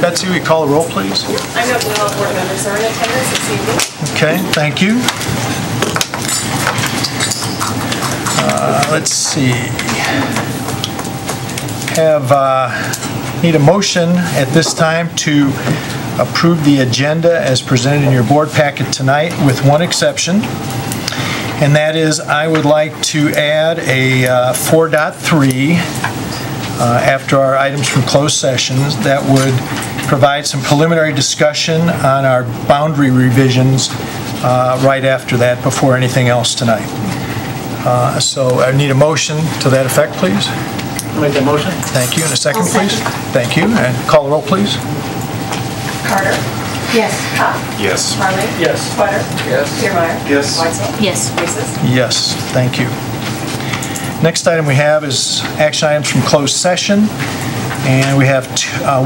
Betsy, we call the roll, please. I note that all board members are in attendance this evening. Okay, thank you. Let's see. Need a motion at this time to approve the agenda as presented in your board packet tonight, with one exception, and that is I would like to add a 4.3 after our items from closed sessions that would provide some preliminary discussion on our boundary revisions right after that, before anything else tonight. So I need a motion to that effect, please. Make that motion. Thank you. And a second, please. Thank you. And call the roll, please. Carter? Yes. Kopp? Yes. Marley? Yes. Sweater? Yes. Kiermaier? Yes. Weitzel? Yes. Reeses? Yes, thank you. Next item we have is action items from closed session. And we have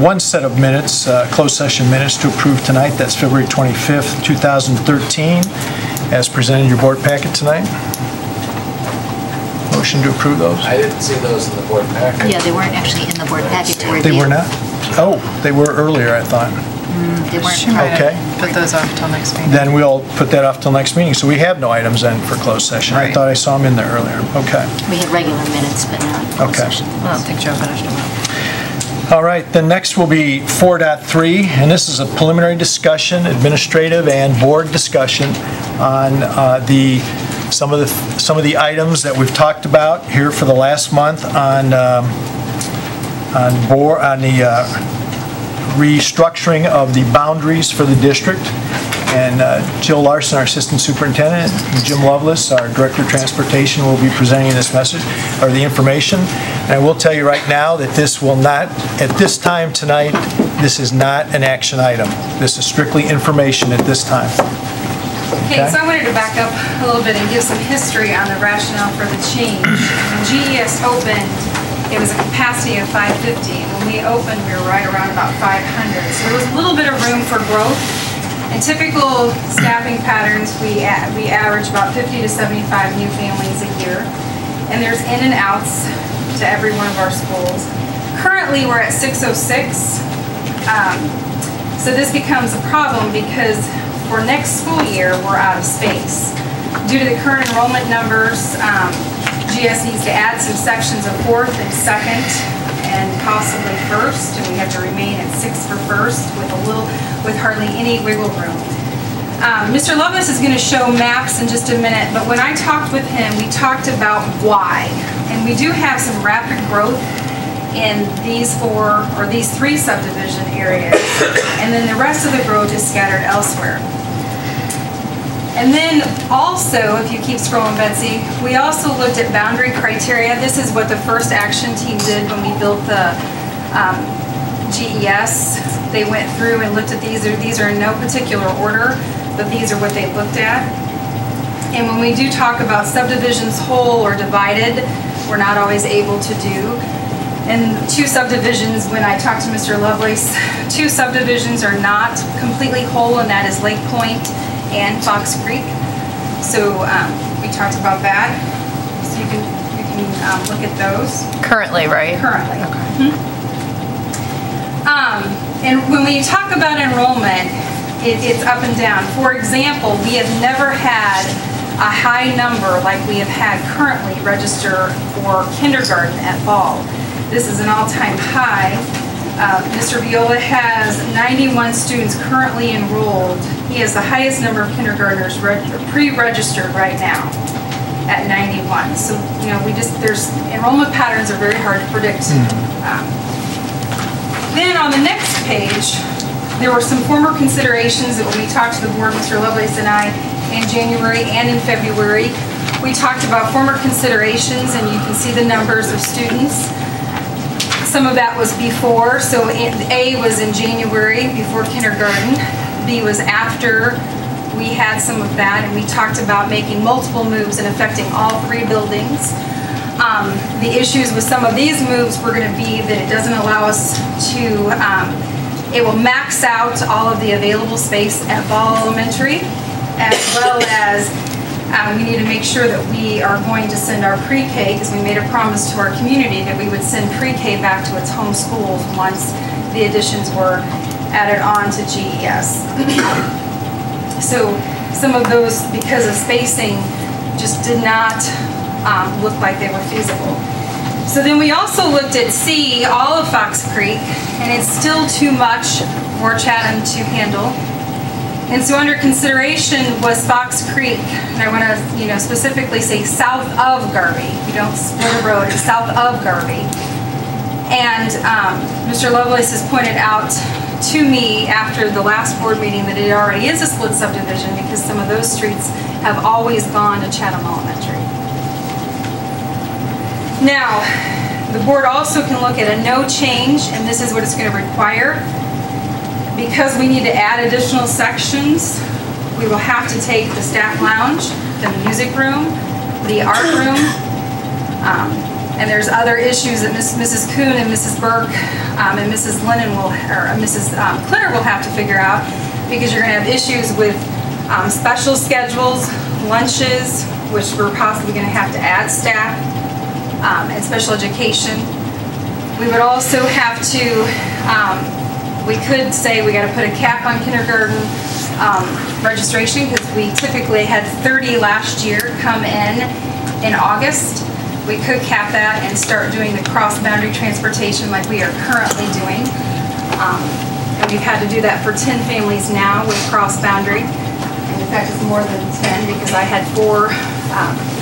one set of minutes, closed session minutes to approve tonight. That's February 25th, 2013, as presented in your board packet tonight. Motion to approve those? I didn't see those in the board packet. Yeah, they weren't actually in the board packet to review. They were not? Oh, they were earlier, I thought. They weren't. She might Okay. have put those off till next meeting. Then we'll put that off till next meeting. So we have no items then for closed session. I Right. thought I saw them in there earlier. Okay. We had regular minutes, but not closed Okay. session. I don't think Joe finished them up. All right, then next will be 4.3, and this is a preliminary discussion, administrative and board discussion on some of the items that we've talked about here for the last month on the restructuring of the boundaries for the district. And Jill Larson, our assistant superintendent, and Jim Lovelace, our director of transportation, will be presenting this message, or the information. And I will tell you right now that this will not, at this time tonight, this is not an action item. This is strictly information at this time. Okay, so I wanted to back up a little bit and give some history on the rationale for the change. When GES opened, it was a capacity of 550. When we opened, we were right around about 500. So there was a little bit of room for growth. In typical staffing patterns, we average about 50 to 75 new families a year. And there's in and outs to every one of our schools. Currently, we're at 606. So this becomes a problem because for next school year, we're out of space. Due to the current enrollment numbers, GS needs to add some sections of 4th and 2nd and possibly 1st, and we have to remain at 6 for 1st with hardly any wiggle room. Mr. Lovelace is going to show maps in just a minute, but when I talked with him, we talked about why. And we do have some rapid growth in these 3 subdivision areas, and then the rest of the growth is scattered elsewhere. And then also, if you keep scrolling, Betsy, we also looked at boundary criteria. This is what the first action team did when we built the GES. They went through and looked at these. These are in no particular order, but these are what they looked at. And when we do talk about subdivisions whole or divided, we're not always able to do. And 2 subdivisions, when I talked to Mr. Lovelace, 2 subdivisions are not completely whole, and that is Lake Point and Fox Creek. So we talked about that. So you can look at those. Currently, right? Currently. Okay. And when we talk about enrollment, it's up and down. For example, we have never had a high number like we have had currently register for kindergarten at Ball. This is an all-time high. Mr. Viola has 91 students currently enrolled. He has the highest number of kindergartners pre-registered right now at 91. So, you know, there's enrollment patterns are very hard to predict. Then on the next page, there were some former considerations that when we talked to the board, Mr. Lovelace and I, in January and in February, we talked about former considerations, and you can see the numbers of students. Some of that was before, so A was in January, before kindergarten. B was after we had some of that, and we talked about making multiple moves and affecting all 3 buildings. The issues with some of these moves were going to be that it doesn't allow us to, it will max out all of the available space at Ball Elementary, as well as We need to make sure that we are going to send our pre-K, because we made a promise to our community that we would send pre-K back to its home schools once the additions were added on to GES. So some of those, because of spacing, just did not look like they were feasible. So then we also looked at C, all of Fox Creek, and it's still too much for Chatham to handle. And so under consideration was Fox Creek, and I want to, specifically say south of Garvey. We don't split a road, it's south of Garvey. And Mr. Lovelace has pointed out to me after the last board meeting that it already is a split subdivision because some of those streets have always gone to Chatham Elementary. Now, the board also can look at a no change, and this is what it's going to require. Because we need to add additional sections, we will have to take the staff lounge, the music room, the art room, and there's other issues that Mrs. Kuhn and Mrs. Burke and Mrs. Lennon Mrs. Clinner will have to figure out, because you're going to have issues with special schedules, lunches, which we're possibly going to have to add staff, and special education. We would also have to, we could say we got to put a cap on kindergarten registration, because we typically had 30 last year come in August. We could cap that and start doing the cross-boundary transportation like we are currently doing. And we've had to do that for 10 families now with cross-boundary. And in fact, it's more than 10 because I had 4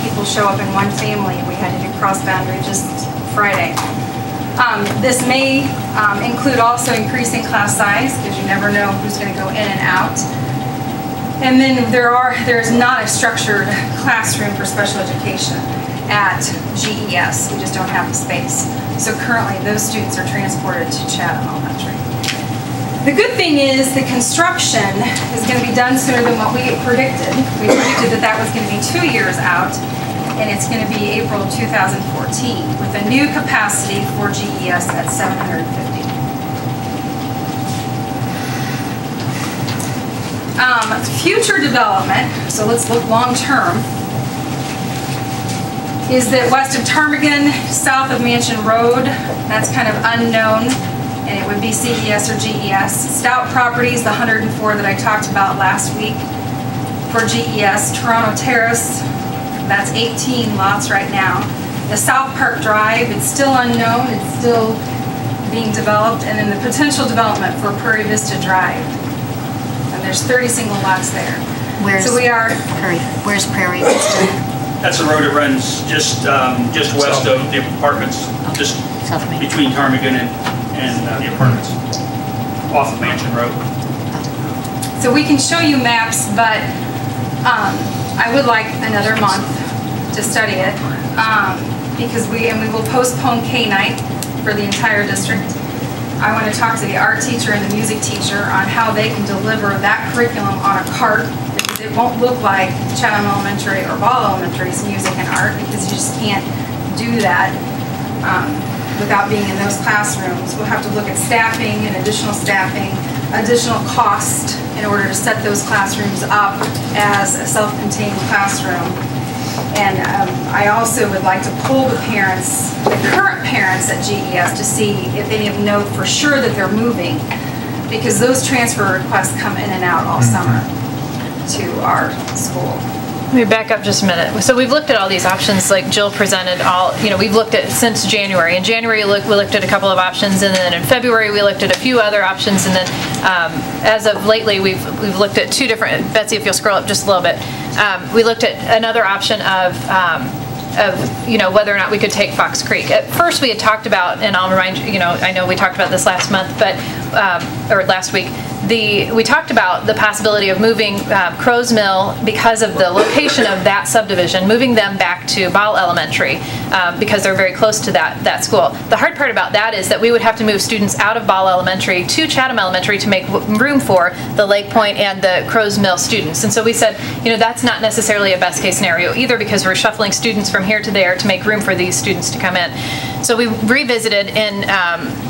people show up in one family. We had to do cross-boundary just Friday. This may include also increasing class size, because you never know who's going to go in and out. And then there's not a structured classroom for special education at GES. We just don't have the space. So currently those students are transported to Chatham Elementary. The good thing is the construction is going to be done sooner than what we predicted. We predicted that was going to be 2 years out, and it's going to be April 2014 with a new capacity for GES at 750. Future development, so let's look long term, is that west of Ptarmigan, south of Mansion Road, that's kind of unknown, and it would be CES or GES. Stout Properties, the 104 that I talked about last week for GES. Toronto Terrace, that's 18 lots right now. The South Park Drive, it's still unknown, it's still being developed, and then the potential development for Prairie Vista Drive. And there's 30 single lots there. Where's Prairie Vista? That's a road that runs just west of the apartments, just between Ptarmigan and the apartments, off of Mansion Road. So we can show you maps, but I would like another month to study it, because we will postpone K night for the entire district. I want to talk to the art teacher and the music teacher on how they can deliver that curriculum on a cart. It won't look like Chatham Elementary or Ball Elementary's music and art, because you just can't do that without being in those classrooms. We'll have to look at staffing and additional cost in order to set those classrooms up as a self-contained classroom. And I also would like to poll the parents, the current parents at GES, to see if any of them know for sure that they're moving, because those transfer requests come in and out all summer to our school. Let me back up just a minute. So we've looked at all these options like Jill presented we've looked at since January. In January we looked at a couple of options, and then in February we looked at a few other options, and then as of lately we've looked at 2 different, Betsy, if you'll scroll up just a little bit, we looked at another option of whether or not we could take Fox Creek. At first we had talked about, and I'll remind you, I know we talked about this last month, but or last week, we talked about the possibility of moving Crow's Mill, because of the location of that subdivision, moving them back to Ball Elementary because they're very close to that school. The hard part about that is that we would have to move students out of Ball Elementary to Chatham Elementary to make room for the Lake Point and the Crow's Mill students. And so we said, that's not necessarily a best case scenario either, because we're shuffling students from here to there to make room for these students to come in. So we revisited in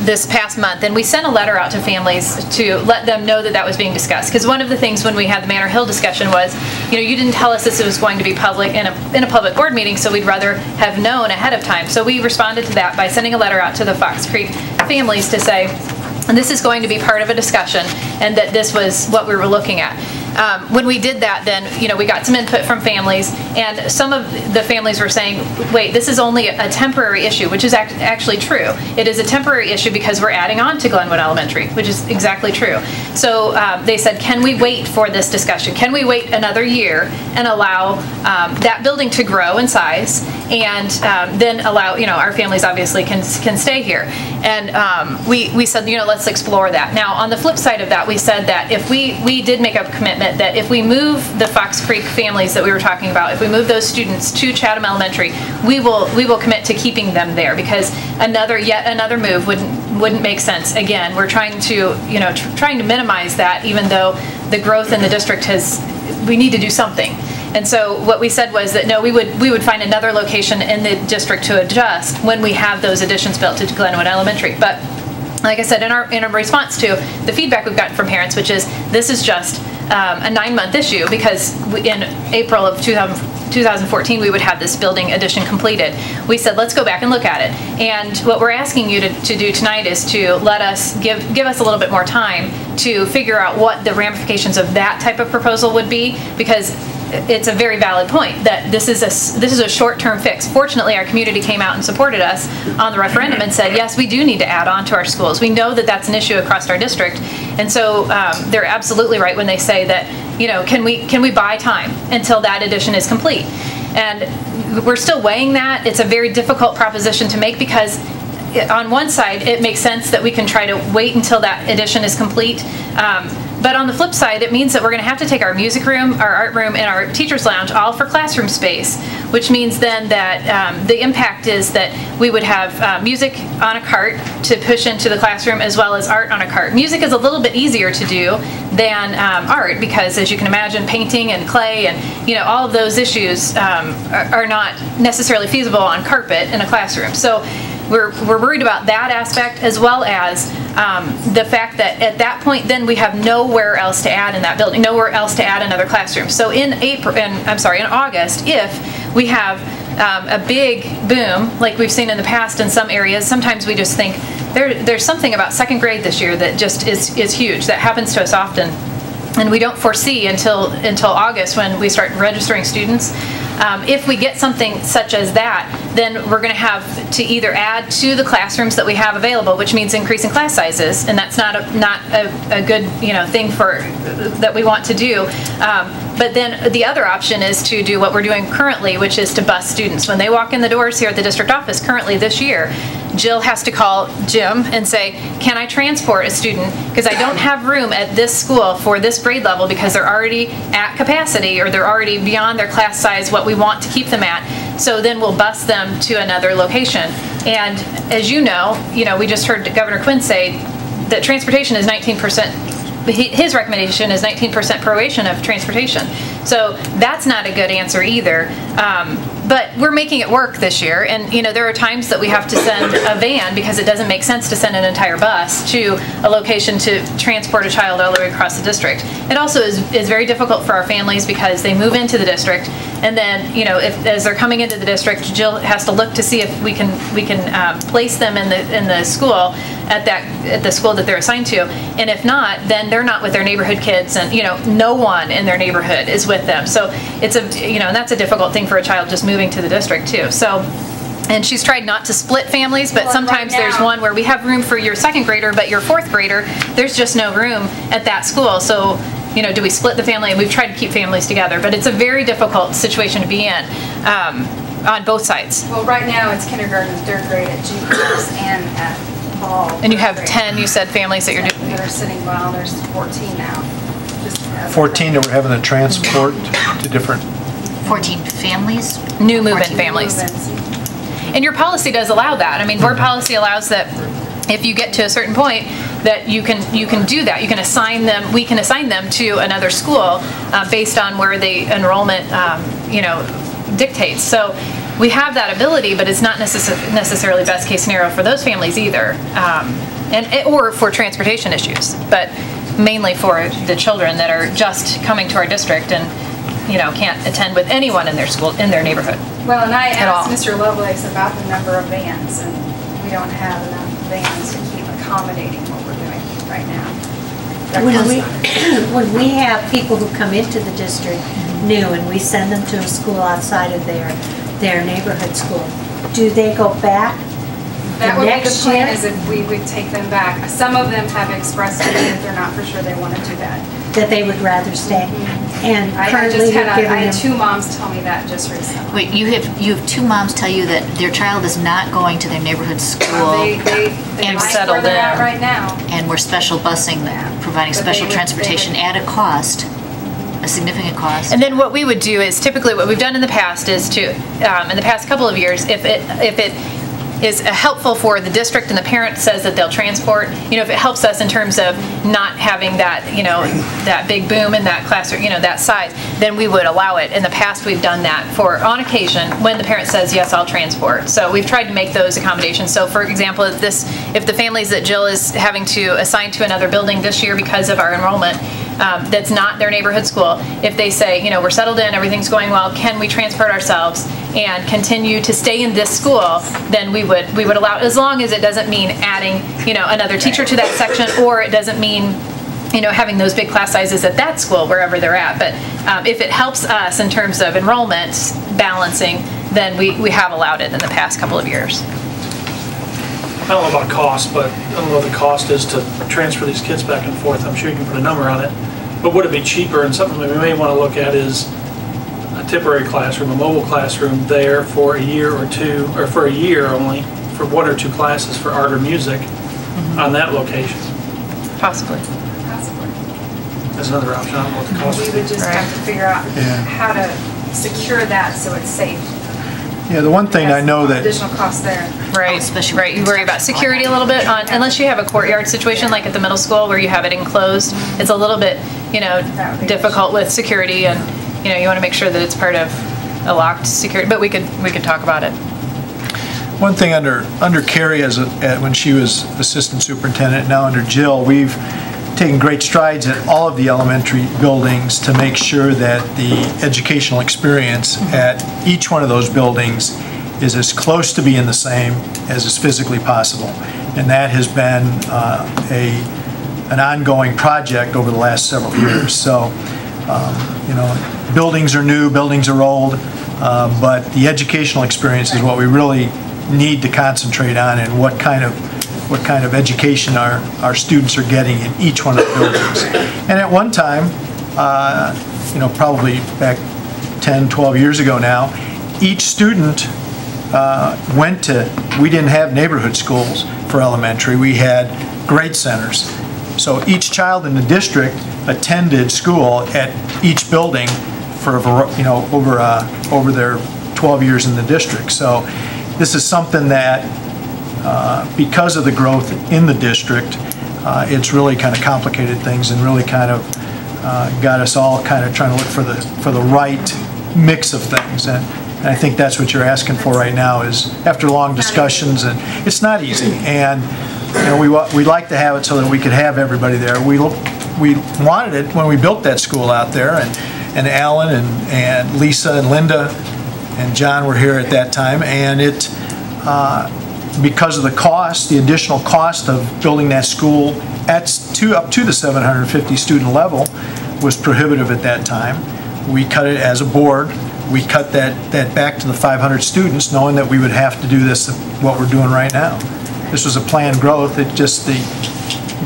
this past month, and we sent a letter out to families to let them know that that was being discussed. Because one of the things when we had the Manor Hill discussion was, you didn't tell us this was going to be public in a public board meeting, so we'd rather have known ahead of time. So we responded to that by sending a letter out to the Fox Creek families to say, this is going to be part of a discussion, and that this was what we were looking at. When we did that, then, we got some input from families, and some of the families were saying, wait, this is only a temporary issue, which is actually true. It is a temporary issue because we're adding on to Glenwood Elementary, which is exactly true. So they said, can we wait for this discussion? Can we wait another year and allow that building to grow in size, and then allow, our families obviously can stay here. And we said, let's explore that. Now, on the flip side of that, we said that if we did make a commitment that if we move the Fox Creek families that we were talking about, if we move those students to Chatham Elementary, we will commit to keeping them there, because yet another move wouldn't make sense. Again, we're trying to trying to minimize that, even though the growth in the district we need to do something. And so what we said was that no, we would find another location in the district to adjust when we have those additions built to Glenwood Elementary. But like I said, in our response to the feedback we've gotten from parents, which is this is just a 9-month issue, because in April of 2014 we would have this building addition completed. We said, let's go back and look at it. And what we're asking you to do tonight is to let us give us a little bit more time to figure out what the ramifications of that type of proposal would be, because it's a very valid point that this is a short-term fix. Fortunately, our community came out and supported us on the referendum and said, yes, we do need to add on to our schools. We know that that's an issue across our district, and so they're absolutely right when they say that, can we buy time until that addition is complete? And we're still weighing that. It's a very difficult proposition to make, because on one side, it makes sense that we can try to wait until that addition is complete. But on the flip side, it means that we're going to have to take our music room, our art room, and our teacher's lounge all for classroom space, which means then that the impact is that we would have music on a cart to push into the classroom, as well as art on a cart. Music is a little bit easier to do than art, because as you can imagine, painting and clay and all of those issues are not necessarily feasible on carpet in a classroom. So we're worried about that aspect, as well as the fact that at that point then we have nowhere else to add in that building, nowhere else to add another classroom. So in August, if we have a big boom like we've seen in the past in some areas, sometimes we just think there's something about second grade this year that just is huge. That happens to us often, and we don't foresee until August when we start registering students. If we get something such as that, then we're going to have to either add to the classrooms that we have available, which means increasing class sizes, and that's not a good thing that we want to do. But then the other option is to do what we're doing currently, which is to bus students. When they walk in the doors here at the district office currently this year, Jill has to call Jim and say, can I transport a student, because I don't have room at this school for this grade level because they're already at capacity, or they're already beyond their class size, what we want to keep them at. So then we'll bus them to another location. And as you know, we just heard Governor Quinn say that transportation is 19%. His recommendation is 19% proration of transportation. So that's not a good answer either. But we're making it work this year, and there are times that we have to send a van because it doesn't make sense to send an entire bus to a location to transport a child all the way across the district. It also is very difficult for our families because they move into the district, and then as they're coming into the district, Jill has to look to see if we can place them in the school at the school that they're assigned to, and if not, then they're not with their neighborhood kids, and no one in their neighborhood is with them. So it's and that's a difficult thing for a child just moving to the district too. So, and she's tried not to split families, but sometimes there's one where we have room for your second grader, but your fourth grader, there's just no room at that school. So, do we split the family? And we've tried to keep families together, but it's a very difficult situation to be in on both sides. Well, right now it's kindergarten, third grade at GCNNTV and at Ball. And you have 10, you said, families that you're doing. That are sitting well. There's 14 now. 14 that we're having to transport to different. 14 families? New move-in families. And your policy does allow that. I mean, board policy allows that if you get to a certain point that you can do that. You can assign them, we can assign them to another school based on where the enrollment, dictates. So we have that ability, but it's not necessarily best case scenario for those families either, or for transportation issues, but mainly for the children that are just coming to our district and can't attend with anyone in their school, in their neighborhood. Well, and I asked Mr. Lovelace about the number of vans, and we don't have enough vans to keep accommodating what we're doing right now. When we have people who come into the district new and we send them to a school outside of their neighborhood school, do they go back that would be the next plan, year? is if we would take them back. Some of them have expressed to me that they're not for sure they want to do that. That they would rather stay? And I currently just we're had, giving I had them... 2 moms tell me that just recently. Wait, you have 2 moms tell you that their child is not going to their neighborhood school They And like settled where they're at in. right now. and we're special busing, providing But special they would- transportation at a cost, a significant cost. And then what we would do is typically what we've done in the past is to, in the past couple of years, if it is helpful for the district and the parent says that they'll transport, if it helps us in terms of not having that, that big boom in that class or, that size, then we would allow it. In the past, we've done that on occasion when the parent says, yes, I'll transport. So we've tried to make those accommodations. So for example, if the families that Jill is having to assign to another building this year because of our enrollment, that's not their neighborhood school, if they say, we're settled in, everything's going well, can we transport ourselves and continue to stay in this school, then we would allow, as long as it doesn't mean adding, another teacher to that section, or it doesn't mean, having those big class sizes at that school, wherever they're at. But if it helps us in terms of enrollment balancing, then we have allowed it in the past couple of years. I don't know about cost, but I don't know what the cost is to transfer these kids back and forth. I'm sure you can put a number on it. But would it be cheaper? And something we may want to look at is a temporary classroom, a mobile classroom there for a year or 2, or for a year only, for 1 or 2 classes for art or music on that location. Possibly. That's another option. I don't know what the cost We is. would just have to figure out how to secure that so it's safe. Yeah, the one thing I know that, Additional cost there. Right, especially right. You worry about security a little bit, unless you have a courtyard situation like at the middle school where you have it enclosed. It's a little bit, difficult with security, and you want to make sure that it's part of a locked security. But we could talk about it. one thing under Carrie when she was assistant superintendent, now under Jill, we've taken great strides at all of the elementary buildings to make sure that the educational experience at each one of those buildings is as close to being the same as is physically possible. And that has been an ongoing project over the last several years. So, buildings are new, buildings are old, but the educational experience is what we really need to concentrate on, and what kind of education our students are getting in each one of the buildings. And at one time, probably back 10, 12 years ago now, each student we didn't have neighborhood schools for elementary, we had grade centers. So each child in the district attended school at each building for over their 12 years in the district. So this is something that because of the growth in the district, it's really kind of complicated things and really kind of got us all kind of trying to look for the right mix of things. And I think that's what you're asking for right now, is after long discussions, and it's not easy. And we'd like to have it so that we could have everybody there. We wanted it when we built that school out there, and Alan and Lisa and Linda and John were here at that time, and it because of the cost, the additional cost of building that school up to the 750 student level was prohibitive at that time. We cut it as a board. We cut that back to the 500 students, knowing that we would have to do this, what we're doing right now. This was a planned growth. It just, the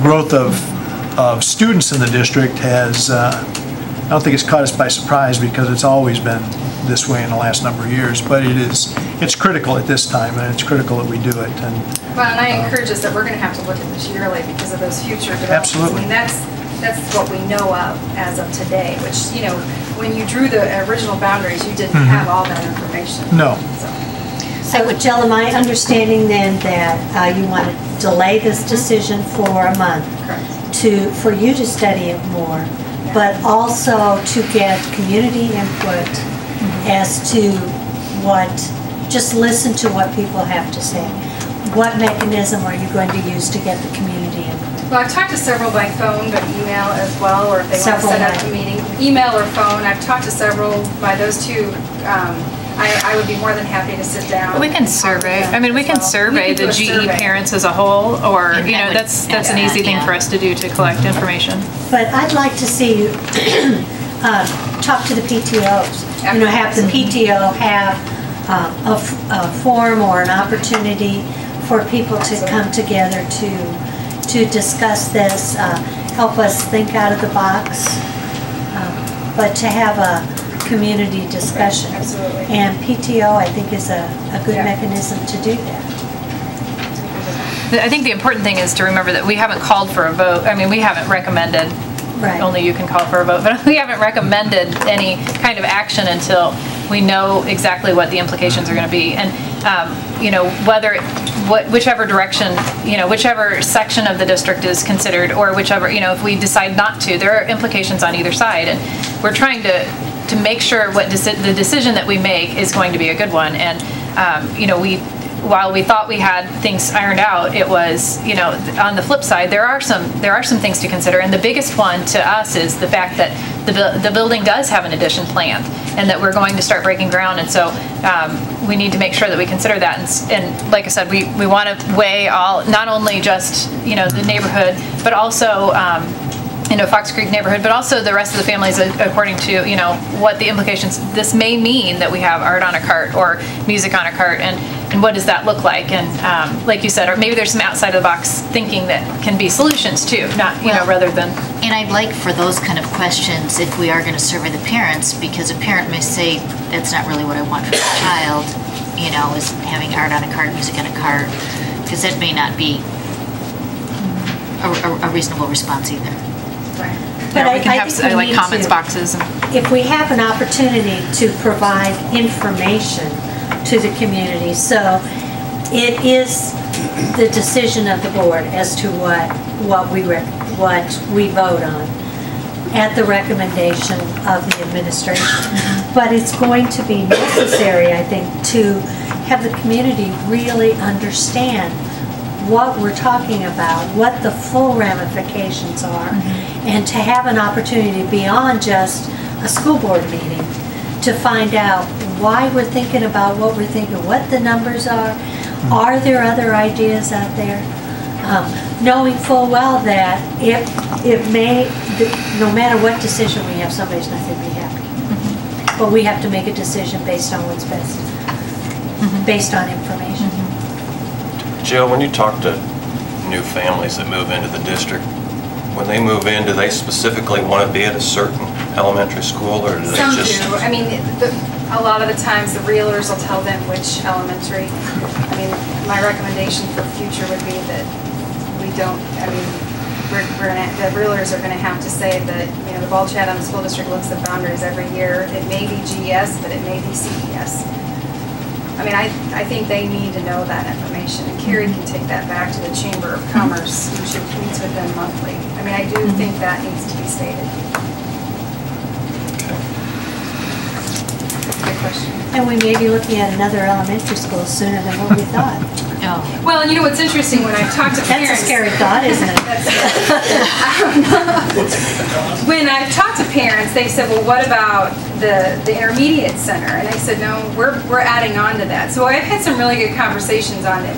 growth of students in the district has, I don't think it's caught us by surprise, because it's always been this way in the last number of years. But it's critical at this time, and it's critical that we do it. And I encourage us that we're going to have to look at this yearly because of those future developments. Absolutely. I mean, that's what we know of as of today, which, when you drew the original boundaries, you didn't have all that information. No. So, Jill, am I understanding then that you want to delay this decision for a month? Correct. For you to study it more, but also to get community input as to what just listen to what people have to say. What mechanism are you going to use to get the community input? Well, I've talked to several by phone, but email as well, or if they want to Several set up by- a meeting. Email or phone, I've talked to several by those two. I would be more than happy to sit down. We can and talk with survey, them I mean, we as can well. survey We can the do a GE survey. parents as a whole, or, And you I know, would that's add an easy that, thing yeah. for us to do, to collect information. But I'd like to see you talk to the PTOs. You know, have the PTO have a forum or an opportunity for people to come together to discuss this, help us think out of the box, but to have a community discussion. Absolutely. And PTO, I think, is a good Yeah. mechanism to do that. I think the important thing is to remember that we haven't called for a vote. I mean, we haven't recommended, Right. only you can call for a vote, but we haven't recommended any kind of action until we know exactly what the implications are going to be. And, you know, whichever direction, you know, whichever section of the district is considered, or whichever, you know, if we decide not to, there are implications on either side. And we're trying to make sure the decision that we make is going to be a good one. And, you know, while we thought we had things ironed out, it was, you know, on the flip side, there are some things to consider. And the biggest one to us is the fact that the building does have an addition planned, and that we're going to start breaking ground. And so we need to make sure that we consider that. And like I said, we want to weigh all, not only just, you know, the neighborhood, but also, you know, Fox Creek neighborhood, but also the rest of the families, according to, you know, what the implications this may mean that we have art on a cart or music on a cart, and what does that look like. And like you said, or maybe there's some outside of the box thinking that can be solutions too, not, you know, rather than. And I'd like for those kind of questions, if we are going to survey the parents, because a parent may say, that's not really what I want for my child, you know, is having art on a cart, music on a cart, because that may not be a reasonable response either. Right. But We can have think we like need comments to- boxes. If we have an opportunity to provide information to the community, so it is the decision of the board as to what we vote on at the recommendation of the administration. But it's going to be necessary, I think, to have the community really understand what we're talking about, what the full ramifications are, and to have an opportunity beyond just a school board meeting to find out why we're thinking about what we're thinking, what the numbers are. Are there other ideas out there? Knowing full well that no matter what decision we have, somebody's not going to be happy. But we have to make a decision based on what's best, based on information. Jill, when you talk to new families that move into the district, when they move in, do they specifically want to be at a certain elementary school, or do they Some just? do. I mean, a lot of the times the realtors will tell them which elementary. I mean, my recommendation for future would be that we don't, I mean, the realtors are gonna have to say that, you know, the Ball Chatham School District looks at boundaries every year. It may be GES, but it may be CES. I mean, I think they need to know that information, and Carrie can take that back to the Chamber of Commerce, who should meet with them monthly. I mean, I do think that needs to be stated. Good question. And we may be looking at another elementary school sooner than what we thought. Oh. Well, and you know what's interesting, when I've talked to parents. That's a scary thought, isn't it? When I've talked to parents, they said, well, what about the intermediate center? And I said, no, we're adding on to that. So I've had some really good conversations on it.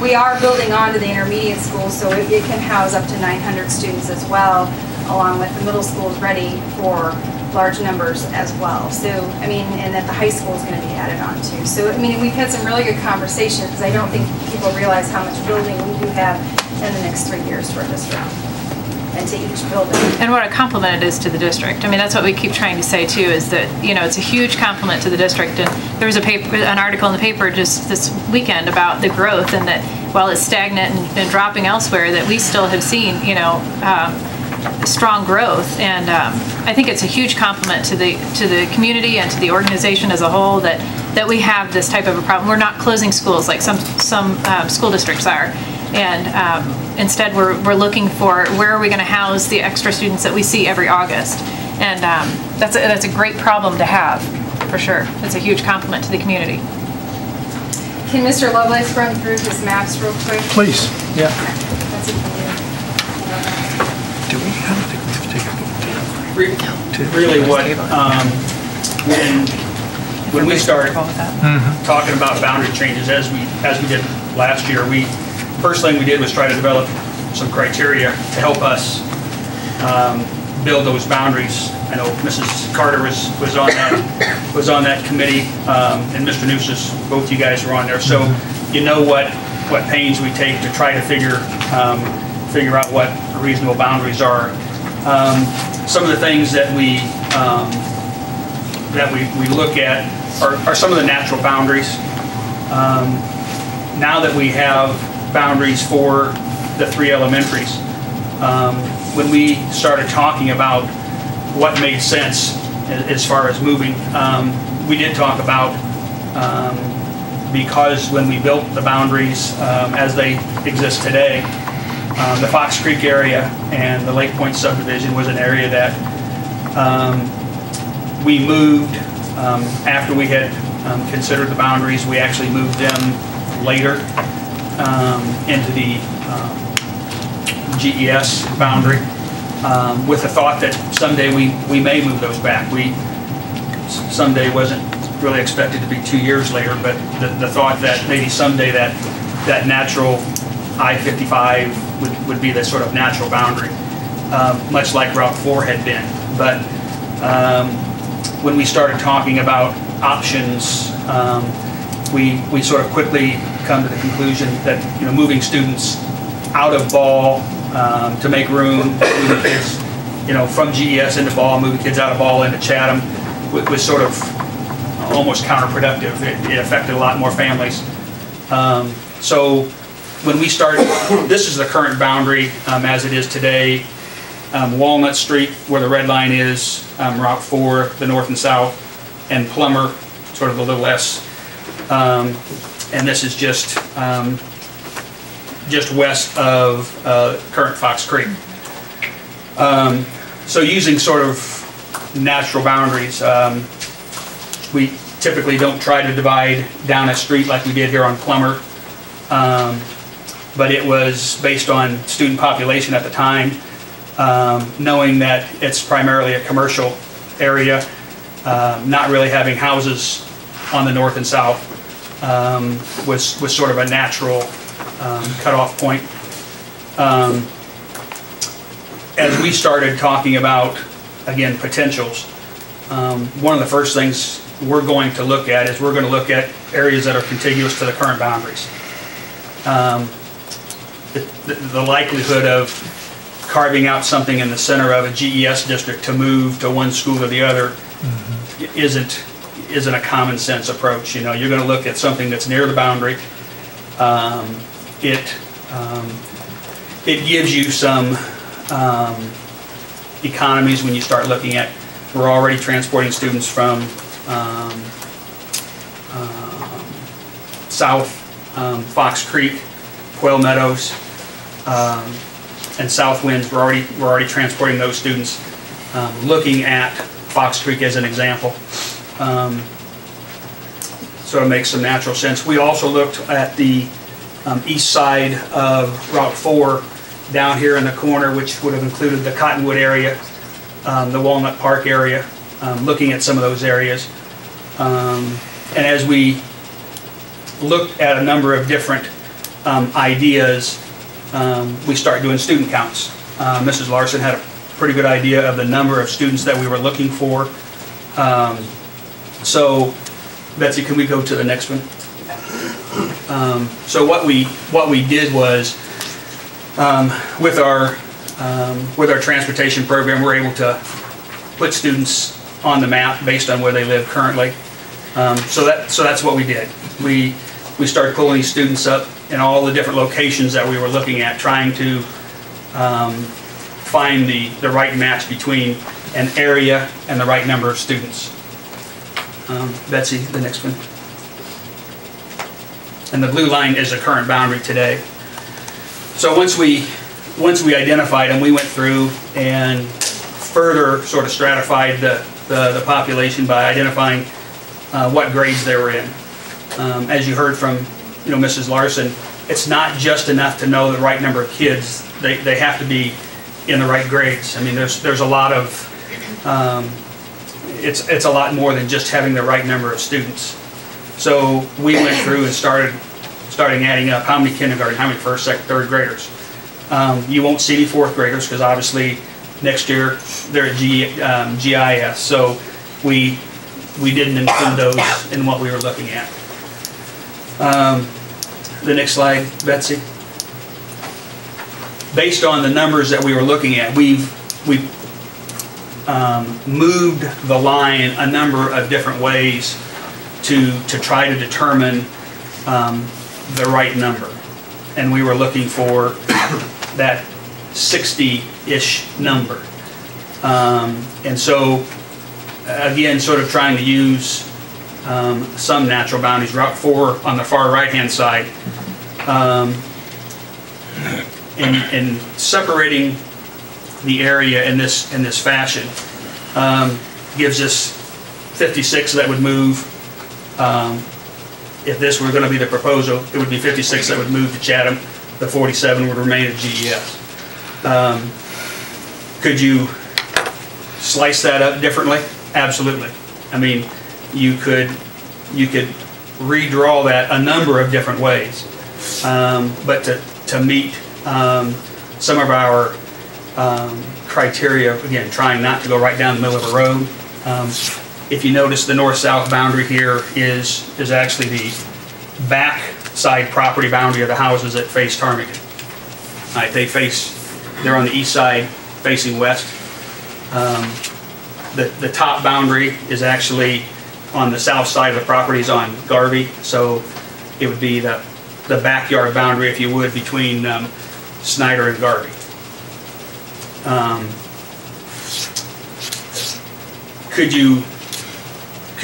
We are building on to the intermediate school, so it can house up to 900 students as well, along with the middle schools ready for large numbers as well. So, I mean, and that the high school is going to be added on to. So, I mean, we've had some really good conversations. I don't think people realize how much building we do have in the next 3 years toward this round, and to each building. And what a compliment it is to the district. I mean, that's what we keep trying to say too, is that, you know, it's a huge compliment to the district. And there was an article in the paper just this weekend about the growth, and that while it's stagnant and dropping elsewhere, that we still have seen, you know, strong growth. And I think it's a huge compliment to the community and to the organization as a whole that we have this type of a problem. We're not closing schools like some school districts are. And instead, we're looking for where are we going to house the extra students that we see every August. And that's a great problem to have, for sure. It's a huge compliment to the community. Can Mr. Lovelace run through his maps real quick? Please, yeah. That's it. Do we have to take a vote? Really what, when we started talking about boundary changes, as we did last year, first thing we did was try to develop some criteria to help us build those boundaries. I know Mrs. Carter was on that committee, and Mr. Nusis, both you guys were on there. So you know what pains we take to try to figure out what reasonable boundaries are. Some of the things that we look at are some of the natural boundaries. Now that we have boundaries for the 3 elementaries, when we started talking about what made sense as far as moving, we did talk about, because when we built the boundaries as they exist today, the Fox Creek area and the Lake Point subdivision was an area that we moved after we had considered the boundaries. We actually moved them later into the GES boundary with the thought that someday we may move those back. Someday wasn't really expected to be 2 years later, but the thought that maybe someday that natural I-55 would be the sort of natural boundary, much like Route 4 had been. But when we started talking about options, we sort of quickly come to the conclusion that moving students out of Ball to make room, moving kids from GES into Ball, moving kids out of Ball into Chatham was sort of almost counterproductive. It affected a lot more families. So when we started, this is the current boundary as it is today. Walnut Street, where the red line is, Route 4, the north and south, and Plummer, sort of a little less. And this is just west of current Fox Creek. So using sort of natural boundaries, we typically don't try to divide down a street like we did here on Plummer, but it was based on student population at the time, knowing that it's primarily a commercial area, not really having houses on the north and south, was sort of a natural cutoff point. As we started talking about, again, potentials, one of the first things we're going to look at is we're going to look at areas that are contiguous to the current boundaries. The likelihood of carving out something in the center of a GES district to move to one school or the other isn't a common sense approach. You're going to look at something that's near the boundary. It gives you some economies when you start looking at, we're already transporting students from south Fox Creek, Quail Meadows, and South Winds. We're already transporting those students. Looking at Fox Creek as an example, sort of makes some natural sense. We also looked at the east side of Route 4 down here in the corner, which would have included the Cottonwood area, the Walnut Park area, looking at some of those areas. And as we looked at a number of different ideas, we start doing student counts. Mrs. Larson had a pretty good idea of the number of students that we were looking for. So, Betsy, can we go to the next one? So what we did was, with our transportation program, we're able to put students on the map based on where they live currently. So that's what we did. We started pulling these students up in all the different locations that we were looking at, trying to find the right match between an area and the right number of students. Betsy, the next one. And the blue line is the current boundary today. So once we identified them, we went through and further sort of stratified the population by identifying what grades they were in. As you heard from Mrs. Larson, it's not just enough to know the right number of kids. They have to be in the right grades. I mean, there's a lot of, it's a lot more than just having the right number of students. So we went through and starting adding up how many kindergarten, how many first, second, third graders. You won't see any fourth graders because obviously next year they're at GIS. So we didn't include those in what we were looking at. The next slide, Betsy. Based on the numbers that we were looking at, we've moved the line a number of different ways to try to determine the right number. And we were looking for that 60-ish number. And so, again, sort of trying to use some natural boundaries. Route 4 on the far right-hand side, and separating the area in this fashion gives us 56 that would move. If this were going to be the proposal, it would be 56 that would move to Chatham. The 47 would remain at GES. Could you slice that up differently? Absolutely. I mean, you could redraw that a number of different ways, but to meet some of our criteria, again, trying not to go right down the middle of a road. If you notice, the north-south boundary here is actually the back side property boundary of the houses that face Ptarmigan. Right, they're on the east side facing west. The top boundary is actually on the south side of the properties on Garvey, so it would be the backyard boundary, if you would, between Snyder and Garvey. Could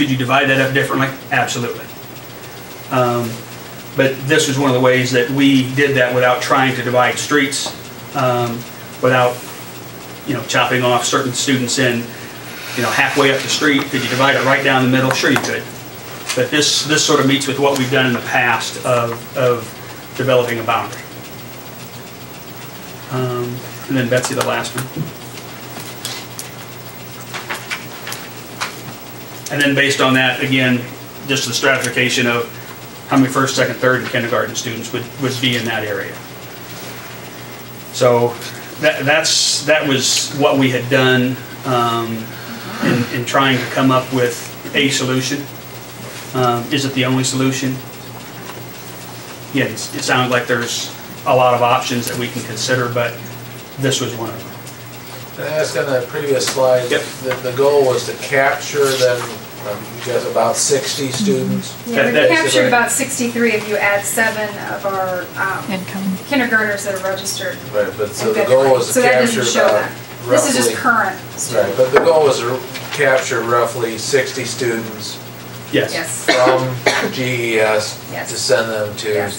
you divide that up differently? Absolutely. But this was one of the ways that we did that without trying to divide streets, without chopping off certain students in halfway up the street. Could you divide it right down the middle? Sure you could. But this sort of meets with what we've done in the past of developing a boundary. And then Betsy, the last one. And then based on that, again, just the stratification of how many first, second, third, and kindergarten students would be in that area. So that was what we had done in trying to come up with a solution. Is it the only solution? Yeah, it sounds like there's a lot of options that we can consider, but this was one of them. Can I ask on the previous slide, yep, the goal was to capture then, you guys about 60 students? Yeah, we captured about 63 if you add 7 of our kindergartners that are registered. Right, but so the goal was to capture about roughly... This is just current students. Right, but the goal was to capture roughly 60 students. Yes. Yes. From GES, yes, to send them to yes,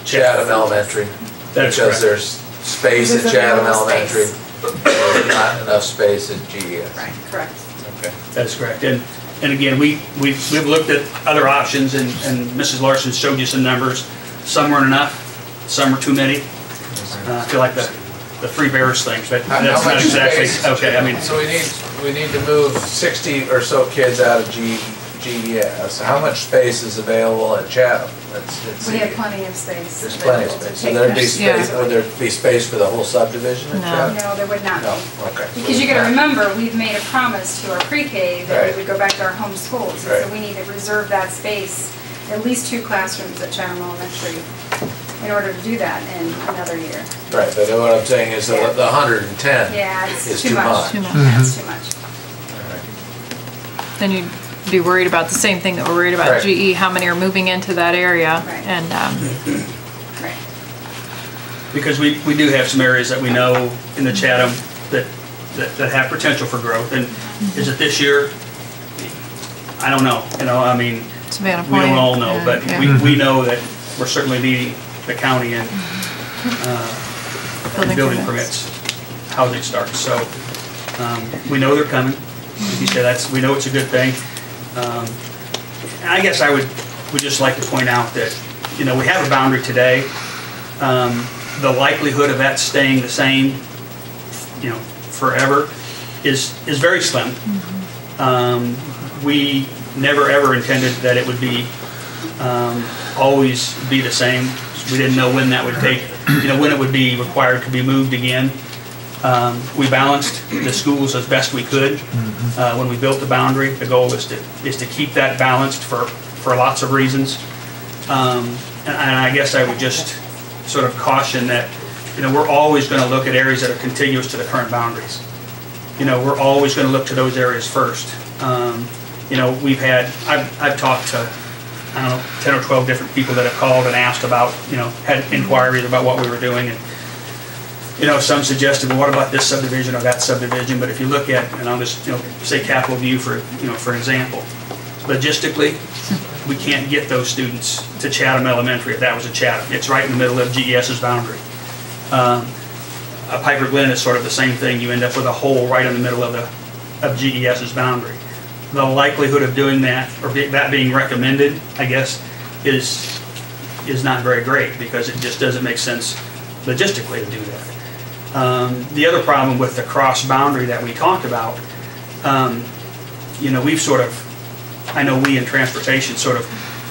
Chatham Elementary. That's because correct. There's space at Chatham Elementary, but there's not enough space at GES. Right, correct. Okay. That's correct. And again, we've looked at other options, and Mrs. Larson showed you some numbers. Some weren't enough, some were too many. I feel like the free bears thing, but that's not exactly okay. I mean, so we need to move 60 or so kids out of GES. How much space is available at Chatham? We have plenty of space. There's plenty of space. So there'd be space. Would there be space for the whole subdivision at Chatham? No, there would not be. No. Okay. Because you got to remember, we've made a promise to our pre-K that we would go back to our home schools. Right. So we need to reserve that space, at least 2 classrooms at Chatham Elementary, in order to do that in another year. Right, but what I'm saying is the 110 is too much. Yeah, it's too much. Then you'd be worried about the same thing that we're worried about GE, how many are moving into that area. Right. And right. Because we do have some areas that we know in the Chatham that have potential for growth. And is it this year? I don't know. I mean, we don't all know, but we know that we're certainly needing the county and building permits, housing starts. So we know they're coming. As you said, we know it's a good thing. I guess I would just like to point out that you know, we have a boundary today. The likelihood of that staying the same, you know, forever is very slim. We never ever intended that it would be always be the same. We didn't know when that would take, you know, when it would be required to be moved again. We balanced the schools as best we could when we built the boundary. The goal is to keep that balanced for lots of reasons. And I guess I would just sort of caution that, you know, we're always going to look at areas that are contiguous to the current boundaries. You know, we're always going to look to those areas first. You know, I've talked to, I don't know, 10 or 12 different people that have called and asked about, you know, had inquiries about what we were doing. And, you know, some suggested, well, what about this subdivision or that subdivision? But if you look at, and I'll just, you know, say Capitol View for, you know, for example, logistically, we can't get those students to Chatham Elementary if that was a Chatham. It's right in the middle of GES's boundary. A Piper Glen is sort of the same thing. You end up with a hole right in the middle of GES's boundary. The likelihood of doing that, or that being recommended, I guess, is not very great because it just doesn't make sense logistically to do that. The other problem with the cross boundary that we talked about, you know, we've sort of, I know we in transportation sort of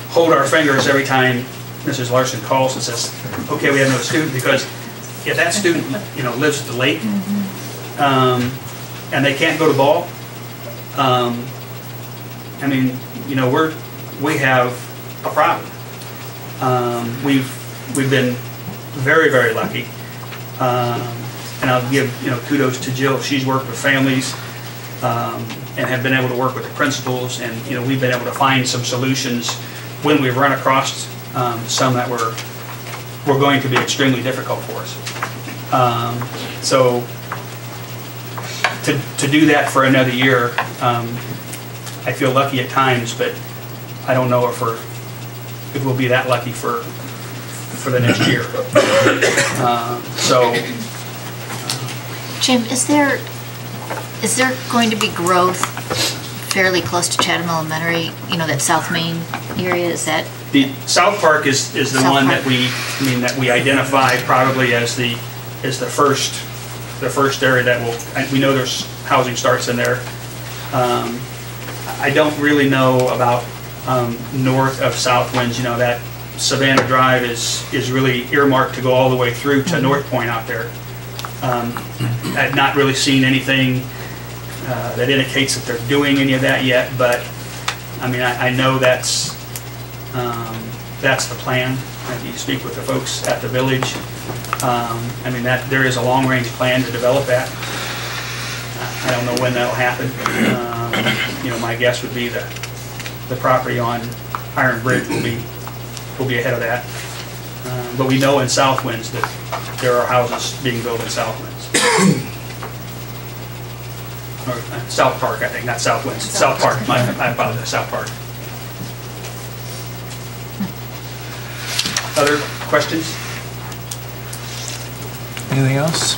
hold our fingers every time Mrs. Larson calls and says, okay, we have no student, because if that student, you know, lives at the lake and they can't go to ball, I mean, you know, we have a problem. We've been very, very lucky, and I'll give, you know, kudos to Jill. She's worked with families and have been able to work with the principals, and, you know, we've been able to find some solutions when we've run across some that were going to be extremely difficult for us. So to do that for another year, I feel lucky at times, but I don't know if we'll be that lucky for the next year. So, Jim, is there going to be growth fairly close to Chatham Elementary? You know, that South Main area, is that? The South Park is the South one Park. that we identify probably as the first area that we know there's housing starts in there. I don't really know about north of South Winds. You know, that Savannah Drive is really earmarked to go all the way through to North Point out there. I've not really seen anything that indicates that they're doing any of that yet, but I mean, I know that's the plan. You speak with the folks at the village. I mean, that there is a long-range plan to develop that. I don't know when that'll happen. You know, my guess would be that the property on Iron Bridge will be ahead of that. But we know in South Winds that there are houses being built in South Winds. Or South Park, I think, not South Winds. South Park. I apologize. South Park. Other questions? Anything else?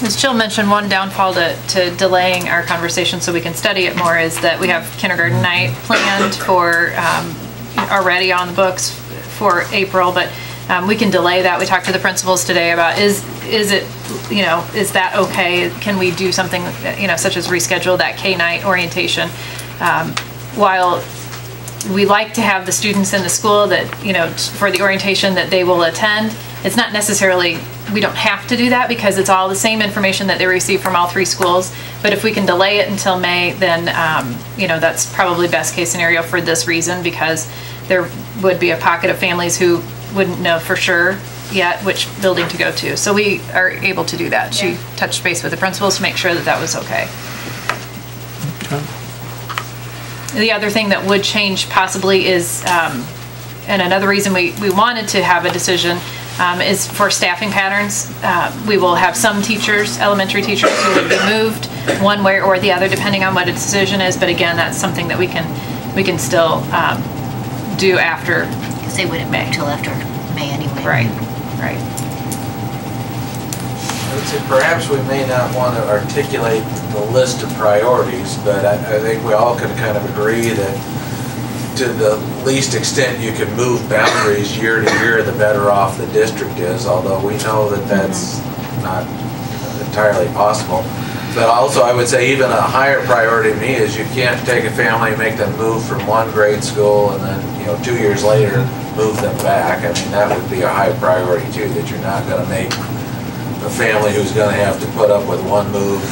As Jill mentioned, one downfall to delaying our conversation so we can study it more is that we have kindergarten night planned for, already on the books for April, but we can delay that. We talked to the principals today about is it, you know, is that okay? Can we do something, you know, such as reschedule that K-night orientation? While we like to have the students in the school that, you know, for the orientation that they will attend, it's not necessarily, we don't have to do that because it's all the same information that they receive from all three schools. But if we can delay it until May, then, you know, that's probably best case scenario for this reason, because there would be a pocket of families who wouldn't know for sure yet which building to go to. So we are able to do that. She touched base with the principals to make sure that that was okay. The other thing that would change possibly is, and another reason we wanted to have a decision is for staffing patterns. We will have some teachers, elementary teachers, who would be moved one way or the other depending on what a decision is, but again, that's something that we can still do after. Because they wouldn't move till after May anyway. Right. I would say perhaps we may not want to articulate the list of priorities, but I think we all can kind of agree that to the least extent you can move boundaries year to year, the better off the district is, although we know that that's not entirely possible. But also, I would say even a higher priority to me is you can't take a family and make them move from one grade school and then, 2 years later, move them back. I mean, that would be a high priority too, that you're not gonna make a family who's gonna have to put up with one move,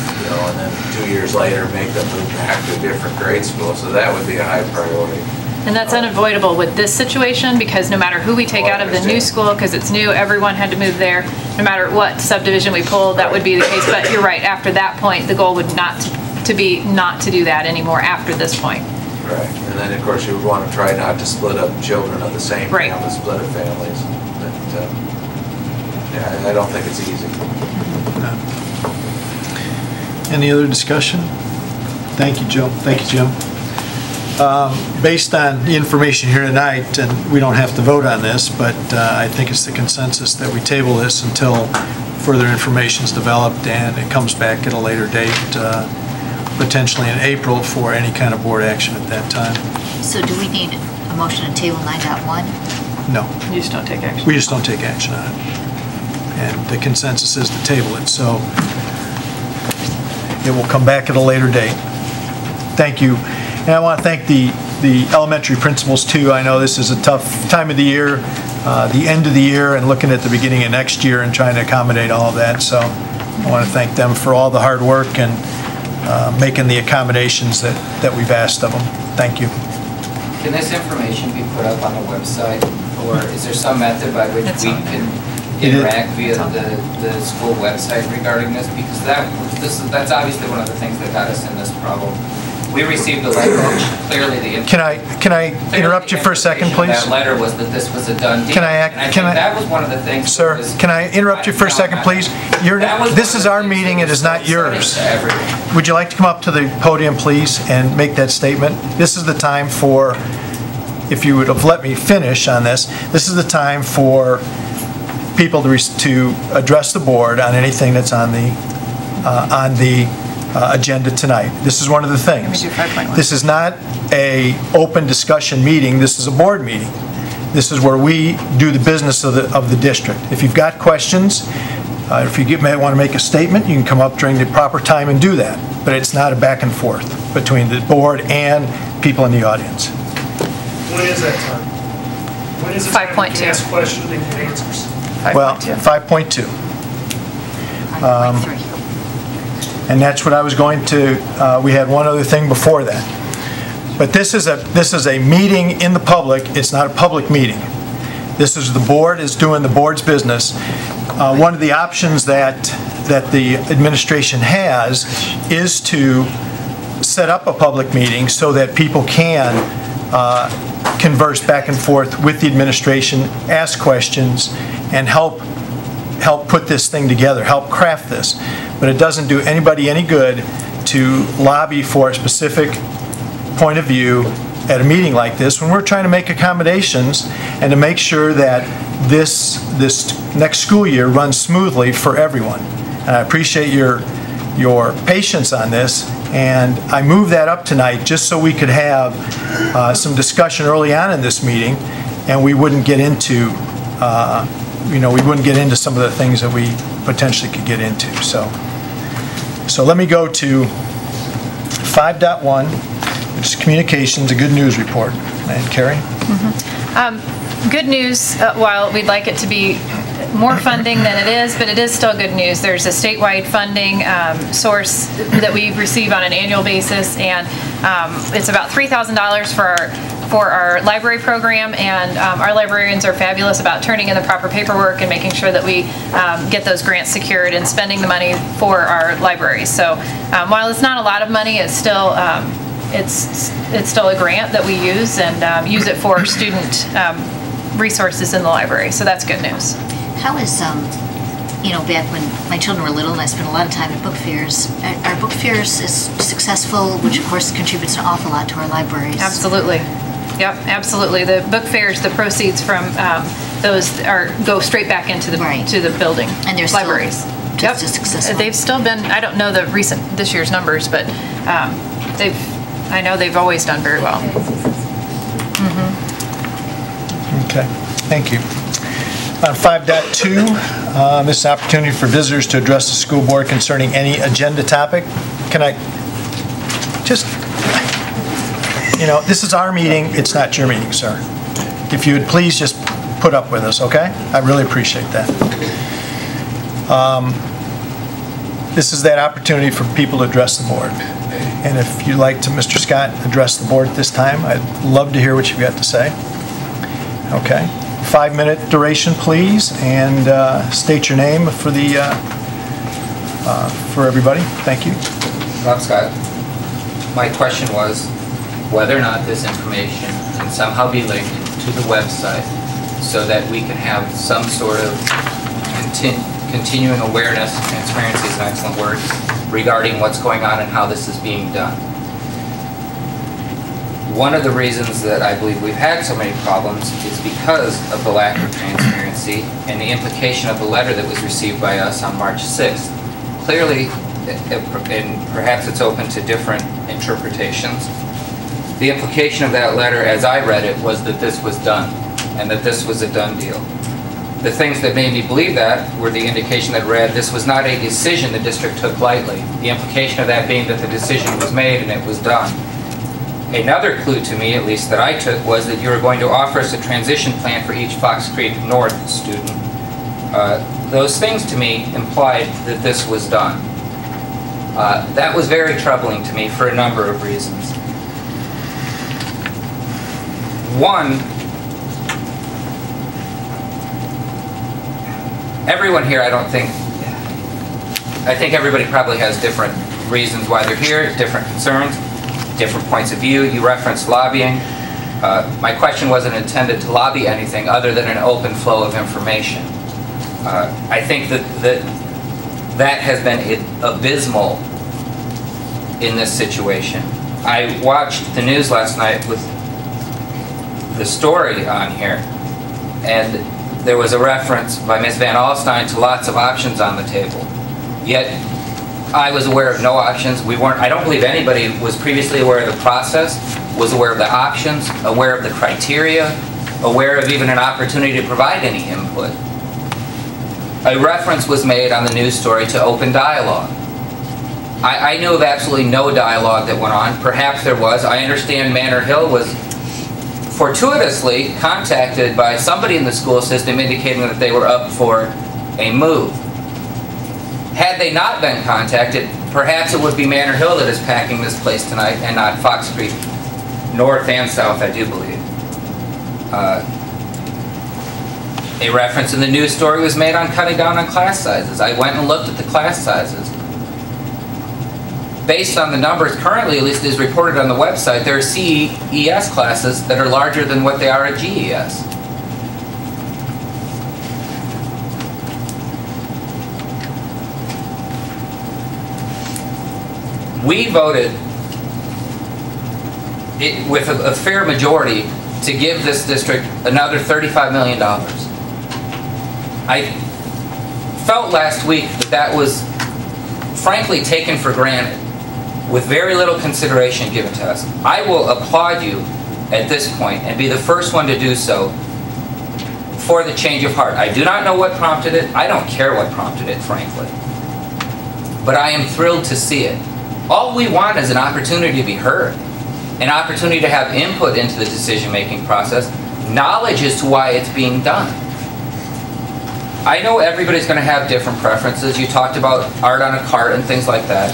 and then 2 years later, make them move back to a different grade school. So that would be a high priority. And that's unavoidable with this situation, because no matter who we take out of the new school, because it's new, everyone had to move there. No matter what subdivision we pull, that would be the case. But you're right, after that point, the goal would not to do that anymore after this point. Right, and then of course you would want to try not to split up children of the same family, split up families. But, yeah, I don't think it's easy. No. Any other discussion? Thank you, Joe. Thank you, Jim. Based on the information here tonight, and we don't have to vote on this, but I think it's the consensus that we table this until further information is developed and it comes back at a later date, potentially in April, for any kind of board action at that time. So do we need a motion to table 9.1? No. You just don't take action. We just don't take action on it. And the consensus is to table it, so it will come back at a later date. Thank you. And I want to thank the elementary principals too. I know this is a tough time of the year, the end of the year, and looking at the beginning of next year and trying to accommodate all of that. So I want to thank them for all the hard work and making the accommodations that we've asked of them. Thank you. Can this information be put up on the website, or is there some method by which we can interact via the school website regarding this? Because that's obviously one of the things that got us in this problem. We received a letter, clearly the information. Can I interrupt you for a second, please? That letter was that this was a done deal. That was one of the things. Sir, can I interrupt you for a second, please? This is our meeting, it is not yours. Would you like to come up to the podium, please, and make that statement? This is the time for, if you would have let me finish on this, this is the time for people to address the board on anything that's on the agenda tonight. This is one of the things. This is not a open discussion meeting. This is a board meeting. This is where we do the business of the district. If you've got questions, if you may want to make a statement, you can come up during the proper time and do that. But it's not a back and forth between the board and people in the audience. When is that time? When is it time you can ask questions and get answers? Well, 5.2. 5.3. And that's what I was going to, we had one other thing before that. But this is a meeting in the public. It's not a public meeting. This is the board is doing the board's business. One of the options that the administration has is to set up a public meeting so that people can converse back and forth with the administration, ask questions, and help put this thing together, help craft this. But it doesn't do anybody any good to lobby for a specific point of view at a meeting like this when we're trying to make accommodations and to make sure that this next school year runs smoothly for everyone. And I appreciate your patience on this, and I moved that up tonight just so we could have some discussion early on in this meeting, and we wouldn't get into we wouldn't get into some of the things that we potentially could get into. So let me go to 5.1, which is communications, a good news report. And Carrie? Good news, while we'd like it to be more funding than it is, but it is still good news. There's a statewide funding source that we receive on an annual basis, and it's about $3,000 for our library program, and our librarians are fabulous about turning in the proper paperwork and making sure that we get those grants secured and spending the money for our libraries. So while it's not a lot of money, it's still it's still a grant that we use and use it for student resources in the library. So that's good news. How is back when my children were little and I spent a lot of time at book fairs, are book fairs is successful, which of course contributes an awful lot to our libraries? Absolutely. Yep, absolutely. The book fairs, the proceeds from those go straight back into the building. And there's libraries. Still just as successful. They've still been. I don't know this year's numbers, but I know they've always done very well. Okay, thank you. On 5.2, this is an opportunity for visitors to address the school board concerning any agenda topic. Can I just, this is our meeting, it's not your meeting, sir. If you would please just put up with us, okay? I really appreciate that. This is that opportunity for people to address the board. And if you'd like to, Mr. Scott, address the board at this time, I'd love to hear what you've got to say. Okay. 5-minute duration, please, and state your name for everybody. Thank you. Rob Scott. My question was whether or not this information can somehow be linked to the website so that we can have some sort of continuing awareness, transparency is an excellent word, regarding what's going on and how this is being done. One of the reasons that I believe we've had so many problems is because of the lack of transparency and the implication of the letter that was received by us on March 6th. Clearly, and perhaps it's open to different interpretations, the implication of that letter, as I read it, was that this was done and that this was a done deal. The things that made me believe that were the indication that read this was not a decision the district took lightly. The implication of that being that the decision was made and it was done. Another clue to me, at least that I took, was that you were going to offer us a transition plan for each Fox Creek North student. Those things to me implied that this was done. That was very troubling to me for a number of reasons. One, everyone here, I think everybody probably has different reasons why they're here, different concerns, different points of view. You referenced lobbying. My question wasn't intended to lobby anything other than an open flow of information. I think that has been abysmal in this situation. I watched the news last night with the story on here, and there was a reference by Ms. Van Alstyne to lots of options on the table. Yet, I was aware of no options. I don't believe anybody was previously aware of the process, was aware of the options, aware of the criteria, aware of even an opportunity to provide any input. A reference was made on the news story to open dialogue. I knew of absolutely no dialogue that went on. Perhaps there was. I understand Manor Hill was fortuitously contacted by somebody in the school system indicating that they were up for a move. Had they not been contacted, perhaps it would be Manor Hill that is packing this place tonight and not Fox Creek North and South, I do believe. A reference in the news story was made on cutting down on class sizes. I went and looked at the class sizes. Based on the numbers currently, at least as reported on the website, there are CES classes that are larger than what they are at GES. We voted with a fair majority to give this district another $35 million. I felt last week that that was frankly taken for granted with very little consideration given to us. I will applaud you at this point and be the first one to do so for the change of heart. I do not know what prompted it. I don't care what prompted it, frankly. But I am thrilled to see it. All we want is an opportunity to be heard, an opportunity to have input into the decision-making process, knowledge as to why it's being done. I know everybody's going to have different preferences. You talked about art on a cart and things like that,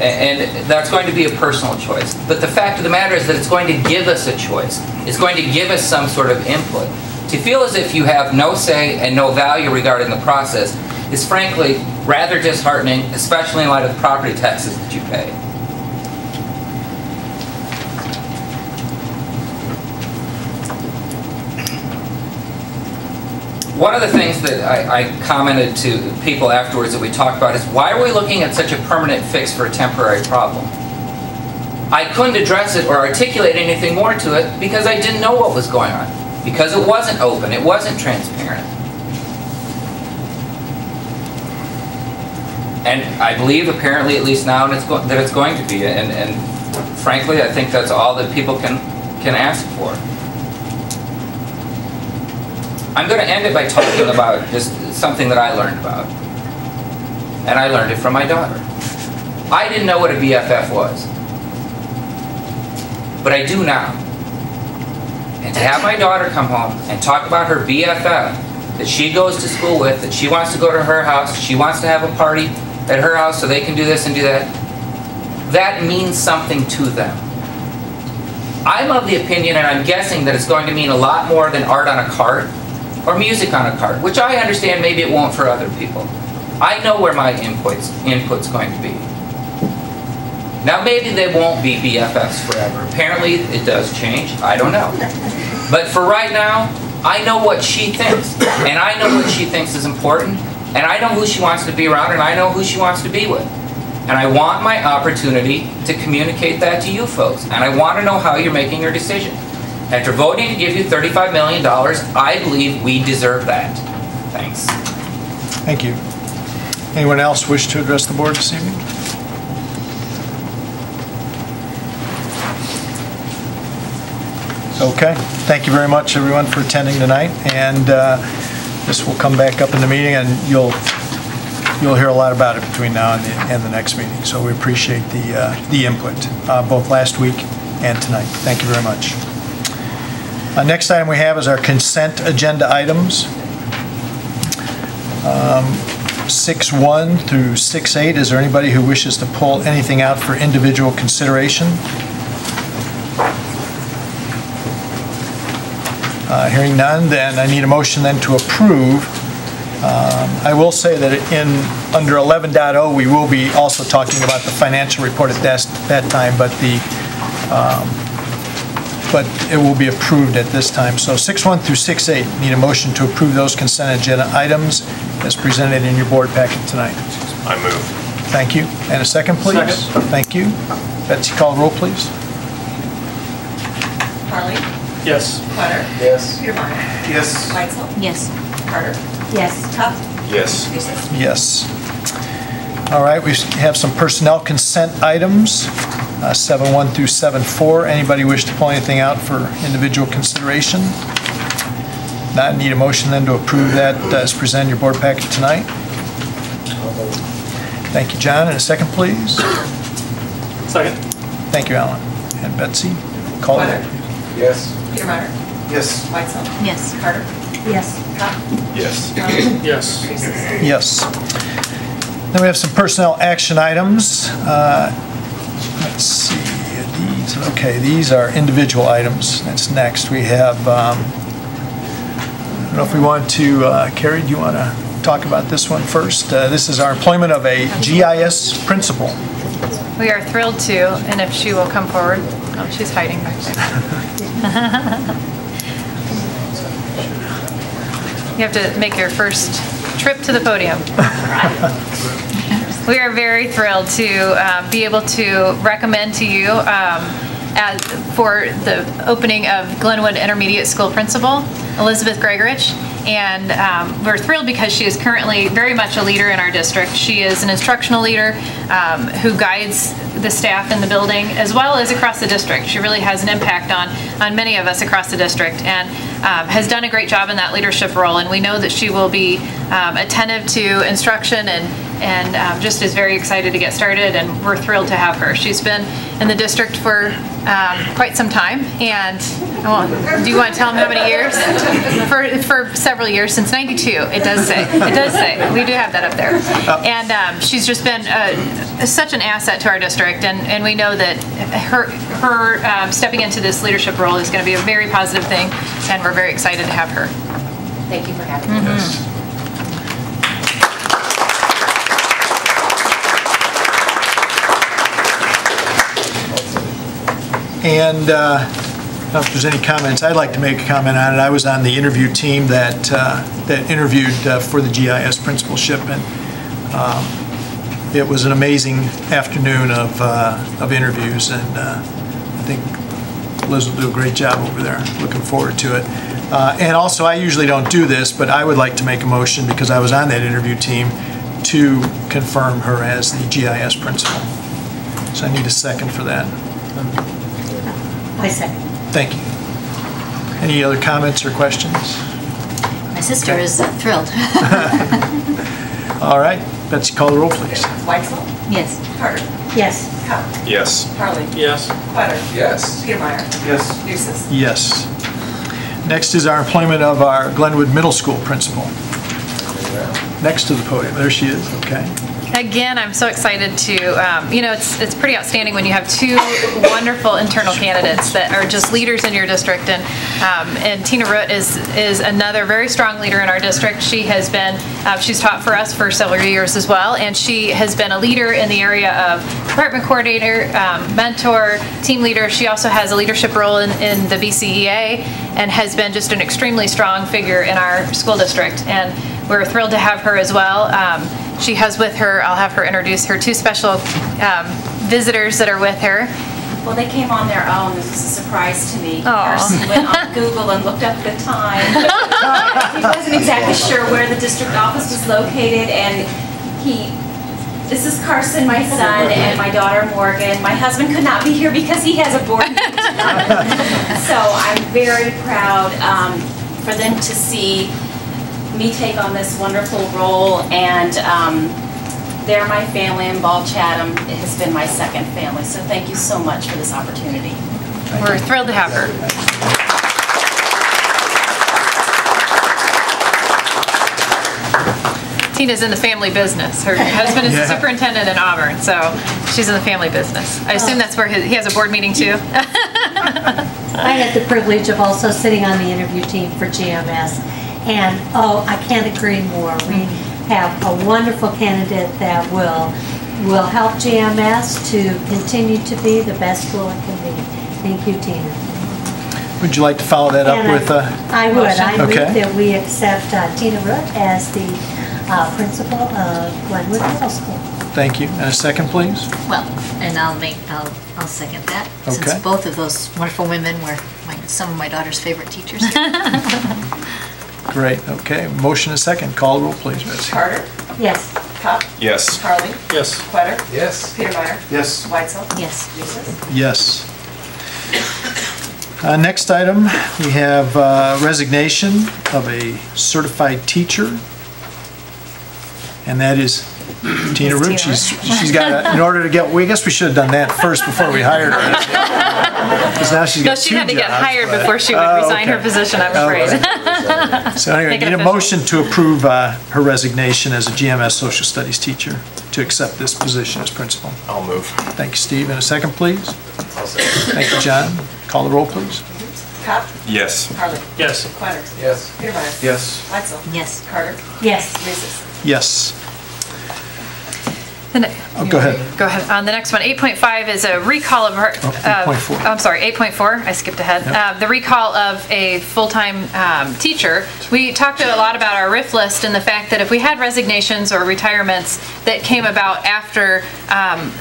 and that's going to be a personal choice. But the fact of the matter is that it's going to give us a choice. It's going to give us some sort of input. To feel as if you have no say and no value regarding the process is frankly rather disheartening, especially in light of the property taxes that you pay. One of the things that I commented to people afterwards that we talked about is, why are we looking at such a permanent fix for a temporary problem? I couldn't address it or articulate anything more to it because I didn't know what was going on. Because it wasn't open, it wasn't transparent. And I believe, apparently, at least now, that it's going to be. And frankly, I think that's all that people can ask for. I'm going to end it by talking about just something that I learned about. And I learned it from my daughter. I didn't know what a BFF was. But I do now. And to have my daughter come home and talk about her BFF that she goes to school with, that she wants to go to her house, she wants to have a party at her house so they can do this and do that, that means something to them. I'm of the opinion, and I'm guessing, that it's going to mean a lot more than art on a cart or music on a cart, which I understand maybe it won't for other people. I know where my input's going to be. Now maybe they won't be BFFs forever. Apparently it does change. I don't know. But for right now, I know what she thinks. And I know what she thinks is important. And I know who she wants to be around, and I know who she wants to be with. And I want my opportunity to communicate that to you folks. And I want to know how you're making your decision. After voting to give you $35 million, I believe we deserve that. Thanks. Thank you. Anyone else wish to address the board this evening? Okay. Thank you very much, everyone, for attending tonight. And this will come back up in the meeting, and you'll hear a lot about it between now and the next meeting. So we appreciate the input, both last week and tonight. Thank you very much. Next item we have is our consent agenda items. 6.1 through 6.8. Is there anybody who wishes to pull anything out for individual consideration? Hearing none, then I need a motion then to approve. I will say that under 11.0 we will be also talking about the financial report at that time, but it will be approved at this time. So 6.1 through 6.8, need a motion to approve those consent agenda items as presented in your board packet tonight. I move. Thank you. And a second, please? Second. Thank you. Betsy, call roll, please. Harley. Yes. Potter. Yes. Petermeyer. Yes. Weitzel. Yes. Carter. Yes. Tough. Yes. Reeses. Yes. All right, we have some personnel consent items, 7.1 through 7.4. Anybody wish to pull anything out for individual consideration? Not need a motion then to approve that as presented in your board packet tonight. Thank you, John. And a second, please. Second. Thank you, Alan. And Betsy, call it. Potter. Yes. Petermeyer. Yes. Weitzel. Yes. Carter. Yes. Tough. Yes. Yes. Reeses. Yes. Then we have some personnel action items. Let's see. These are individual items. That's next. We have, I don't know if we want to, Carrie, do you want to talk about this one first? This is our employment of a GIS principal. We are thrilled to, and if she will come forward. Oh, she's hiding back there. You have to make your first trip to the podium. We are very thrilled to be able to recommend to you for the opening of Glenwood Intermediate School Principal, Elizabeth Gregorich. And we're thrilled because she is currently very much a leader in our district. She is an instructional leader who guides the staff in the building as well as across the district. She really has an impact on many of us across the district and has done a great job in that leadership role. And we know that she will be attentive to instruction and just is very excited to get started, and we're thrilled to have her. She's been in the district for quite some time, and do you want to tell them how many years? For several years, since '92. It does say. We do have that up there. And she's just been such an asset to our district, and we know that her stepping into this leadership role is going to be a very positive thing, and we're very excited to have her. Thank you for having me. Yes. And if there's any comments, I'd like to make a comment on it. I was on the interview team that interviewed for the GIS principalship, and it was an amazing afternoon of interviews, and I think Liz will do a great job over there. Looking forward to it. And also, I usually don't do this, but I would like to make a motion, because I was on that interview team, to confirm her as the GIS principal. So I need a second for that. I second. Thank you. Any other comments or questions? sister is thrilled. All right, Betsy, call the roll, please. Weitzel? Yes. Carter? Yes. Cup? Yes. Harley? Yes. Quetter? Yes. Petermeyer? Yes. Nucis? Yes. Next is our employment of our Glenwood Middle School principal. Next to the podium. There she is. Okay. Again, I'm so excited to, it's pretty outstanding when you have two wonderful internal candidates that are just leaders in your district. And Tina Root is another very strong leader in our district. She has been, she's taught for us for several years as well, and she has been a leader in the area of department coordinator, mentor, team leader. She also has a leadership role in the BCEA and has been just an extremely strong figure in our school district. And we're thrilled to have her as well. She has with her, I'll have her introduce her two special visitors that are with her. Well, they came on their own. This was a surprise to me. Aw. Carson went on Google and looked up the time. He wasn't exactly sure where the district office was located, and this is Carson, my son, and my daughter Morgan. My husband could not be here because he has a board meeting tonight. So I'm very proud for them to see me take on this wonderful role, and they're my family in Ball Chatham. It has been my second family, so thank you so much for this opportunity. We're thrilled to have her. Tina's in the family business. Her husband is the superintendent in Auburn, so she's in the family business. I assume that's where he has a board meeting too. I had the privilege of also sitting on the interview team for GMS, and I can't agree more. We have a wonderful candidate that will help GMS to continue to be the best school it can be. Thank you, Tina. Would you like to follow that up with a I would. I move Okay. that we accept Tina Root as the principal of Glenwood Middle School. Thank you. And a second, please? Well, and I'll second that, Okay. since both of those wonderful women were some of my daughter's favorite teachers. Great. Okay. Motion and second. Call the roll, please, Betsy. Carter? Yes. Cup? Yes. Harley? Yes. Quetter? Yes. Petermeyer? Yes. Weitzel? Yes. Nucis? Yes. Next item, we have resignation of a certified teacher, and that is Tina Root. She's got, in order to get, I guess we should have done that first before we hired her. Because now she's got She two had to get jobs, hired but- before she would Oh, resign her okay. position, I'm afraid. So anyway, Make it need a official. motion to approve her resignation as a GMS social studies teacher to accept this position as principal. I'll move. Thank you, Steve. And a second, please. I'll say Thank you, John. Call the roll, please. Cup? Yes. Harley? Yes. Quetter? yes. Petermeyer? Yes. Weitzel? Yes. Carter? Yes. Nucis? Yes. Oh, go ahead. Go ahead. On the next one, 8.5 is a recall of her. 8.4. I'm sorry, 8.4. I skipped ahead. The recall of a full-time teacher. We talked a lot about our RIF list and the fact that if we had resignations or retirements that came about after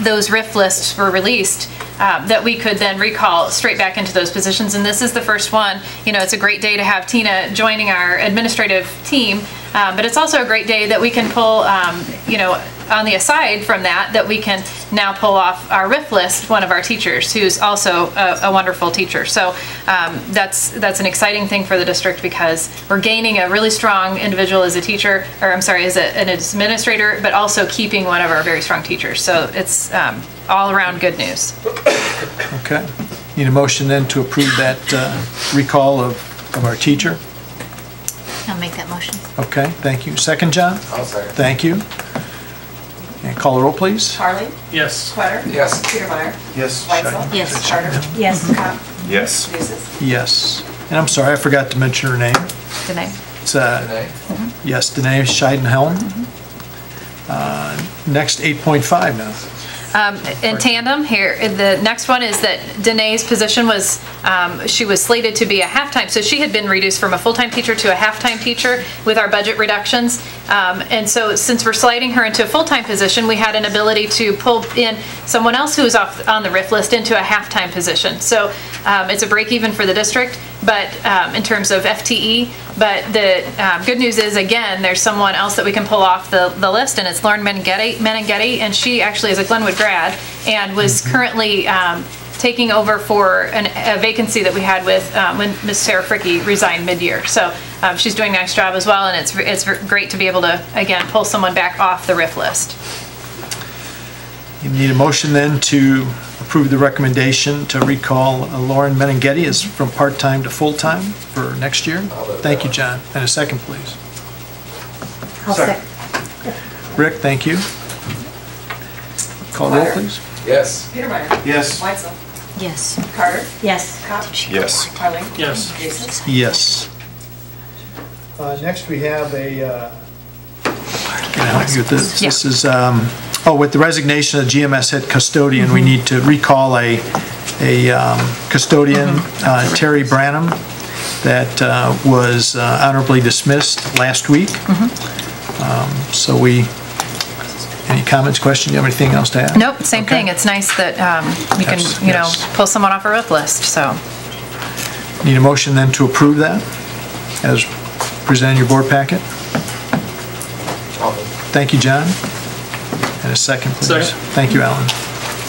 those RIF lists were released, that we could then recall straight back into those positions. And this is the first one. It's a great day to have Tina joining our administrative team, but it's also a great day that we can pull, on the aside from that we can now pull off our RIF list one of our teachers who's also a wonderful teacher. So that's an exciting thing for the district because we're gaining a really strong individual as a teacher, or I'm sorry, as an administrator, but also keeping one of our very strong teachers. So it's all around good news. Okay. Need a motion then to approve that recall of our teacher. I'll make that motion. Okay, thank you. Second, John? I'll second. Thank you. And call the roll, please. Harley? Yes. Quetter? Yes. Petermeyer? Yes. Weitzel? Yes. Carter? Yes. Cup? Yes. Nucis? Yes. And I'm sorry, I forgot to mention her name. Danae. It's, Renee? yes, Danae Scheidenhelm. Next, 8.5 now. In tandem here, the next one is that Danae's position was, she was slated to be a half-time, so she had been reduced from a full-time teacher to a half-time teacher with our budget reductions. And so since we're sliding her into a full-time position, we had an ability to pull in someone else who was off on the RIF list into a half-time position. So it's a break even for the district, but in terms of FTE, but the good news is, again, there's someone else that we can pull off the list, and it's Lauren Meneghetti, and she actually is a Glenwood grad and was currently taking over for a vacancy that we had with when Ms. Sarah Fricke resigned mid-year. So she's doing a nice job as well, and it's great to be able to, again, pull someone back off the RIF list. You need a motion then to approve the recommendation to recall Lauren Meninghetti as from part-time to full-time for next year. Thank you, John. And a second, please. I'll second. Rick, thank you. Call roll, please. Yes. Petermeyer. Yes. Weitzel. Yes. Carter. Yes. Kopp. Yes. Carling. Yes. Basis. Yes. Next, we have a, can I help you with this? Yeah. This is, with the resignation of GMS head custodian, we need to recall a custodian, Terry Branham, that was honorably dismissed last week. So any comments, questions? Do you have anything else to add? Nope, same thing. It's nice that we can, pull someone off a RIF list, so. Need a motion then to approve that as presented in your board packet? Thank you, John. And a second, please. Second. Thank you, Alan.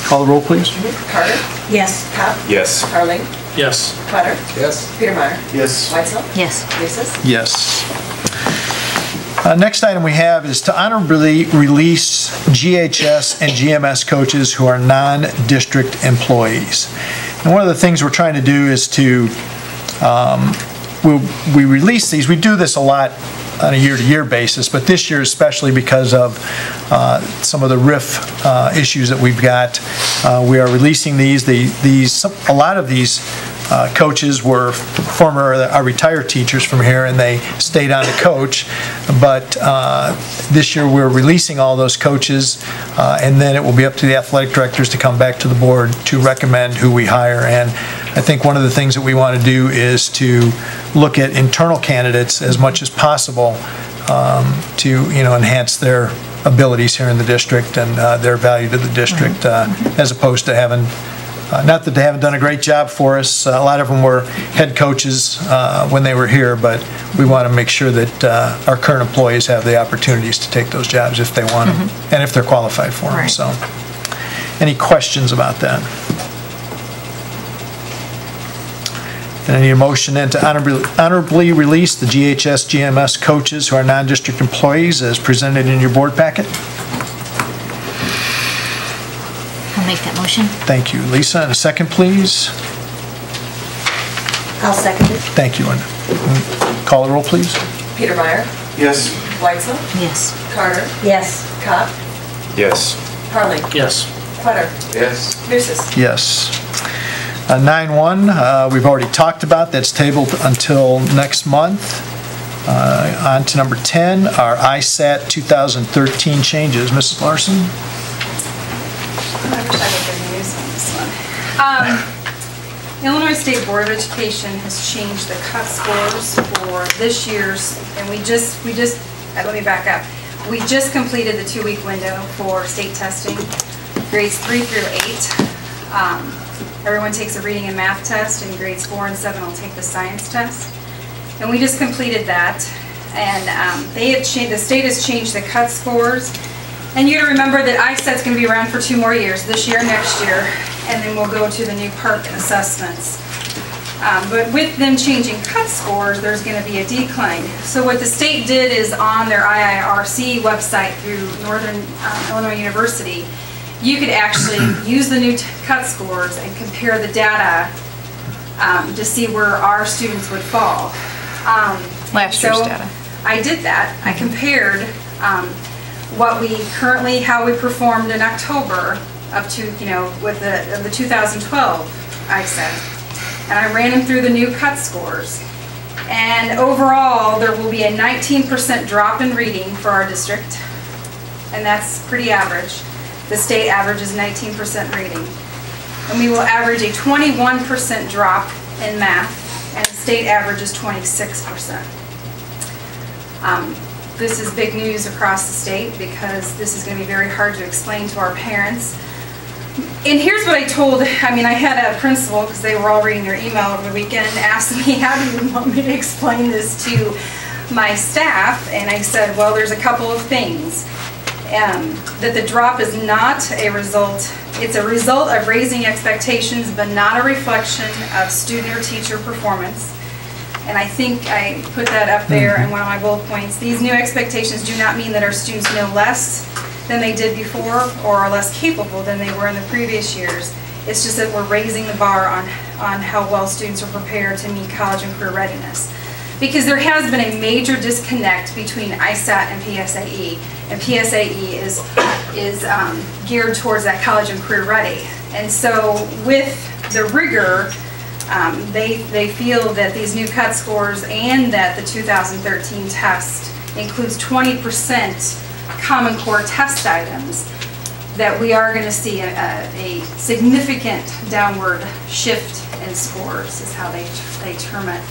Call the roll, please. Carter. Yes. Kopp. Yes. Carling. Yes. Cutter. Yes. Petermeyer. Yes. Weitzel. Yes. Basis. Yes. Next item we have is to honorably release GHS and GMS coaches who are non-district employees. And one of the things we're trying to do is to, we release these, we do this a lot on a year-to-year basis, but this year especially because of some of the RIF issues that we've got, we are releasing these. A lot of these coaches were former retired teachers from here, and they stayed on to coach. But this year we're releasing all those coaches, and then it will be up to the athletic directors to come back to the board to recommend who we hire. And I think one of the things that we want to do is to look at internal candidates as much as possible to enhance their abilities here in the district and their value to the district, as opposed to having. Not that they haven't done a great job for us. A lot of them were head coaches when they were here, but we want to make sure that our current employees have the opportunities to take those jobs if they want them and if they're qualified for them. Right. So, any questions about that? And I need a motion then to honorably release the GHS GMS coaches who are non-district employees as presented in your board packet. I'll make that motion. Thank you, Lisa. And a second, please. I'll second it. Thank you, Linda. Call the roll, please. Petermeyer. Yes. Weitzel. Yes. Carter. Yes. Kopp. Yes. Carling. Yes. Cutter. Yes. Basis. Yes. 9-1, we've already talked about. That's tabled until next month. On to number 10, our ISAT 2013 changes. Mrs. Larson? I wish I had good news on this one. Illinois State Board of Education has changed the cut scores for this year's, and let me back up. We just completed the 2-week window for state testing, grades 3 through 8. Everyone takes a reading and math test, and grades 4 and 7 will take the science test. And we just completed that, and the state has changed the cut scores. And you got to remember that ISAT's going to be around for 2 more years, this year, next year, and then we'll go to the new PARC assessments. But with them changing cut scores, there's going to be a decline. So what the state did is on their IIRC website through Northern Illinois University, you could actually use the new cut scores and compare the data to see where our students would fall. Last year's data. I did that. I compared how we performed in October up to, with the 2012 ISAT. And I ran them through the new cut scores. And overall, there will be a 19% drop in reading for our district. And that's pretty average. The state average is 19% reading. And we will average a 21% drop in math, and the state average is 26%. This is big news across the state because this is going to be very hard to explain to our parents. And here's what I had a principal, because they were all reading their email over the weekend, asked me, how do you want me to explain this to my staff? And I said, well, there's a couple of things. that the drop is not a result, it's a result of raising expectations, but not a reflection of student or teacher performance. And I think I put that up there in one of my bullet points. These new expectations do not mean that our students know less than they did before or are less capable than they were in the previous years. It's just that we're raising the bar on how well students are prepared to meet college and career readiness. Because there has been a major disconnect between ISAT and PSAE. And PSAE is geared towards that college and career ready. And so with the rigor, they feel that these new cut scores and that the 2013 test includes 20% Common Core test items, that we are going to see a significant downward shift in scores, is how they term it.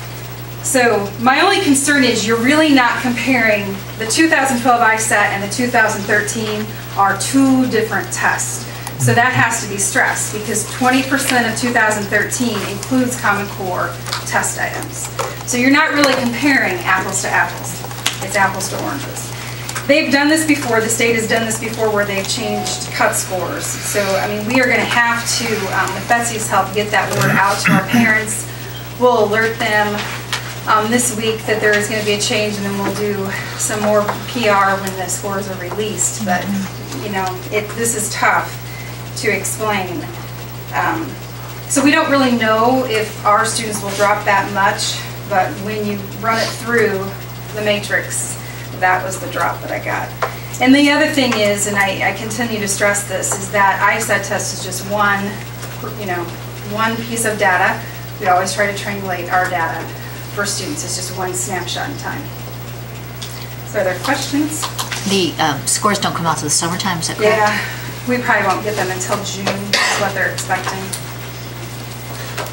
So my only concern is you're really not comparing the 2012 ISAT and the 2013 are two different tests. So that has to be stressed because 20% of 2013 includes Common Core test items. So you're not really comparing apples to apples. It's apples to oranges. They've done this before, the state has done this before where they've changed cut scores. So, I mean, we are going to have to, with Betsy's help, get that word out to our parents. We'll alert them this week that there is going to be a change, and then we'll do some more PR when the scores are released. But, you know, this is tough to explain. So we don't really know if our students will drop that much, but when you run it through the matrix, that was the drop that I got. And the other thing is, and I continue to stress this, is that ISAT test is just one, one piece of data. We always try to triangulate our data for students. It's just one snapshot in time. So are there questions? The scores don't come out till the summertime, is that correct? Yeah, we probably won't get them until June, is what they're expecting.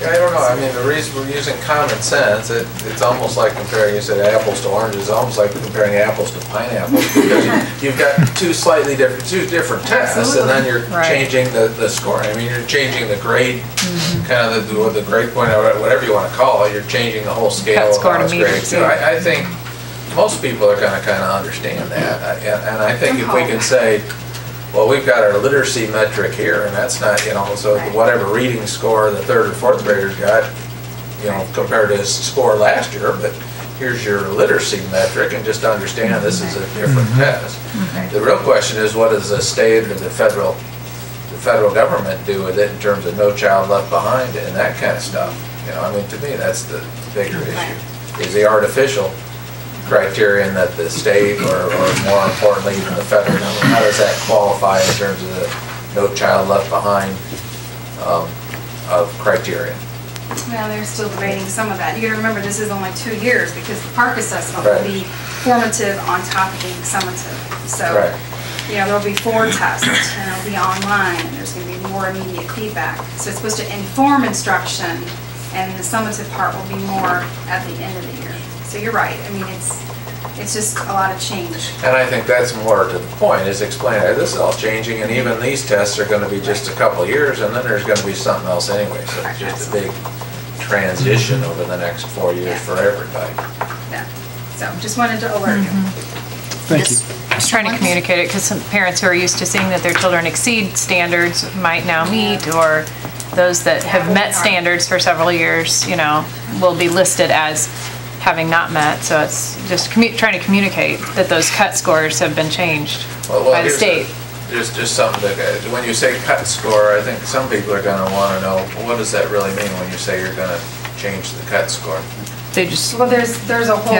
Yeah, I don't know. I mean, the reason we're using common sense, it's almost like comparing, you said apples to oranges, almost like comparing apples to pineapples. Because you've got two different tests, absolutely, and then you're changing the score. I mean, you're changing the grade, kind of the grade point, or whatever you want to call it. You're changing the whole scale of how it's graded. So I think most people are going to kind of understand that. And I think if we can say, well, we've got our literacy metric here, and that's not, so whatever reading score the third or fourth graders got, compared to his score last year, but here's your literacy metric, and just understand this is a different test. The real question is, what does the state or the federal government do with it in terms of No Child Left Behind and that kind of stuff? I mean, to me, that's the bigger issue. Is the artificial criterion that the state, or more importantly even the federal government, how does that qualify in terms of the No Child Left Behind of criteria? Well, they're still debating some of that. You got to remember, this is only 2 years because the PARCC assessment will be formative on top of being summative. So, there'll be 4 tests, and it'll be online, and there's going to be more immediate feedback. So it's supposed to inform instruction, and the summative part will be more at the end of the year. So you're right. I mean, it's just a lot of change. And I think that's more to the point, is explaining this is all changing, and even these tests are going to be just a couple of years, and then there's going to be something else anyway. So it's just a big transition over the next 4 years for everybody. Yeah. So just wanted to alert you. Thank you. Just trying to communicate it, because some parents who are used to seeing that their children exceed standards might now meet, or those that have met standards for several years, will be listed as having not met. So it's just trying to communicate that those cut scores have been changed by the state. There's just something that, when you say cut score, I think some people are going to want to know, well, what does that really mean when you say you're going to change the cut score? They just, well, there's a whole,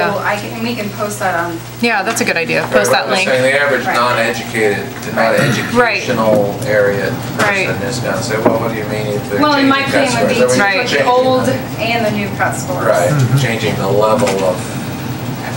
we can post that on. Yeah, that's a good idea. Post that link. Saying the average non-educated, non-educational area person is going to say, well, what do you mean if they're changing my thing would be the old and the new cut scores. Right, changing the level of,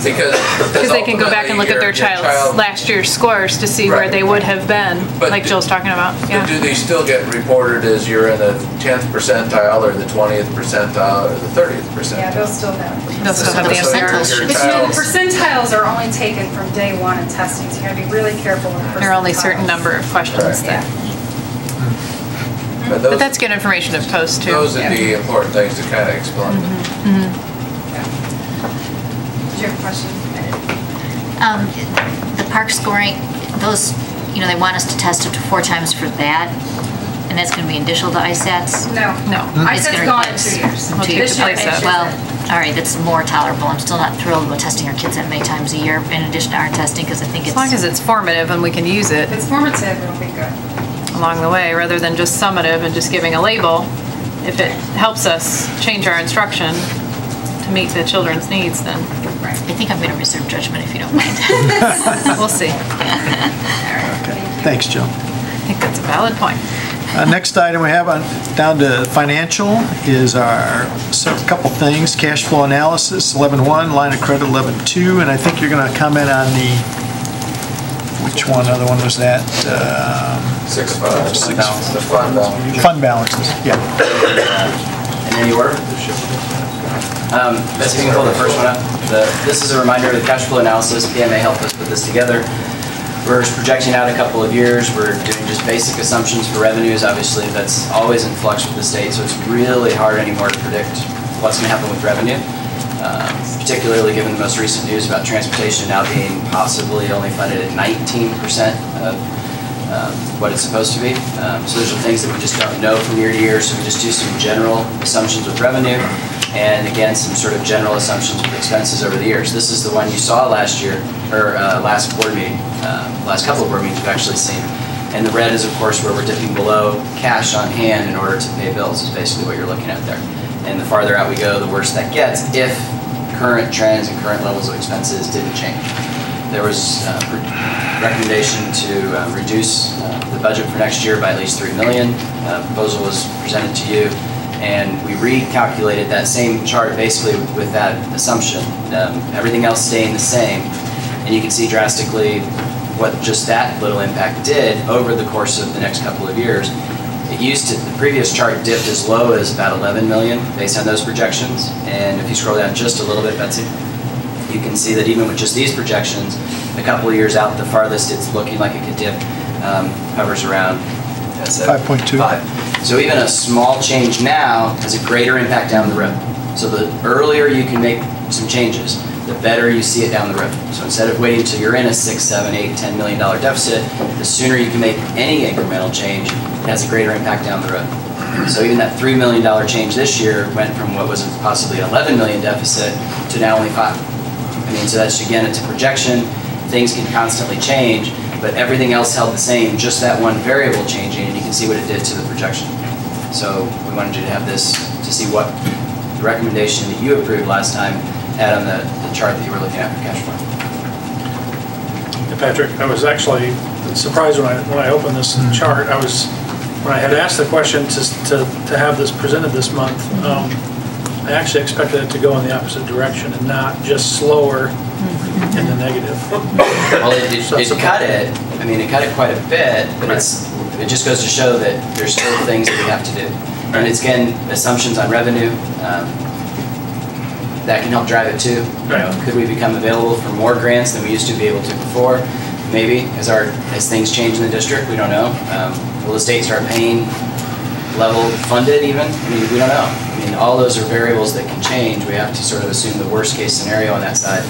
because they can go back and look at their child's last year's scores to see where they would have been, like Jill's talking about. Yeah. Do they still get reported as you're in the 10th percentile or the 20th percentile or the 30th percentile? Yeah, they'll still have. They'll still have the answer. The percentiles are only taken from day 1 in testing, so you gotta be really careful with percentiles. There are only a certain number of questions that. But that's good information to post too. Those would be important things to kind of explain. Question. The PARCC scoring, those you know, they want us to test up to 4 times for that, and that's gonna be additional to ISATs? No. No. ISAT's gonna gone in replace- 2 years. I'll take This the year, place next up. year. Well, all right, that's more tolerable. I'm still not thrilled with testing our kids that many times a year in addition to our testing, because I think As long as it's, it's formative and we can use it If it's formative, it'll be good. along the way, rather than just summative and just giving a label. If it helps us change our instruction to meet the children's needs, then I think I'm gonna reserve judgment if you don't mind. we'll see. Thanks, Jill. I think that's a valid point. Next item we have down to financial is our couple things. Cash flow analysis, 11.1, line of credit 11.2, and I think you're going to comment on which one, other one was that? 6.5. The fund balance. Fund balances, yeah. In any order? Best we can pull the first one up. This is a reminder of the cash flow analysis. PMA helped us put this together. We're projecting out a couple of years. We're doing just basic assumptions for revenues. Obviously, that's always in flux with the state, so it's really hard anymore to predict what's going to happen with revenue, particularly given the most recent news about transportation now being possibly only funded at 19% of what it's supposed to be. So those are things that we just don't know from year to year, so we just do some general assumptions with revenue, and again, some sort of general assumptions with expenses over the years. This is the one you saw last year, or last board meeting, last couple of board meetings you've actually seen. And the red is, of course, where we're dipping below cash on hand in order to pay bills, is basically what you're looking at there. And the farther out we go, the worse that gets if current trends and current levels of expenses didn't change. There was a recommendation to reduce the budget for next year by at least $3 million. Proposal was presented to you, and we recalculated that same chart basically with that assumption. Everything else staying the same, and you can see drastically what just that little impact did over the course of the next couple of years. It used to, the previous chart dipped as low as about 11 million based on those projections, and if you scroll down just a little bit, Betsy, you can see that even with just these projections, a couple of years out, the farthest it's looking like it could dip hovers around 5.2. 5. So even a small change now has a greater impact down the road. So the earlier you can make some changes, the better you see it down the road. So instead of waiting until you're in a $6, $7, $8, $10 million deficit, the sooner you can make any incremental change, it has a greater impact down the road. So even that $3 million change this year went from what was possibly an $11 million deficit to now only 5. I mean, so that's, again, it's a projection. Things can constantly change, but everything else held the same, just that one variable changing, and you can see what it did to the projection. So we wanted you to have this to see what the recommendation that you approved last time had on the chart that you were looking at for cash flow. Yeah, Patrick, I was actually surprised when I opened this chart. When I had asked the question to have this presented this month, I actually expected it to go in the opposite direction and not just slower in the negative. Well, it cut it. I mean, it cut it quite a bit, but it just goes to show that there's still things that we have to do. And it's, again, assumptions on revenue. That can help drive it too. You know, could we become available for more grants than we used to be able to before? Maybe, as things change in the district, we don't know. Will the state start paying level funded even? I mean, we don't know. I mean, all those are variables that can change. We have to sort of assume the worst case scenario on that side.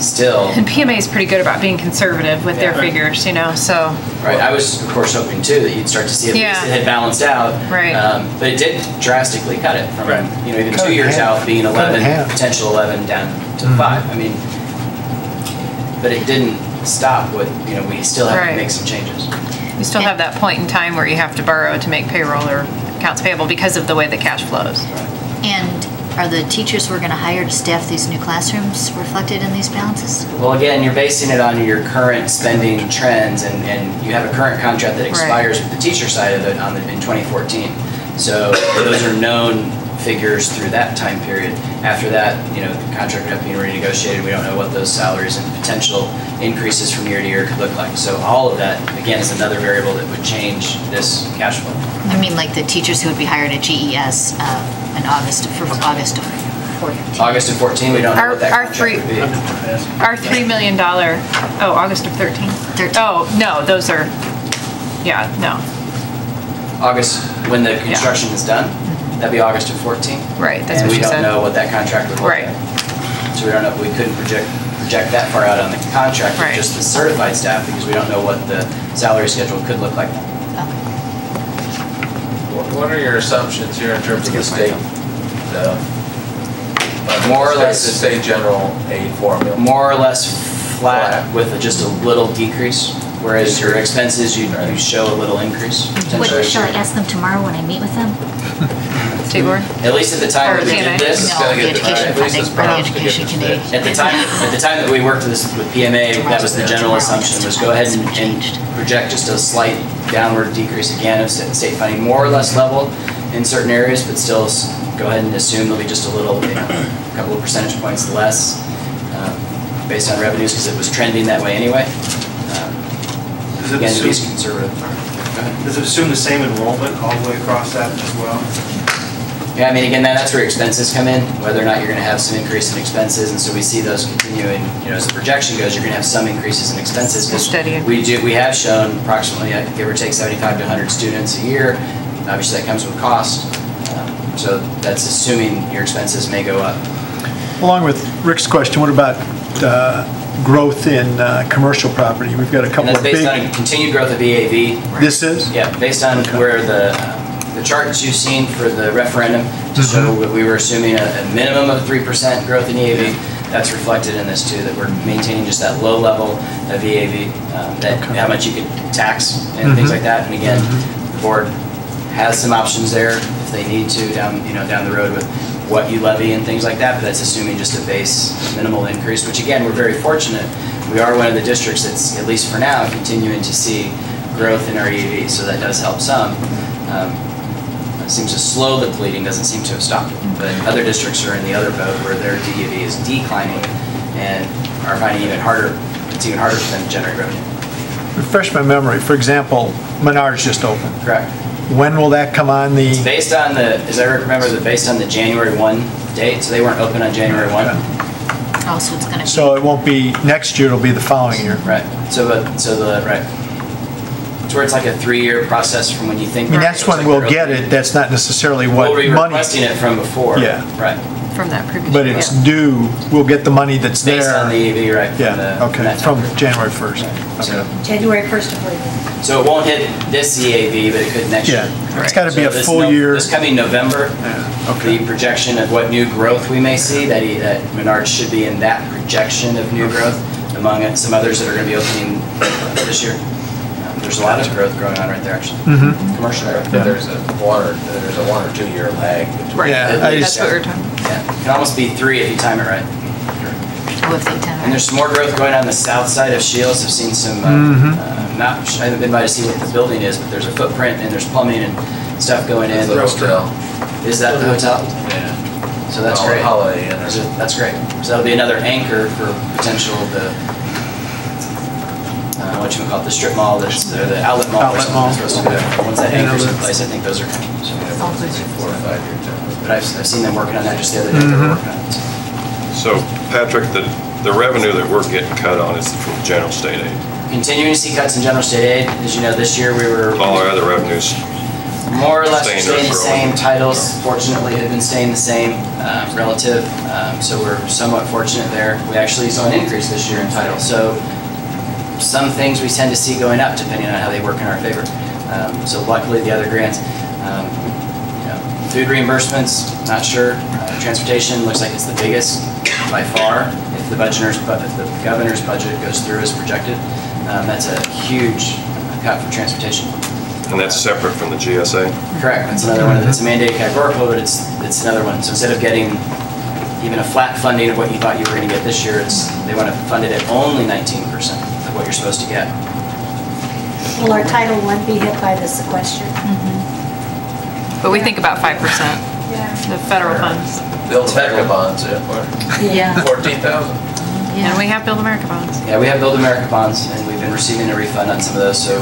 Still. And PMA is pretty good about being conservative with their figures, you know, so. Right, I was of course hoping too that you'd start to see at least it had balanced out. Right. But it did drastically cut it from, you know, even 2 years out being 11, potential 11 down to 5. I mean, but it didn't stop what, you know, we still have to make some changes. You still have that point in time where you have to borrow to make payroll or accounts payable because of the way the cash flows. And are the teachers we're going to hire to staff these new classrooms reflected in these balances? Well, again, you're basing it on your current spending trends, and you have a current contract that expires with the teacher side of it in 2014. So those are known figures through that time period. After that, you know, the contract would have to be renegotiated. We don't know what those salaries and potential increases from year to year could look like. So all of that, again, is another variable that would change this cash flow. I mean, like the teachers who would be hired at GES in August of 14. August of 14, we don't know what that contract would be. Our $3 million, August of 13. Oh, no, those are, no. August, when the construction is done, that'd be August of 14. Right, that's and what she said. And we don't know what that contract would look like. So we don't know, we couldn't project project that far out on the contract with Right. just the certified staff because we don't know what the salary schedule could look like. What are your assumptions here in terms of the state? More or less. The state general aid formula. More or less flat with just a little decrease, whereas your expenses, you show a little increase. What, shall I ask them tomorrow when I meet with them? State board? At least at the time Or that we PMA? did this. No, the education funding, for the education committee. At the time that we worked this with PMA, that was the general assumption, was go ahead and project just a slight downward decrease again of state funding, more or less level in certain areas, but still go ahead and assume there'll be just a little, a couple of percentage points less based on revenues because it was trending that way anyway. Again, to be conservative. Does it assume the same enrollment all the way across that as well? Yeah, I mean, again, that's where expenses come in, whether or not you're going to have some increase in expenses, and so we see those continuing, as the projection goes, you're going to have some increases in expenses. Steady. We have shown approximately, give or take 75 to 100 students a year. Obviously, that comes with cost, so that's assuming your expenses may go up. Along with Rick's question, what about growth in commercial property? We've got a couple of big... And that's based on continued growth of EAV. This is? Yeah, based on where the charts you've seen for the referendum to show what we were assuming a minimum of 3% growth in EAV. That's reflected in this too, that we're maintaining just that low level of EAV, how much you could tax and things like that. And again, the board has some options there if they need to down the road with what you levy and things like that, but that's assuming just a base minimal increase, which again, we're very fortunate. We are one of the districts that's, at least for now, continuing to see growth in our EAV, so that does help some. It seems to slow the depleting, doesn't seem to have stopped. But other districts are in the other boat where their EAV is declining and are finding it's even harder for them to generate revenue. Refresh my memory. For example, Menards just opened. Correct. When will that come on the... It's based on as I remember, based on the January 1 date, so they weren't open on January 1. Oh, so it's gonna be. So it won't be next year, it'll be the following year. Right. It's where it's like a 3-year process from when you think. I mean, that's when we'll get it. That's not necessarily what money. money... We'll be requesting it from before. Yeah. Right. From that previous But year. it's due, we'll get the money that's there. Based on the EAV, right? Yeah, okay, from January 1st. So, January 1st, I believe. so it won't hit this EAV, but it could next year. Yeah, it's got to be a So full year. This coming November, okay. the projection of what new growth we may see, that Menards should be in that projection of new growth among some others that are going to be opening this year. There's a lot of growth going on right there, actually. Commercial growth. But there's a 1 or 2 year lag between. Right. Yeah, That's what we're talking about. Yeah, it can almost be 3 if you time it right. Oh, if they tell And there's some more growth going on the south side of Shields. I've seen some, I haven't been by to see what the building is, but there's a footprint and there's plumbing and stuff going in. The hotel. Is that the hotel? Yeah. So that's great. Holiday Inn. That's great. So that'll be another anchor for potential the strip mall, the outlet mall or something that's supposed to be there. Once that anchor's in place, I think those are coming. So 4 or 5 year term. but I've seen them working on that just the other day. They were working on it. So, Patrick, the revenue that we're getting cut on is from general state aid. Continuing to see cuts in general state aid. As you know, this year we were All our other revenues more or less staying staying the growing. same. Titles, fortunately, have been staying the same relative. So we're somewhat fortunate there. We actually saw an increase this year in titles. So some things we tend to see going up depending on how they work in our favor. So luckily the other grants, food reimbursements, not sure. Transportation looks like it's the biggest by far. If the governor's budget goes through as projected, that's a huge cut for transportation. And that's separate from the GSA? Correct. That's another one. It's a mandated categorical, but it's another one. So instead of getting even a flat funding of what you thought you were going to get this year, they want to fund it at only 19% of what you're supposed to get. Will our Title I be hit by the sequester? But we think about 5%, the federal funds. Build America bonds, Yeah. 14,000. And we have Build America bonds. Yeah, we have Build America bonds, and we've been receiving a refund on some of those, so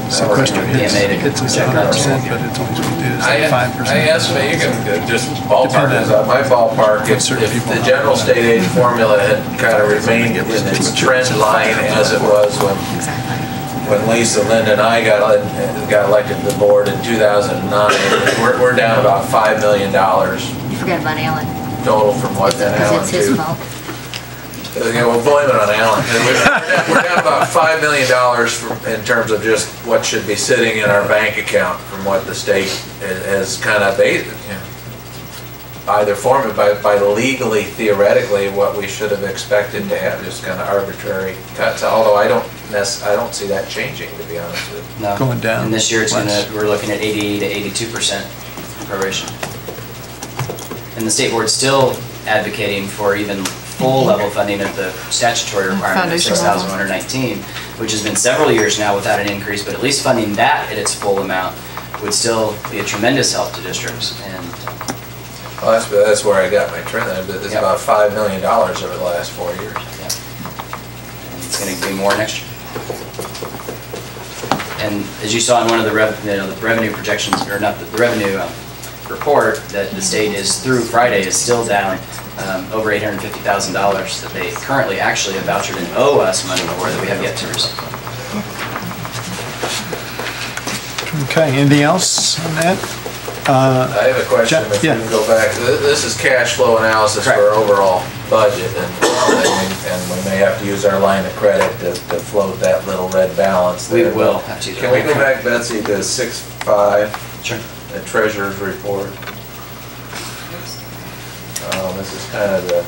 Sequester hits it's 5%, but it's only supposed to do is 5%. I estimate, you can just ballpark this out. My ballpark, if the general state aid formula had kind of remained in its trend line as it was when Lisa, Linda, and I got elected to the board in 2009, we're down about $5 million You forgot about Alan. total from what then Because Alan it's his to. fault. We'll blame it on Alan. We're down about $5 million in terms of just what should be sitting in our bank account from what the state has kind of either formed by legally, theoretically, what we should have expected to have, just kind of arbitrary cuts. Although I don't see that changing, to be honest with you. No. Going down. And this year we're looking at 80 to 82% proration. And the state board's still advocating for even full level funding of the statutory requirement of 6,119, which has been several years now without an increase, but at least funding that at its full amount would still be a tremendous help to districts. And well, that's where I got my trend. It's about $5 million over the last 4 years. Yeah. And it's going to be more next year. And as you saw in one of the revenue projections, or not the revenue report, that the state is through Friday is still down over $850,000 that they currently actually have vouchered and owe us money for that we have yet to receive. Okay, anything else on that? I have a question, if you can go back. This is cash flow analysis for our overall budget, and we may have to use our line of credit to float that little red balance there. We will have to use Can we go back, Betsy, to 6.5? Sure. The treasurer's report. This is kind of the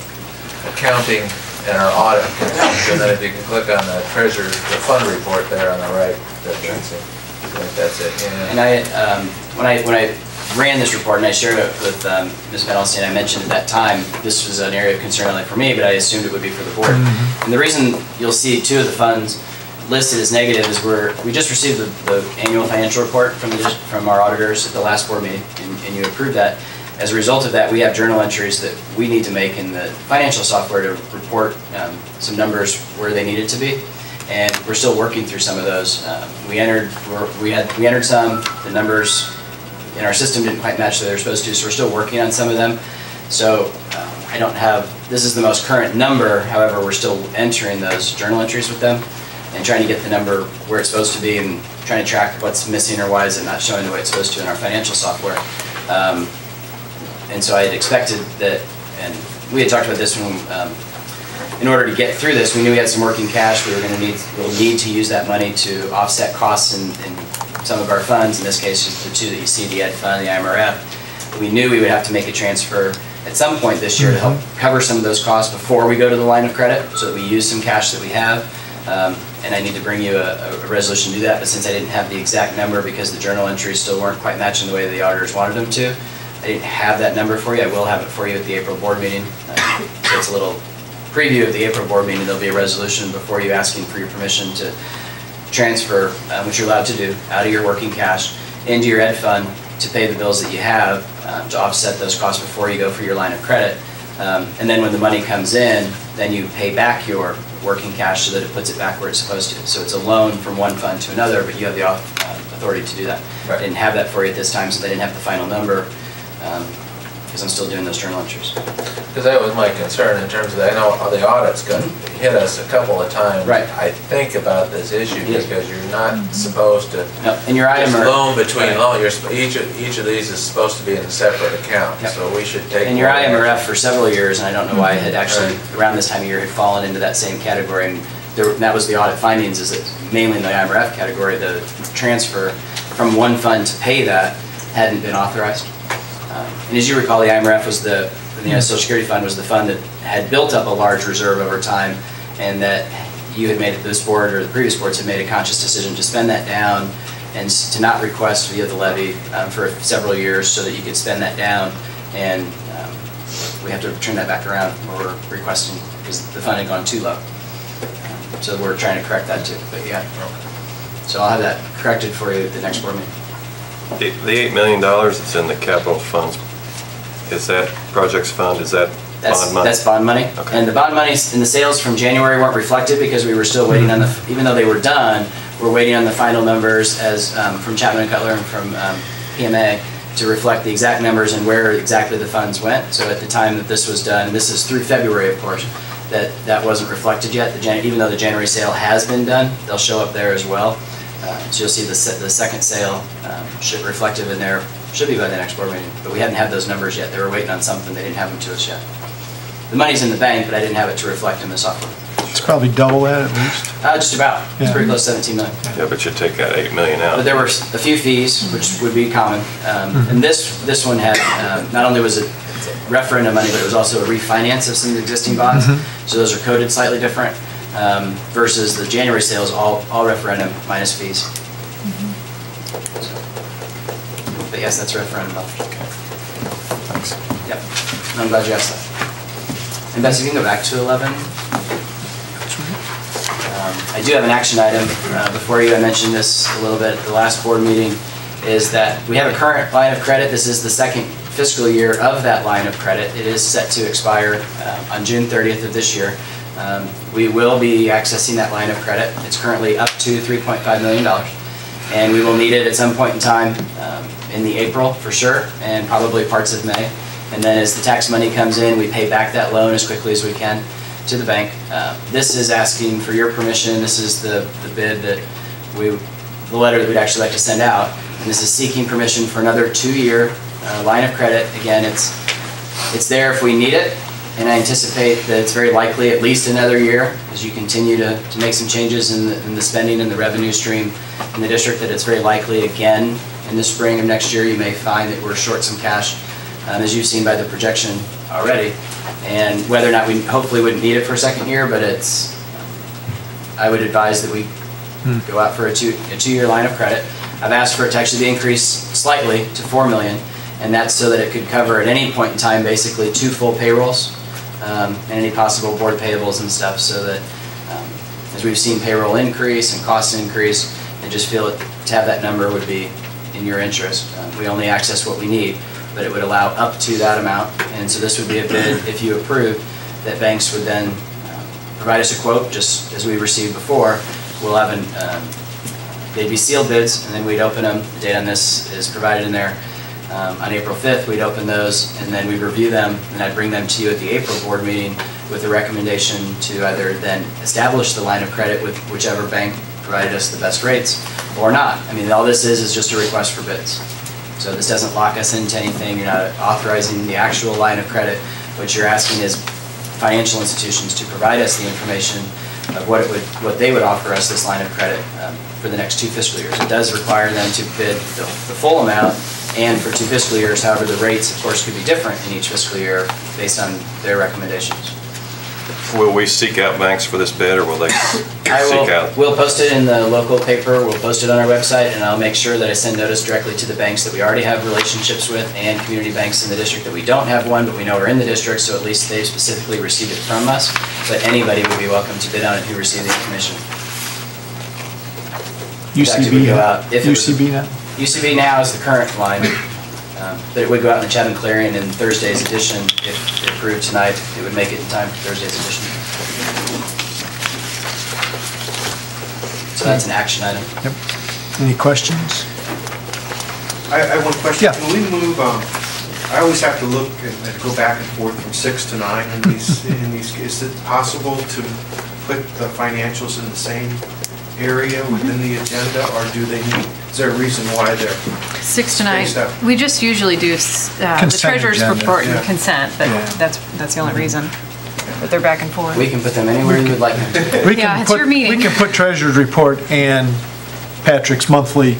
accounting and our audit consumption. Then if you can click on the fund report there on the right, that's it. Yeah. And when I ran this report and I shared it with Ms. Penelstein, I mentioned at that time this was an area of concern only for me, but I assumed it would be for the board. And the reason you'll see two of the funds listed as negative is we just received the annual financial report from our auditors at the last board meeting, and you approved that. As a result of that, we have journal entries that we need to make in the financial software to report some numbers where they needed to be, and we're still working through some of those. We entered some. The numbers in our system didn't quite match what they were supposed to, so we're still working on some of them. So I don't have, this is the most current number, however, we're still entering those journal entries with them and trying to get the number where it's supposed to be and trying to track what's missing or why is it not showing the way it's supposed to in our financial software. And so I had expected that, and we had talked about this when, in order to get through this, we knew we had some working cash. We'll need to use that money to offset costs in some of our funds. In this case, the two that you see, the Ed Fund, the IMRF. We knew we would have to make a transfer at some point this year to help cover some of those costs before we go to the line of credit, so that we use some cash that we have. And I need to bring you a resolution to do that, but since I didn't have the exact number because the journal entries still weren't quite matching the way the auditors wanted them to, I didn't have that number for you. I will have it for you at the April board meeting. So it's a little preview of the April board meeting. There'll be a resolution before you asking for your permission to transfer, which you're allowed to do, out of your working cash into your Ed Fund to pay the bills that you have to offset those costs before you go for your line of credit. And then when the money comes in, then you pay back your working cash so that it puts it back where it's supposed to. So it's a loan from one fund to another, but you have the authority to do that. Right. I didn't have that for you at this time, so they didn't have the final number because I'm still doing those journal entries. Because that was my concern in terms of, I know the audit's going to hit us a couple of times. Right. I think about this issue because you're not supposed to and your loan between loan. Each of these is supposed to be in a separate account, so we should take. And your IMRF for several years, and I don't know why it had actually around this time of year had fallen into that same category. And that was the audit findings, is that mainly in the IMRF category, the transfer from one fund to pay that hadn't been authorized. And as you recall, the IMRF was the Social Security Fund was the fund that had built up a large reserve over time, and that you had made, this board or the previous boards had made a conscious decision to spend that down and to not request via the levy for several years so that you could spend that down. And we have to turn that back around, or we're requesting, because the fund had gone too low. So we're trying to correct that too. But yeah, so I'll have that corrected for you at the next board meeting. The $8 million that's in the capital funds, is that projects fund, is that bond money? That's bond money. Okay. And the bond money and the sales from January weren't reflected because we were still waiting on the, even though they were done, we're waiting on the final numbers as from Chapman & Cutler and from PMA to reflect the exact numbers and where exactly the funds went. So at the time that this was done, this is through February of course, that wasn't reflected yet. Even though the January sale has been done, they'll show up there as well. So you'll see the second sale should reflective in there, should be by the next board meeting, but we hadn't had those numbers yet. They were waiting on something, they didn't have them to us yet. the money's in the bank, but I didn't have it to reflect in the software. It's probably double that at least. Just about. It's pretty close to 17 million. Yeah, but you take that 8 million out. But there were a few fees, which would be common. And this one had, not only was it referendum money, but it was also a refinance of some existing bonds. So those are coded slightly different versus the January sales, all referendum minus fees. So, but yes, that's referendum. Okay. Thanks. Yep. I'm glad you asked that. And Betsy, you can go back to 11. I do have an action item before you. I mentioned this a little bit at the last board meeting, is that we have a current line of credit. This is the second fiscal year of that line of credit. It is set to expire on June 30th of this year. We will be accessing that line of credit. It's currently up to $3.5 million, and we will need it at some point in time in the April for sure, and probably parts of May. And then as the tax money comes in, we pay back that loan as quickly as we can to the bank. This is asking for your permission. This is the bid that the letter that we'd actually like to send out. And this is seeking permission for another 2-year line of credit. Again, it's there if we need it, and I anticipate that it's very likely at least another year as you continue to make some changes in the spending and the revenue stream in the district, that it's very likely again in the spring of next year you may find that we're short some cash, as you've seen by the projection already. And whether or not we hopefully wouldn't need it for a second year, but I would advise that we go out for a 2-year line of credit. I've asked for it to actually be increased slightly to $4 million, and that's so that it could cover at any point in time basically 2 full payrolls and any possible board payables and stuff, so that as we've seen payroll increase and costs increase, I just feel that to have that number would be in your interest. We only access what we need, but it would allow up to that amount. And so this would be a bid, if you approved, that banks would then provide us a quote, just as we received before. We'll have they'd be sealed bids, and then we'd open them. The date on this is provided in there. On April 5th, we'd open those, and then we'd review them, and I'd bring them to you at the April board meeting with a recommendation to either then establish the line of credit with whichever bank provided us the best rates, or not. I mean, all this is just a request for bids. So this doesn't lock us into anything. You're not authorizing the actual line of credit. What you're asking is financial institutions to provide us the information of what they would offer us this line of credit for the next 2 fiscal years. It does require them to bid the full amount, and for 2 fiscal years. However, the rates, of course, could be different in each fiscal year based on their recommendations. Will we seek out banks for this bid, or will they seek out? We'll post it in the local paper, we'll post it on our website, and I'll make sure that I send notice directly to the banks that we already have relationships with and community banks in the district that we don't have one, but we know are in the district, so at least they specifically received it from us. But anybody would be welcome to bid on it who received the information. UCB now? UCB now is the current line, but it would go out in the Chatham Clarion in Thursday's edition. If approved tonight, it would make it in time for Thursday's edition. So that's an action item. Yep. Any questions? I have one question. Yeah. Can we move, I always have to look and go back and forth from 6 to 9 in these, is it possible to put the financials in the same area within the agenda, or do they need, is there a reason why they're 6 to 9, spaced out? we just usually do the treasurer's agenda. report and Yeah. consent, but that's the only reason. But they're back and forth. We can put them anywhere you would like them. Yeah, it's your meeting. We can put treasurer's report and Patrick's monthly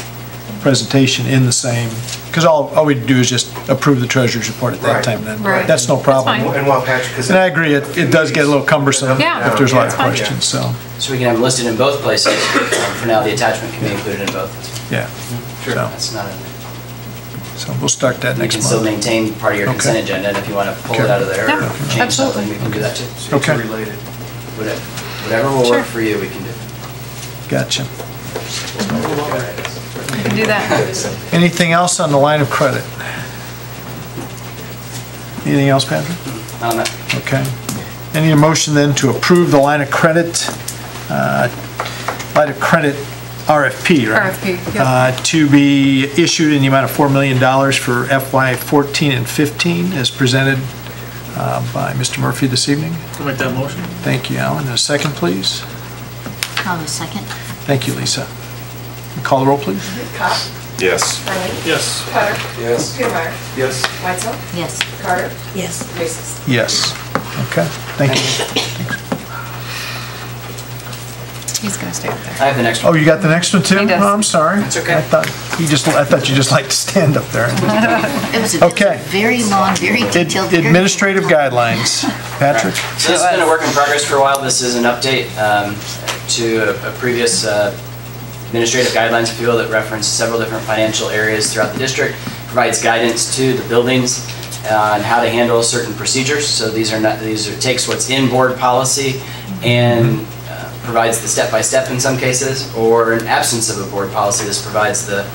presentation in the same, because all we do is just approve the treasurer's report at that Right. time then. Right. That's no problem. fine. And while Patrick, because And I agree, it does get a little cumbersome Yeah. if there's a lot of That's fine. questions, so, So we can have them listed in both places. For now, the attachment can be included in both. yeah. So That's not a, we'll start that you next can still month. maintain part of your Okay. consent agenda, and if you want to pull Okay. it out of there Yeah, or change absolutely. something, we can do that too. it's Okay. related. Whatever will Sure. work for you, we can do. Gotcha. We can do that. Anything else on the line of credit? Anything else, Patrick? On that. Okay. I need a motion then to approve the line of credit RFP, right? RFP, yep. To be issued in the amount of $4 million for FY 14 and 15 as presented by Mr. Murphy this evening. I'll make that motion. Thank you, Alan. A second, please. I'll have a second. Thank you, Lisa. Call the roll, please. Cobb? Yes. Riley? Yes. Cutter? Yes. Goodmeyer? Yes. Weitzel? Yes. Carter? Yes. Races? Yes. Okay, thank you. He's going to stay up there. I have the next one. Oh, you got the next one too? He does. Oh, I'm sorry. That's okay. I thought you just liked to stand up there. It was a Okay. very long, very detailed. very Administrative guidelines. Patrick? So this has been a work in progress for a while. This is an update to a previous administrative guidelines, if you will, that reference several different financial areas throughout the district. Provides guidance to the buildings on how to handle certain procedures. So takes what's in board policy and provides the step-by-step in some cases, or in absence of a board policy, this provides the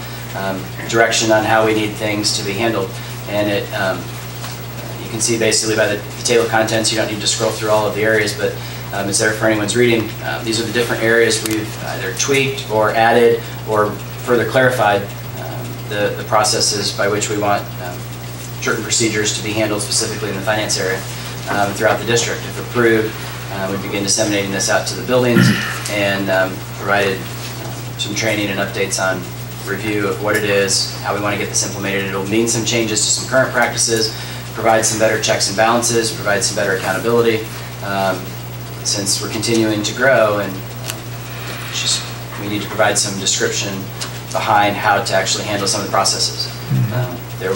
direction on how we need things to be handled. And it, you can see basically by the table of contents, you don't need to scroll through all of the areas, but it's there for anyone's reading. These are the different areas we've either tweaked or added or further clarified the processes by which we want certain procedures to be handled specifically in the finance area throughout the district. If approved, we begin disseminating this out to the buildings and provided some training and updates on review of what it is, how we want to get this implemented. It'll mean some changes to some current practices, provide some better checks and balances, provide some better accountability, since we're continuing to grow, and we need to provide some description behind how to actually handle some of the processes. There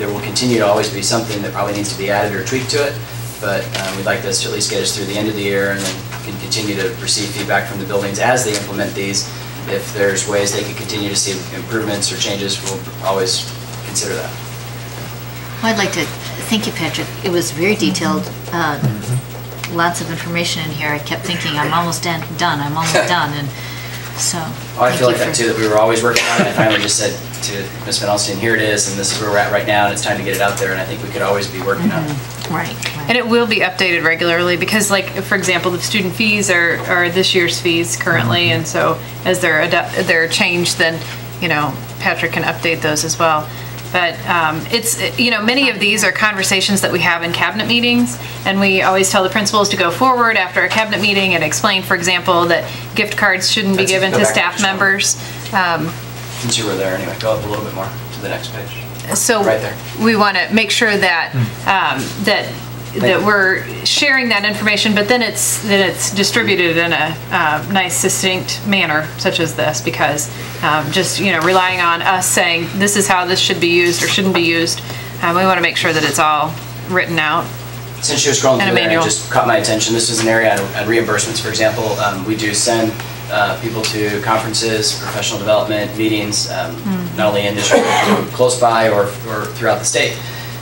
will continue to always be something that probably needs to be added or tweaked to it, but we'd like this to at least get us through the end of the year, and then can continue to receive feedback from the buildings as they implement these. If there's ways they can continue to see improvements or changes, we'll always consider that. Well, I'd like to thank you, Patrick. It was very detailed. Lots of information in here. I kept thinking, I'm almost done. I'm almost done, and so. I feel like that too, that we were always working on it. I finally just said to Ms. Van Alstyne, here it is, and this is where we're at right now, and it's time to get it out there, and I think we could always be working on it. Right. And it will be updated regularly because, like, for example, the student fees are this year's fees currently, and so as they're changed, then, you know, Patrick can update those as well. But many of these are conversations that we have in cabinet meetings, and we always tell the principals to go forward after a cabinet meeting and explain, for example, that gift cards shouldn't be given to staff members. Since you were there anyway, go up a little bit more to the next page. So right there. We want to make sure that that we're sharing that information, but then it's distributed in a nice, succinct manner, such as this, because just relying on us saying this is how this should be used or shouldn't be used, we want to make sure that it's all written out. Since you were scrolling through there, it just caught my attention. This is an area on reimbursements, for example. We do send people to conferences, professional development meetings, not only in district, close by or throughout the state.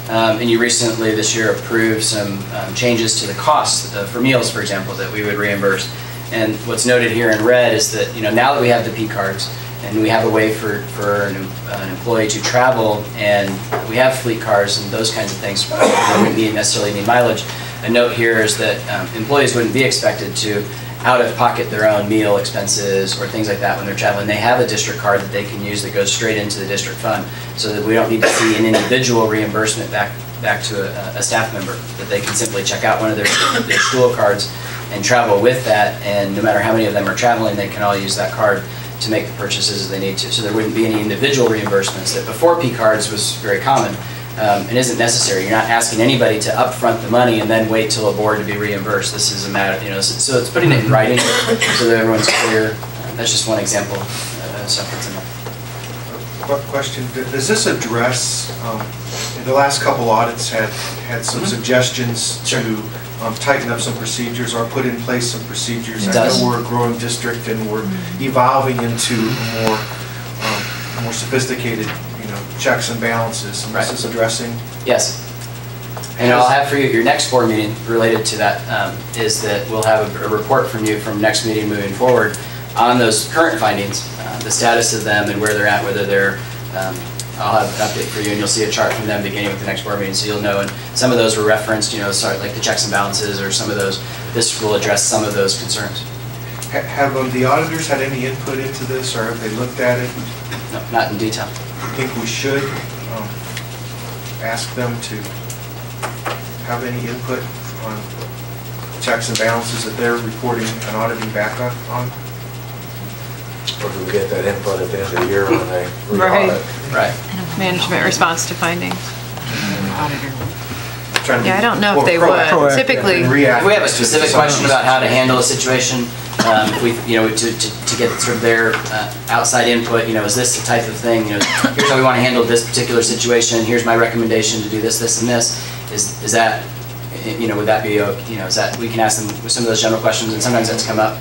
And you recently this year approved some changes to the costs for meals, for example, that we would reimburse. And what's noted here in red is that now that we have the P cards and we have a way for an employee to travel, and we have fleet cars and those kinds of things that wouldn't necessarily need mileage. A note here is that employees wouldn't be expected to out-of-pocket their own meal expenses or things like that when they're traveling. They have a district card that they can use that goes straight into the district fund, so that we don't need to see an individual reimbursement back to a staff member, that they can simply check out one of their school cards and travel with that, and no matter how many of them are traveling, they can all use that card to make the purchases as they need to. So there wouldn't be any individual reimbursements that before P cards was very common. It isn't necessary. You're not asking anybody to upfront the money and then wait till a board to be reimbursed. This is a matter, so it's putting it in writing so that everyone's clear. That's just one example of stuff that's in there. What question, does this address, in the last couple audits had some suggestions to tighten up some procedures or put in place some procedures? It does. I know we're a growing district and we're evolving into more sophisticated checks and balances, and right. This is addressing? Yes. And I'll have for you, your next board meeting related to that is that we'll have a report from you from next meeting moving forward on those current findings, the status of them and where they're at, whether they're, I'll have an update for you, and you'll see a chart from them beginning with the next board meeting, so you'll know. And some of those were referenced, like the checks and balances or some of those. This will address some of those concerns. Have the auditors had any input into this, or have they looked at it? No, not in detail. I think we should ask them to have any input on checks and balances that they're reporting and auditing back on? Or do we get that input at the end of the year when they re-audit? Right. Management response to findings. Auditor. trying to be Yeah, I don't know if more they would. proactive Typically- and If reactive. we have a specific question about how to handle a situation, if we, to get sort of their outside input, is this the type of thing, here's how we want to handle this particular situation, here's my recommendation to do this, this, and this, is that, would that be, is that, we can ask them some of those general questions, and sometimes that's come up.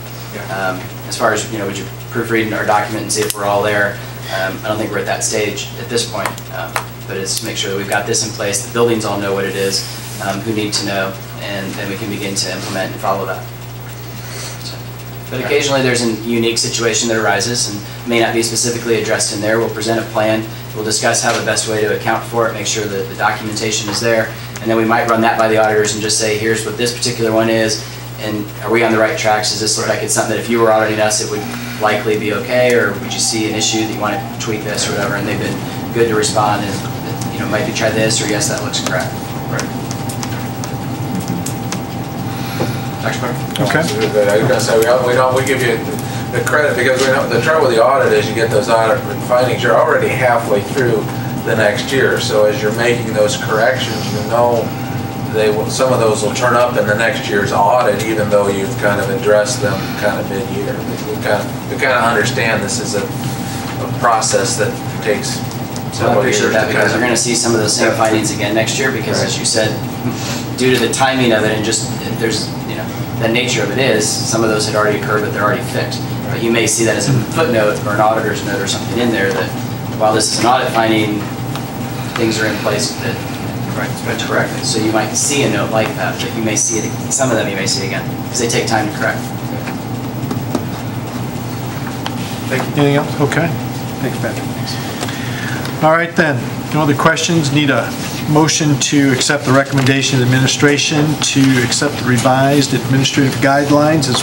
As far as, would you proofread our document and see if we're all there? I don't think we're at that stage at this point, but it's to make sure that we've got this in place, the buildings all know what it is, who need to know, and then we can begin to implement and follow that. So, but occasionally there's a unique situation that arises and may not be specifically addressed in there. We'll present a plan, we'll discuss how the best way to account for it, make sure that the documentation is there, and then we might run that by the auditors and just say, here's what this particular one is, and are we on the right tracks? Does this look like it's something that if you were auditing us, it would likely be okay, or would you see an issue that you want to tweak this or whatever? And they've been good to respond and, might you try this, or yes, that looks correct. Right. Dr. Clark? Okay. I was gonna say, we give you the credit, because we know, the trouble with the audit is you get those audit findings, you're already halfway through the next year, so as you're making those corrections, some of those will turn up in the next year's audit, even though you've kind of addressed them kind of mid-year. We kind of understand this is a process that takes So I appreciate that, because we're going to see some of those same findings again next year, because as you said, due to the timing of it and just there's, the nature of it is, some of those had already occurred, but they're already fixed. But you may see that as a footnote or an auditor's note or something in there that while this is an audit finding, things are in place that correct. So you might see a note like that, but you may see it, some of them you may see again, because they take time to correct. Thank you. Anything else? Okay. Thanks, Patrick. All right then, no other questions? Need a motion to accept the recommendation of the administration to accept the revised administrative guidelines as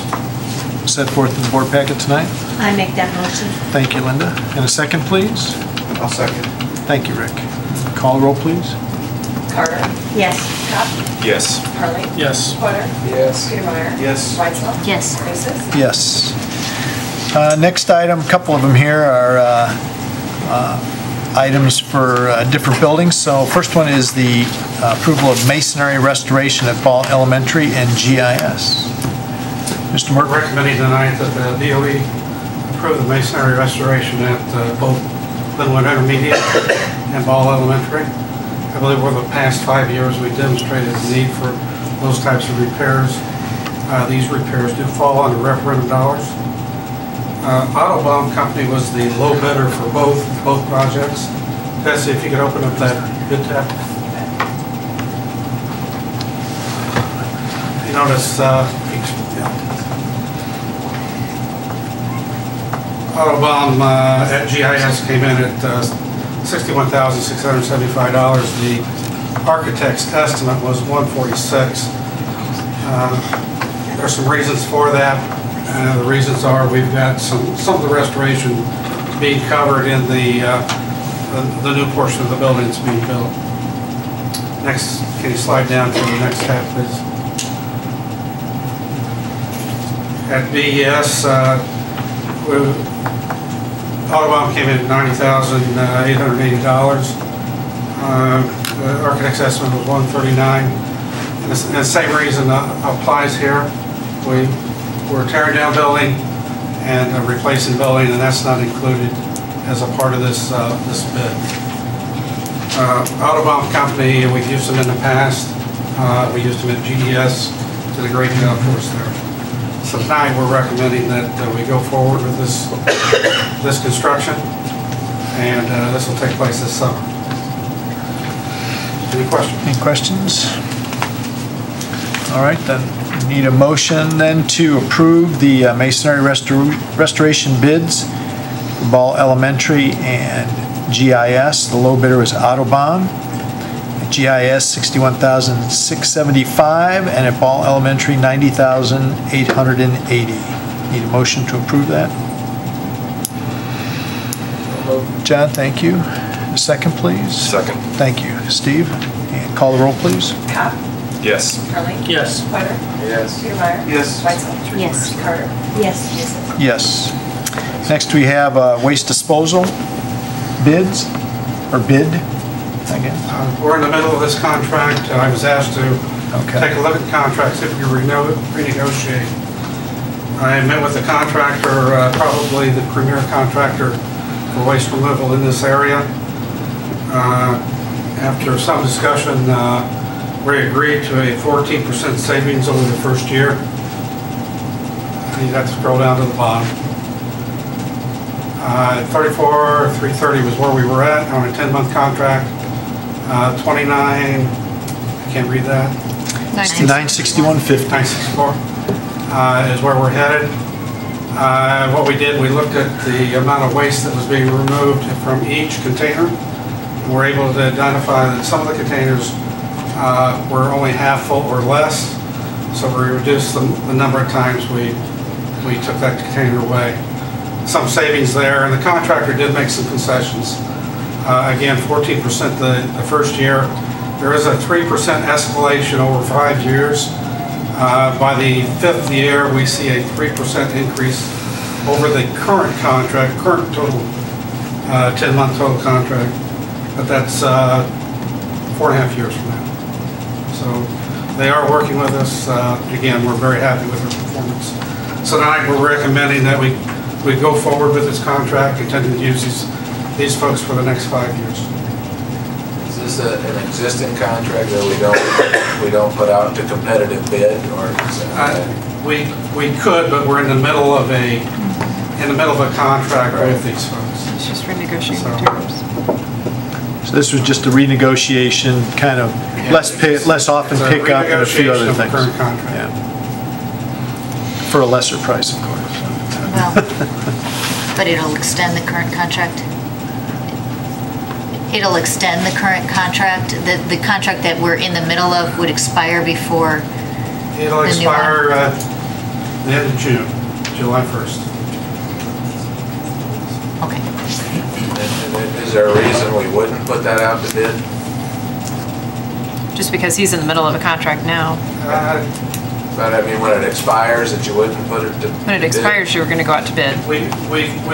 set forth in the board packet tonight. I make that motion. Thank you, Linda. And a second, please? I'll second. Thank you, Rick. Call the roll, please. Carter. Yes. Kopp. Yes. Harley. Yes. Porter. Yes. Petermeyer. Yes. Weitzel. Yes. Graces. Yes. Next item, a couple of them here are items for different buildings. So first one is the approval of masonry restoration at Ball Elementary and GIS. Mr. We're Merck. recommending tonight that the DOE approve the masonry restoration at both Littlewood Intermediate and Ball Elementary. I believe over the past 5 years we demonstrated the need for those types of repairs. These repairs do fall under referendum dollars. Autobahn Company was the low bidder for both projects. Betsy, if you could open up that bid tab. You notice Autobahn at GIS came in at $61,675. The architect's estimate was $146,000. There's some reasons for that. The reasons are we've got some of the restoration being covered in the new portion of the building that's being built. Next, can you slide down to the next tab, please? At BES, Autobahn came in at $90,880. The architect's estimate was $139,000. And the same reason applies here. We're tearing down building and replacing building, and that's not included as a part of this this bid. Autobahn Company, we've used them in the past. We used them at GES, did a great job for us there. So tonight we're recommending that we go forward with this construction, and this will take place this summer. Any questions? Any questions? All right, then need a motion then to approve the masonry restoration bids for Ball Elementary and GIS. The low bidder was Autobahn. At GIS, $61,675, and at Ball Elementary, $90,880. Need a motion to approve that? John, thank you. A second, please. Second. Thank you. Steve, and call the roll, please. Kopp. Yes. Harley. Yes. Porter. Yes. Petermeyer. Yes. Weitzel. Yes. Carter. Yes. Graces. Yes. Next, we have waste disposal bids, or bid. again? We're in the middle of this contract. I was asked to take a look at the contracts if we renegotiate. I met with the contractor, probably the premier contractor for waste removal in this area. After some discussion, we agreed to a 14% savings over the first year. You'd have to scroll down to the bottom. 34,330 was where we were at on a 10-month contract. 29, I can't read that. 961.50. 964 is where we're headed. What we did, we looked at the amount of waste that was being removed from each container. We're able to identify that some of the containers were only half full or less. So we reduced the number of times we took that container away. Some savings there, and the contractor did make some concessions. Again, 14% the first year. There is a 3% escalation over 5 years. By the 5th year, we see a 3% increase over the current contract, current total 10-month total contract. But that's 4.5 years from now. So they are working with us. Again, we're very happy with their performance. So tonight we're recommending that we go forward with this contract, intending to use these folks for the next 5 years. Is this an existing contract that we don't put out to competitive bid, or is it, we could, but we're in the middle of a contract with these folks. It's just renegotiating terms. So this was just a renegotiation, kind of less often pickup and a few other things. Current contract. Yeah. For a lesser price, of course. Well, but it'll extend the current contract? It'll extend the current contract? The contract that we're in the middle of would expire before It'll expire the end of June, July 1st. Okay. is there a reason we wouldn't put that out to bid? Just because he's in the middle of a contract now. But I mean, when it expires, that you wouldn't put it to bid? When it expires, you were going to go out to bid. We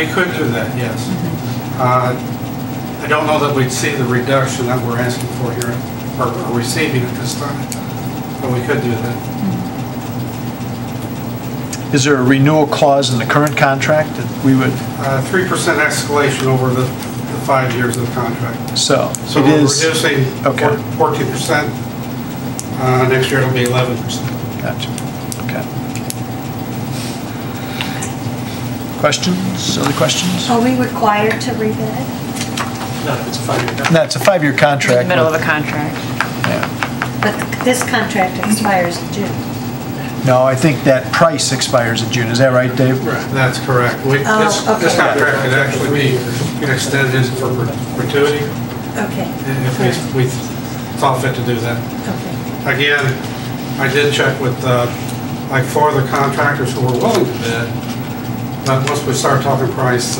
could do that, yes. I don't know that we'd see the reduction that we're asking for here, or receiving at this time, but we could do that. Is there a renewal clause in the current contract that we would? 3% escalation over the 5 years of the contract. So we're reducing 14%. Next year it'll be 11%. Gotcha. Okay. Questions? Other questions? Are we required to rebid? No, it's a 5-year contract. No, it's a 5-year contract. In the middle of a contract. Yeah. But this contract expires in June. No, I think that price expires in June. Is that right, Dave? Right, that's correct. This contract could actually be extended for perpetuity. Okay. If we thought fit to do that. Okay. Again, I did check with like 4 other contractors who were willing to bid, but once we started talking price,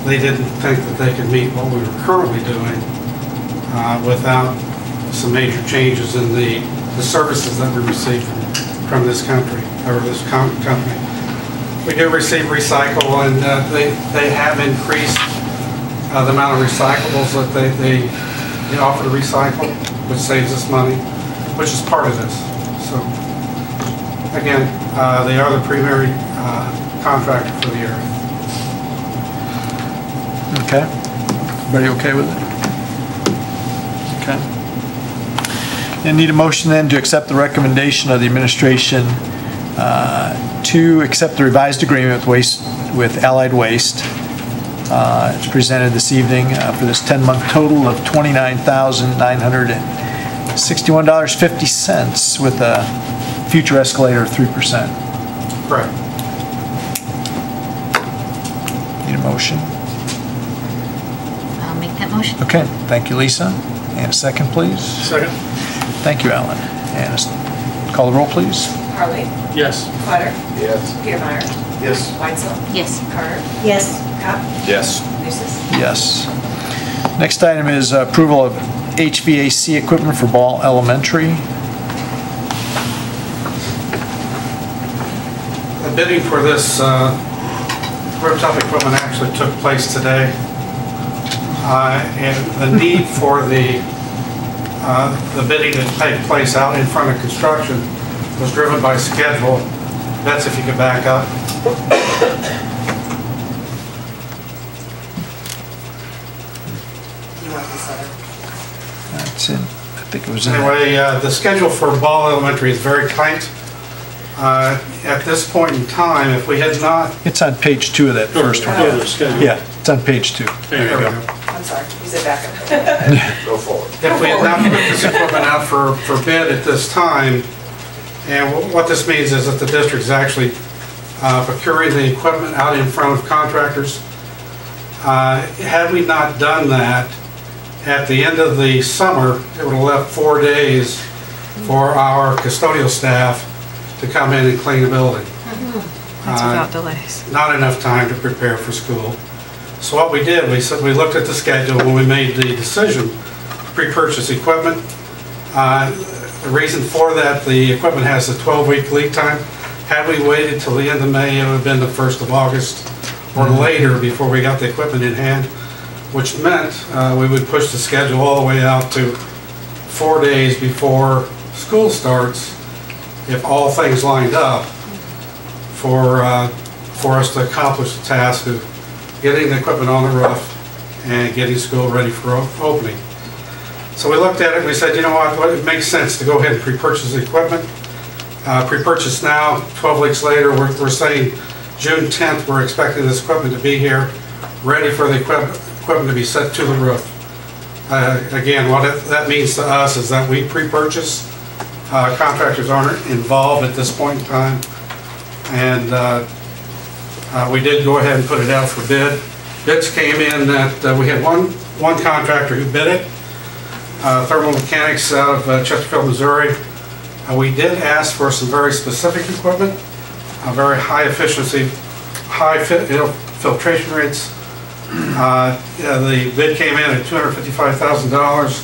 they didn't think that they could meet what we were currently doing without some major changes in the services that we receive from this country, or this company. We do receive recycle, and they have increased the amount of recyclables that they offer to recycle, which saves us money, which is part of this. So, again, they are the primary contractor for the area. Okay. Everybody okay with it? Okay. And need a motion then to accept the recommendation of the administration to accept the revised agreement with Allied Waste. It's presented this evening for this 10-month total of $29,961.50 with a future escalator of 3%. Correct. Need a motion? I'll make that motion. Okay, thank you, Lisa. And a second, please. Second. Thank you, Alan. And call the roll, please. Harley. Yes. Clutter. Yes. Petermeyer. Yes. Weitzel. Yes. Carter. Yes. Kopp. Yes. Nucis. Yes. Next item is approval of HVAC equipment for Ball Elementary. The bidding for this rooftop equipment actually took place today. and the need for the bidding to take place out in front of construction was driven by schedule. That's if you could back up. That's it. I think it was in Anyway, the schedule for Ball Elementary is very tight. At this point in time, if we had not... It's on page 2 of that first one. Yeah, it's on page 2. There you go. I'm sorry, you said back up. Go forward. If we had not put this equipment out for bid at this time, and what this means is that the district is actually procuring the equipment out in front of contractors. Had we not done that, at the end of the summer, it would have left 4 days for our custodial staff to come in and clean the building. That's without delays. Not enough time to prepare for school. So what we did, we looked at the schedule when we made the decision to pre-purchase equipment. The reason for that, the equipment has a 12-week lead time. Had we waited till the end of May, it would have been the 1st of August or later before we got the equipment in hand, which meant we would push the schedule all the way out to 4 days before school starts, if all things lined up, for us to accomplish the task of getting the equipment on the roof and getting school ready for opening. So we looked at it and we said, you know what, it makes sense to go ahead and pre-purchase the equipment. Pre-purchase now, 12 weeks later, we're saying June 10th, we're expecting this equipment to be here, ready for the equipment to be set to the roof. Again, what that means to us is that we pre-purchase. Contractors aren't involved at this point in time. And we did go ahead and put it out for bid. Bids came in that we had one contractor who bid it, Thermal Mechanics out of Chesterfield, Missouri. We did ask for some very specific equipment, very high efficiency, high filtration rates. The bid came in at $255,000.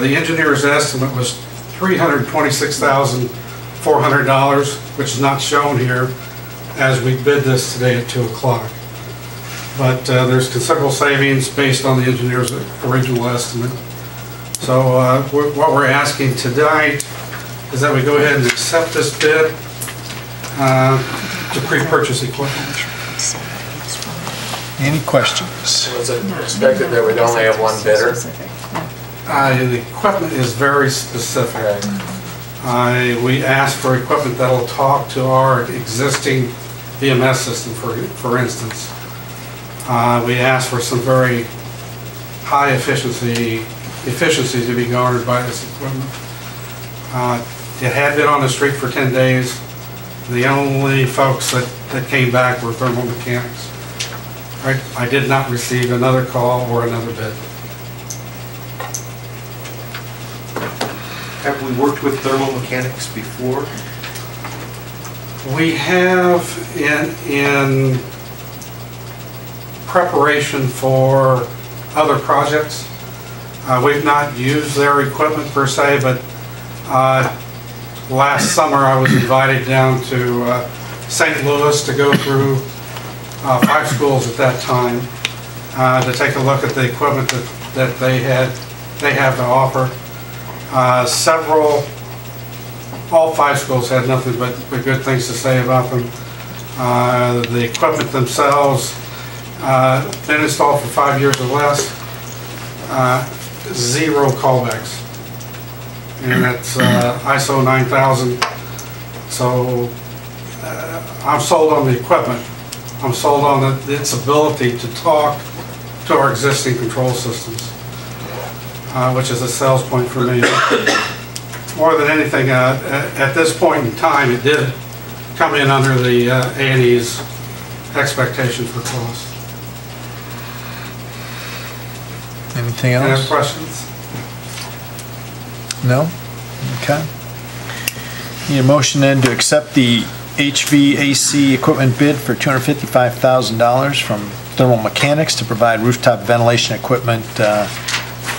The engineer's estimate was $326,400, which is not shown here as we bid this today at 2 o'clock. But there's considerable savings based on the engineer's original estimate. So what we're asking tonight is that we go ahead and accept this bid to pre-purchase equipment. Any questions? Was it expected that we'd only have one bidder? The equipment is very specific. We asked for equipment that'll talk to our existing VMS system, for instance. We asked for some very high efficiency to be garnered by this equipment. It had been on the street for 10 days. The only folks that came back were Thermal Mechanics. I did not receive another call or another bid. Have we worked with Thermal Mechanics before? We have in preparation for other projects. We've not used their equipment per se, but last summer I was invited down to St. Louis to go through 5 schools at that time to take a look at the equipment that they have to offer. All 5 schools had nothing but good things to say about them. The equipment themselves, been installed for 5 years or less, 0 callbacks. And that's ISO 9000. So I'm sold on the equipment. I'm sold on its ability to talk to our existing control systems, which is a sales point for me. More than anything, at this point in time, it did come in under the A&E's expectation for cost. Anything Any else? other questions? No? Okay. Need a motion then to accept the HVAC equipment bid for $255,000 from Thermal Mechanics to provide rooftop ventilation equipment, and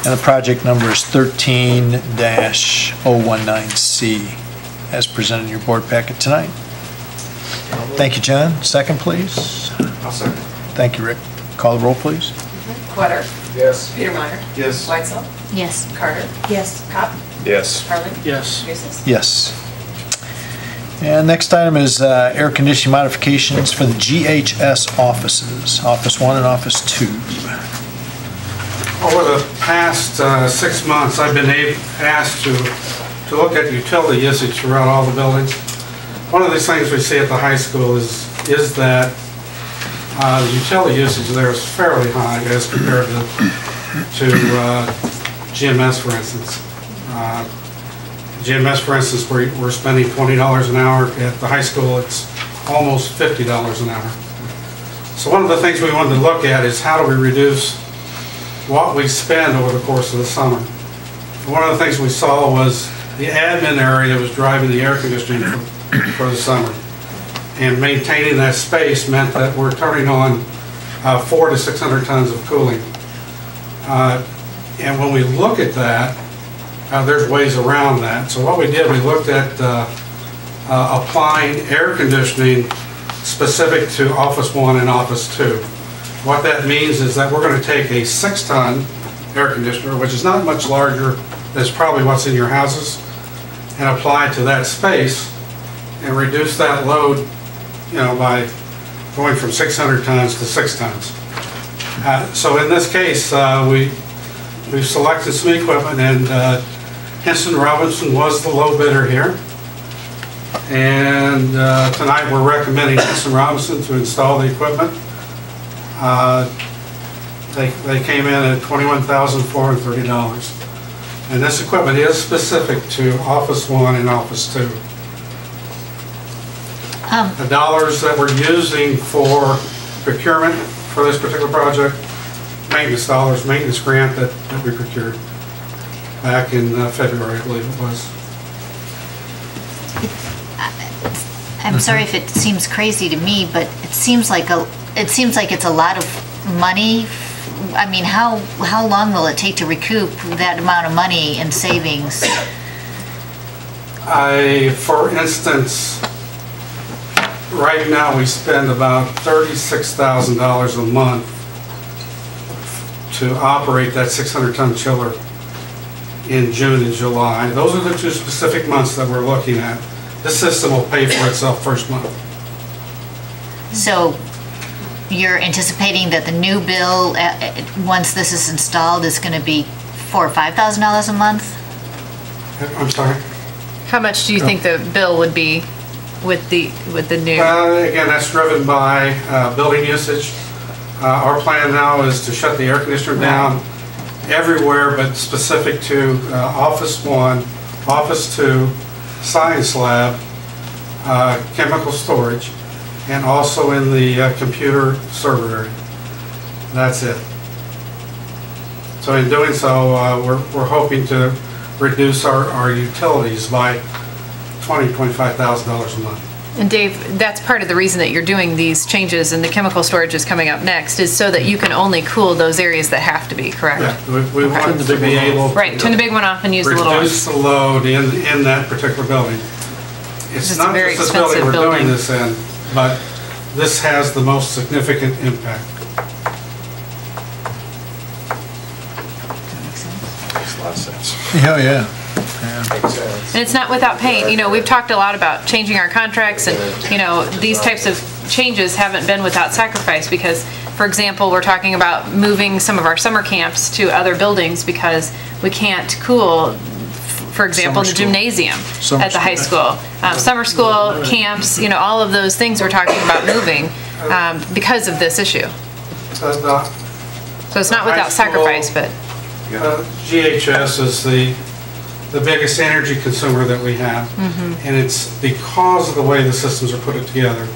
the project number is 13-019C, as presented in your board packet tonight. Thank you, John. Second, please. I'll second. Thank you, Rick. Call the roll, please. Wetter? Yes. Petermeyer? Yes. Weitzel? Yes. Carter? Yes. Kopp? Yes. Harlan? Yes. Nucis? Yes. And next item is air conditioning modifications for the GHS offices, Office 1 and Office 2. Over the past 6 months, I've been asked to look at utility usage throughout all the buildings. One of these things we see at the high school is that the utility usage there is fairly high as compared to GMS, for instance. GMS, for instance, we're spending $20 an hour. At the high school, it's almost $50 an hour. So one of the things we wanted to look at is how do we reduce what we spend over the course of the summer. One of the things we saw was the admin area was driving the air conditioning for the summer. And maintaining that space meant that we're turning on 400 to 600 tons of cooling. And when we look at that, there's ways around that. So what we did, we looked at applying air conditioning specific to Office 1 and Office 2. What that means is that we're going to take a 6-ton air conditioner, which is not much larger than probably what's in your houses, and apply it to that space and reduce that load, by going from 600 tons to 6 tons. So in this case, we've selected some equipment, and Henson Robinson was the low bidder here. And tonight we're recommending Henson Robinson to install the equipment. They came in at $21,430. And this equipment is specific to Office 1 and Office 2. The dollars that we're using for procurement for this particular project, maintenance dollars, maintenance grant that we procured back in February, I believe it was. I'm sorry if it seems crazy to me, but it seems like it's a lot of money. I mean, how long will it take to recoup that amount of money in savings? For instance, right now we spend about $36,000 a month to operate that 600-ton chiller in June and July. Those are the two specific months that we're looking at. This system will pay for itself first month. So you're anticipating that the new bill, once this is installed, is going to be $4,000 or $5,000 a month? I'm sorry? How much do you think the bill would be with the new? Again, that's driven by building usage. Our plan now is to shut the air conditioner down everywhere but specific to Office 1, Office 2, Science Lab, chemical storage, and also in the computer server area. That's it. So in doing so, we're hoping to reduce our utilities by $20,000 to $25,000 a month. And Dave, that's part of the reason that you're doing these changes, and the chemical storage is coming up next, is so that you can only cool those areas that have to be, correct? Yeah, we want to be able to turn the big one off and use the little one. Reduce the load in that particular building. It's not just this building we're doing this in, but this has the most significant impact. Makes a lot of sense. Oh, yeah. And it's not without pain. We've talked a lot about changing our contracts, and, these types of changes haven't been without sacrifice because, for example, we're talking about moving some of our summer camps to other buildings because we can't cool, for example, the gymnasium at the high school. Summer school, camps, all of those things we're talking about moving because of this issue. So it's not without sacrifice, but... GHS is the biggest energy consumer that we have, and it's because of the way the systems are put together.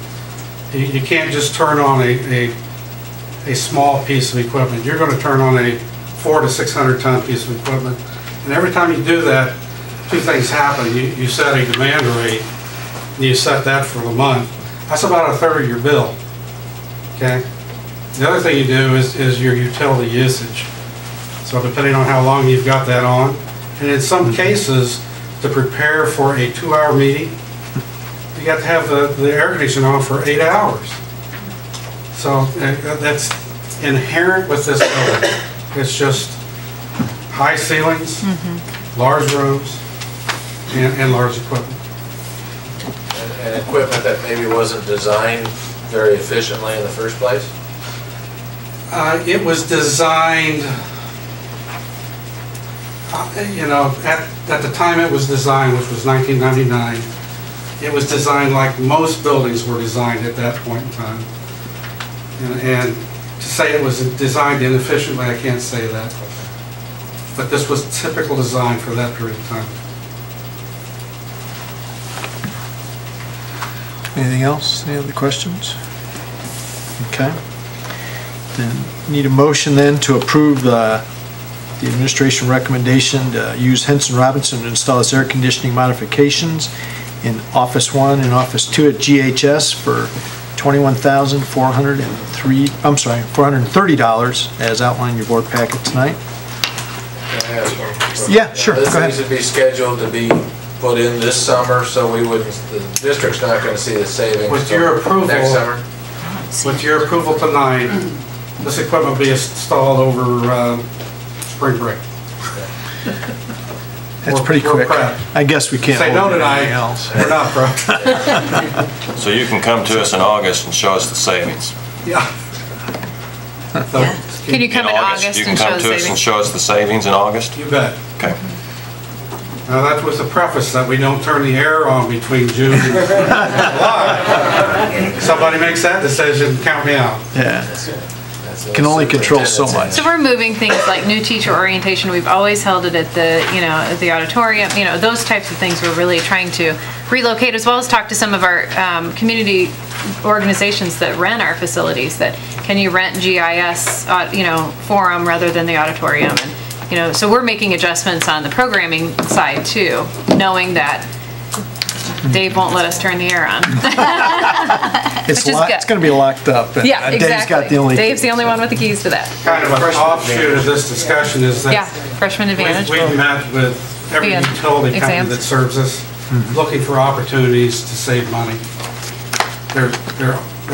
You can't just turn on a small piece of equipment. You're going to turn on a 400 to 600 ton piece of equipment, and every time you do that, two things happen. You set a demand rate, and you set that for the month. That's about a third of your bill. Okay. The other thing you do is your utility usage. So depending on how long you've got that on. And in some cases, to prepare for a 2-hour meeting, you got to have the air conditioner on for 8 hours. So inherent with this building. It's just high ceilings, large rooms, and large equipment. And equipment that maybe wasn't designed very efficiently in the first place? It was designed, you know, at the time it was designed, which was 1999, it was designed like most buildings were designed at that point in time. And to say it was designed inefficiently, I can't say that. But this was typical design for that period of time. Anything else? Any other questions? Okay. Then need a motion then to approve the administration recommendation to use Henson Robinson to install its air conditioning modifications in Office 1 and Office 2 at GHS for $430 as outlined in your board packet tonight. Can I ask one question? Yeah, sure. This Go ahead. needs to be scheduled to be put in this summer, so we wouldn't, the district's not gonna see the savings With till your approval, next summer. with your approval tonight, this equipment will be installed over spring break. That's pretty We're quick. prepped. I guess we can't Say hold no tonight. anything else. We're not prepped. So you can come to us in August and show us the savings. Yeah. So, Can you come in August You can and show come the to us and savings? show us the savings in August? You bet. Okay. Now, that's with the preface that we don't turn the air on between June and July. Somebody makes that decision, count me out. Yeah. Can only control so much. So we're moving things like new teacher orientation. We've always held it at the, you know, at the auditorium, you know, those types of things we're really trying to relocate, as well as talk to some of our community organizations that rent our facilities, that can you rent GIS, you know, forum rather than the auditorium. And, you know, so we're making adjustments on the programming side too, knowing that Dave won't let us turn the air on. It's Which is good. it's going to be locked up. And Yeah, Dave's exactly. got the only. Dave's the only one with the keys to that. Kind of an offshoot of this discussion is that Yeah, freshman advantage. we've met with every And utility company exams. that serves us, looking for opportunities to save money. There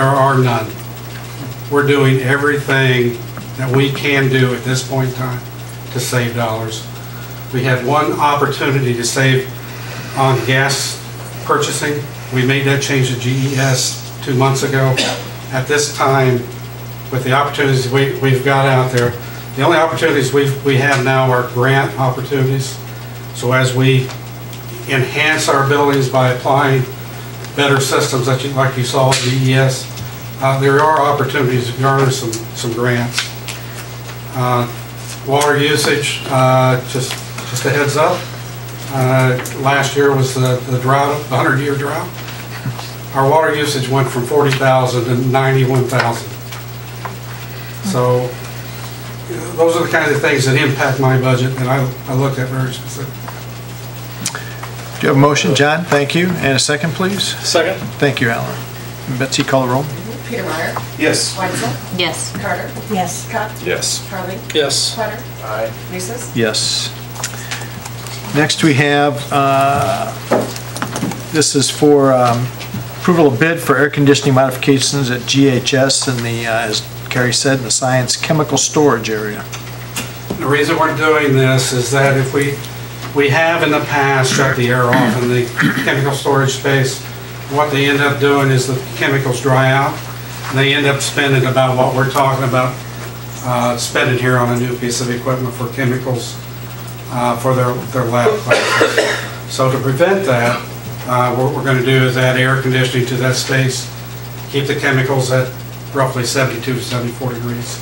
are none. We're doing everything that we can do at this point in time to save dollars. We had one opportunity to save on gas purchasing. We made that change to GES 2 months ago. At this time, with the opportunities we've got out there, the only opportunities we have now are grant opportunities. So as we enhance our buildings by applying better systems that like you saw at GES, there are opportunities to garner some grants. Water usage, just a heads up. Last year was the drought, the 100-year drought. Our water usage went from 40,000 to 91,000. So those are the kinds of things that impact my budget, and I looked at very specific. Do you have a motion, John? Thank you. And a second, please? Second? Thank you, Alan. Betsy, call the roll. Peter Meyer. Yes. Weitzel. Yes. Carter. Yes. Scott. Yes. Harley. Yes. Potter. Aye. Reeses. Yes. Next, we have, this is for approval of bid for air conditioning modifications at GHS in the, as Carrie said, in the science chemical storage area. The reason we're doing this is that if we have in the past shut the air off in the chemical storage space, what they end up doing is the chemicals dry out, and they end up spending about what we're talking about spending here on a new piece of equipment for chemicals for their lab classes. So to prevent that, what we're going to do is add air conditioning to that space, keep the chemicals at roughly 72 to 74 degrees.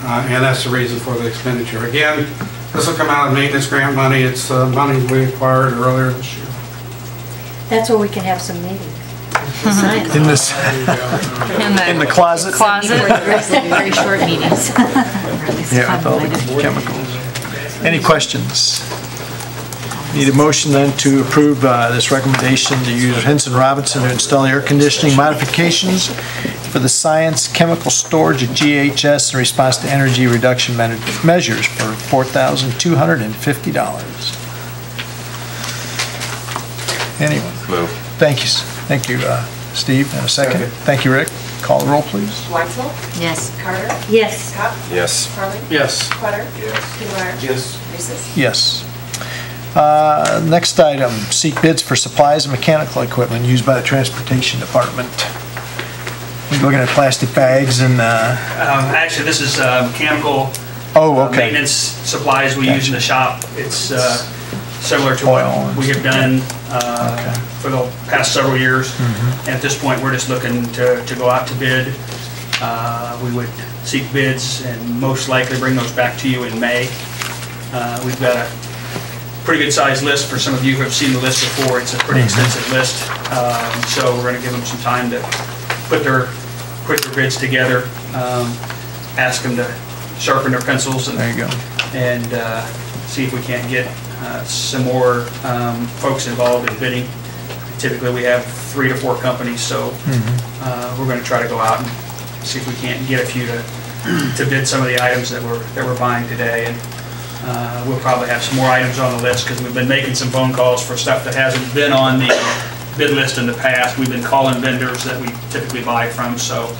And that's the reason for the expenditure. Again, this will come out of maintenance grant money. It's money we acquired earlier this year. That's where we can have some meetings. In this, in the closet? Very short meetings. Yeah, with all the chemicals. Any questions? Need a motion then to approve this recommendation to use Henson Robinson to install air conditioning modifications for the science chemical storage at GHS in response to energy reduction measures for $4,250. Anyone? Move. Thank you, Steve. And a second. Thank you, Rick. Call the roll, please. Weitzel? Yes. Carter? Yes. Kopp? Yes. Harley? Yes. Cutter? Yes. Petermeyer? Yes. Reeses? Yes. Next item, seek bids for supplies and mechanical equipment used by the Transportation Department. We're looking at plastic bags and, Actually, this is mechanical maintenance supplies we use in the shop. It's similar to what we have done for the past several years. And at this point, we're just looking to go out to bid. We would seek bids and most likely bring those back to you in May. We've got a pretty good sized list. For some of you who have seen the list before, it's a pretty extensive list. So we're going to give them some time to put their bids together, ask them to sharpen their pencils and, there you go. And see if we can't get some more folks involved in bidding. Typically we have 3 to 4 companies, so we're going to try to go out and see if we can't get a few to bid some of the items that we're buying today. And we'll probably have some more items on the list because we've been making some phone calls for stuff that hasn't been on the bid list in the past. We've been calling vendors that we typically buy from, so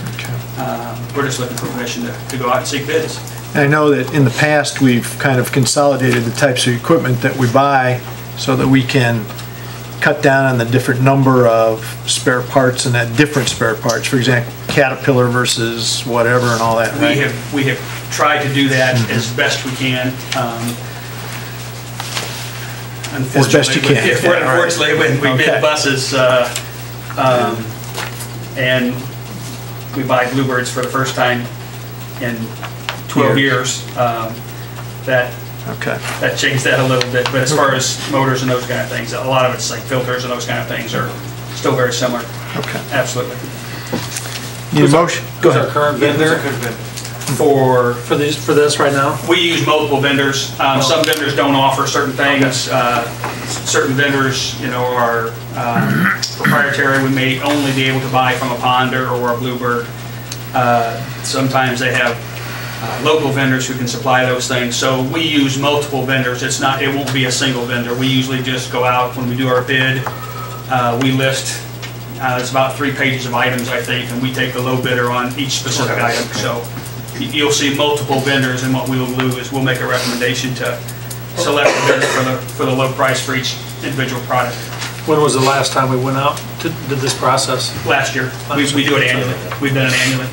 we're just looking for permission to go out and seek bids. And I know that in the past, we've kind of consolidated the types of equipment that we buy so that we can cut down on the different number of spare parts and that different spare parts. For example, Caterpillar versus whatever and all that, right? We have tried to do that as best we can. As best you can. Unfortunately, when we bid buses and we buy Bluebirds for the first time in 12 years, that changed that a little bit. But as far as motors and those kind of things, a lot of it's like filters and those kind of things are still very similar. Okay. Absolutely. Need a motion? Go ahead. Our current vendor for this right now? We use multiple vendors. Some vendors don't offer certain things. Certain vendors, are proprietary. We may only be able to buy from a Ponder or a Bluebird. Sometimes they have local vendors who can supply those things. So we use multiple vendors. It won't be a single vendor. We usually just go out when we do our bid. We list. It's about 3 pages of items, I think, and we take the low bidder on each specific item. So you'll see multiple vendors, and what we will do is we'll make a recommendation to select a vendor for the low price for each individual product. When was the last time we went out to did this process? Last year. We do it annually. We've done it annually.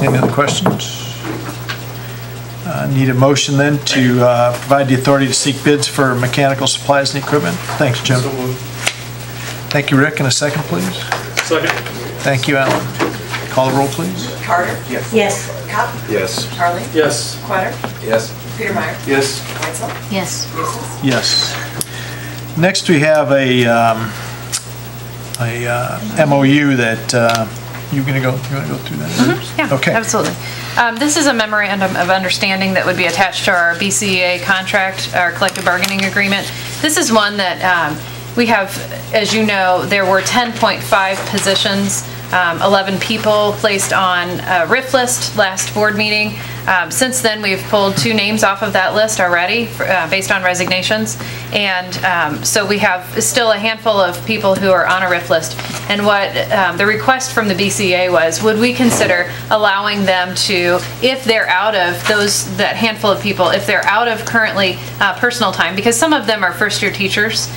Any other questions? Need a motion then to provide the authority to seek bids for mechanical supplies and equipment. Thanks, Jim. Thank you, Rick. And a second, please. Second. Thank you, Alan. Call the roll, please. Carter? Yes. Yes. Kopp? Yes. Harley? Yes. Cutter? Yes. Petermeyer? Yes. Weitzel? Yes. Reeses? Yes. Next, we have a MOU that you want to go through that? Yeah, okay. Absolutely. This is a memorandum of understanding that would be attached to our BCEA contract, our collective bargaining agreement. This is one that we have, as you know, there were 10.5 positions, 11 people placed on a RIF list last board meeting. Since then, we've pulled 2 names off of that list already based on resignations. And so we have still a handful of people who are on a RIF list. And what the request from the BCA was, would we consider allowing them to, if they're out of that handful of people, if they're out of currently personal time, because some of them are first-year teachers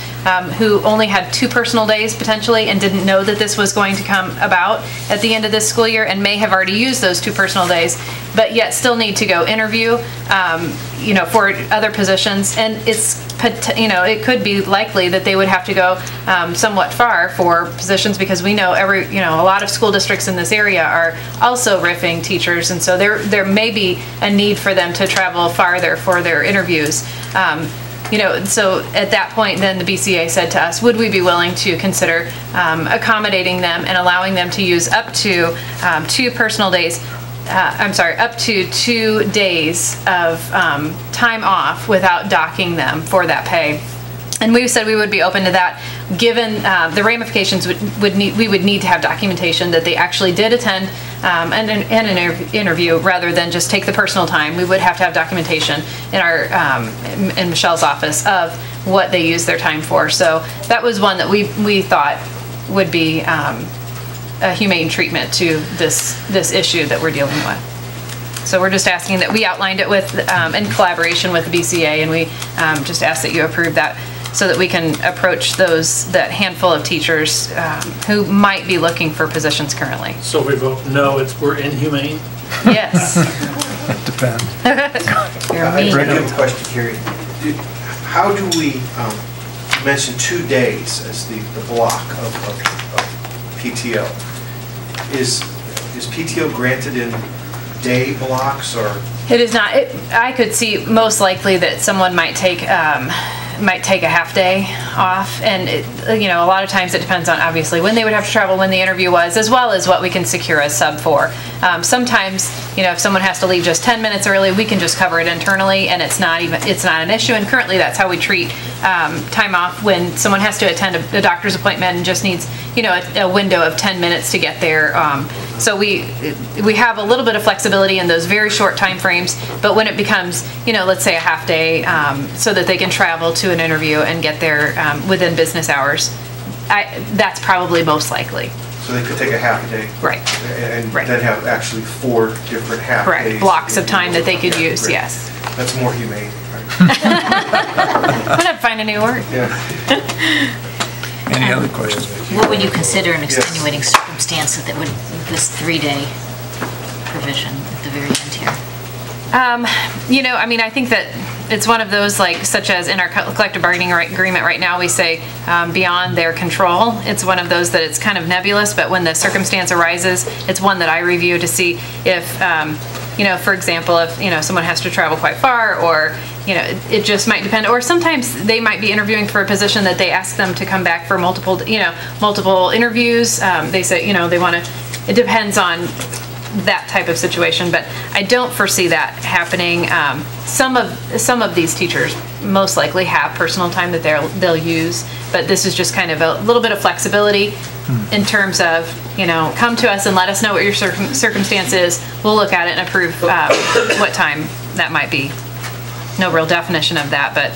who only had 2 personal days potentially and didn't know that this was going to come about at the end of this school year and may have already used those 2 personal days, but yet still need to go interview, for other positions. And it could be likely that they would have to go somewhat far for positions because we know a lot of school districts in this area are also riffing teachers, and so there may be a need for them to travel farther for their interviews. So at that point, then the BCA said to us, would we be willing to consider accommodating them and allowing them to use up to 2 personal days, up to 2 days of time off without docking them for that pay. And we said we would be open to that, given the ramifications we would need to have documentation that they actually did attend an interview rather than just take the personal time. We would have to have documentation in our in Michelle's office of what they used their time for. So that was one that we thought would be a humane treatment to this issue that we're dealing with. So we're just asking that we outlined it with, in collaboration with the BCA, and we just ask that you approve that so that we can approach that handful of teachers who might be looking for positions currently. So if we vote no, we're inhumane? Yes. It depends. You're I mean. have a question, Carrie. How do we mention 2 days as the block of PTO? Is PTO granted in day blocks or? It is not. I could see most likely that someone might take a half day off, and a lot of times it depends on obviously when they would have to travel, when the interview was, as well as what we can secure a sub for. Sometimes, if someone has to leave just 10 minutes early, we can just cover it internally, and it's not an issue. And currently, that's how we treat time off when someone has to attend a doctor's appointment and just needs a window of 10 minutes to get there. So we have a little bit of flexibility in those very short time frames, but when it becomes, let's say a half day, so that they can travel to an interview and get there within business hours, that's probably most likely. So they could take a half a day? Right. And then have actually 4 different half days? Correct. Blocks of time that they could use, great. yes. That's more humane, right? I'm gonna find a new word. Yeah. Any other questions? What would you consider an extenuating circumstance that would, this 3-day provision at the very end here? I think that it's one of those, such as in our collective bargaining agreement right now, we say beyond their control. It's one of those that it's kind of nebulous, but when the circumstance arises, it's one that I review to see if, for example, if, someone has to travel quite far, or, it just might depend. Or sometimes they might be interviewing for a position that they ask them to come back for multiple interviews. They say, they want to, it depends on that type of situation, but I don't foresee that happening. Some of these teachers most likely have personal time that they'll use, but this is just kind of a little bit of flexibility in terms of, come to us and let us know what your circumstance is. We'll look at it and approve what time that might be. No real definition of that, but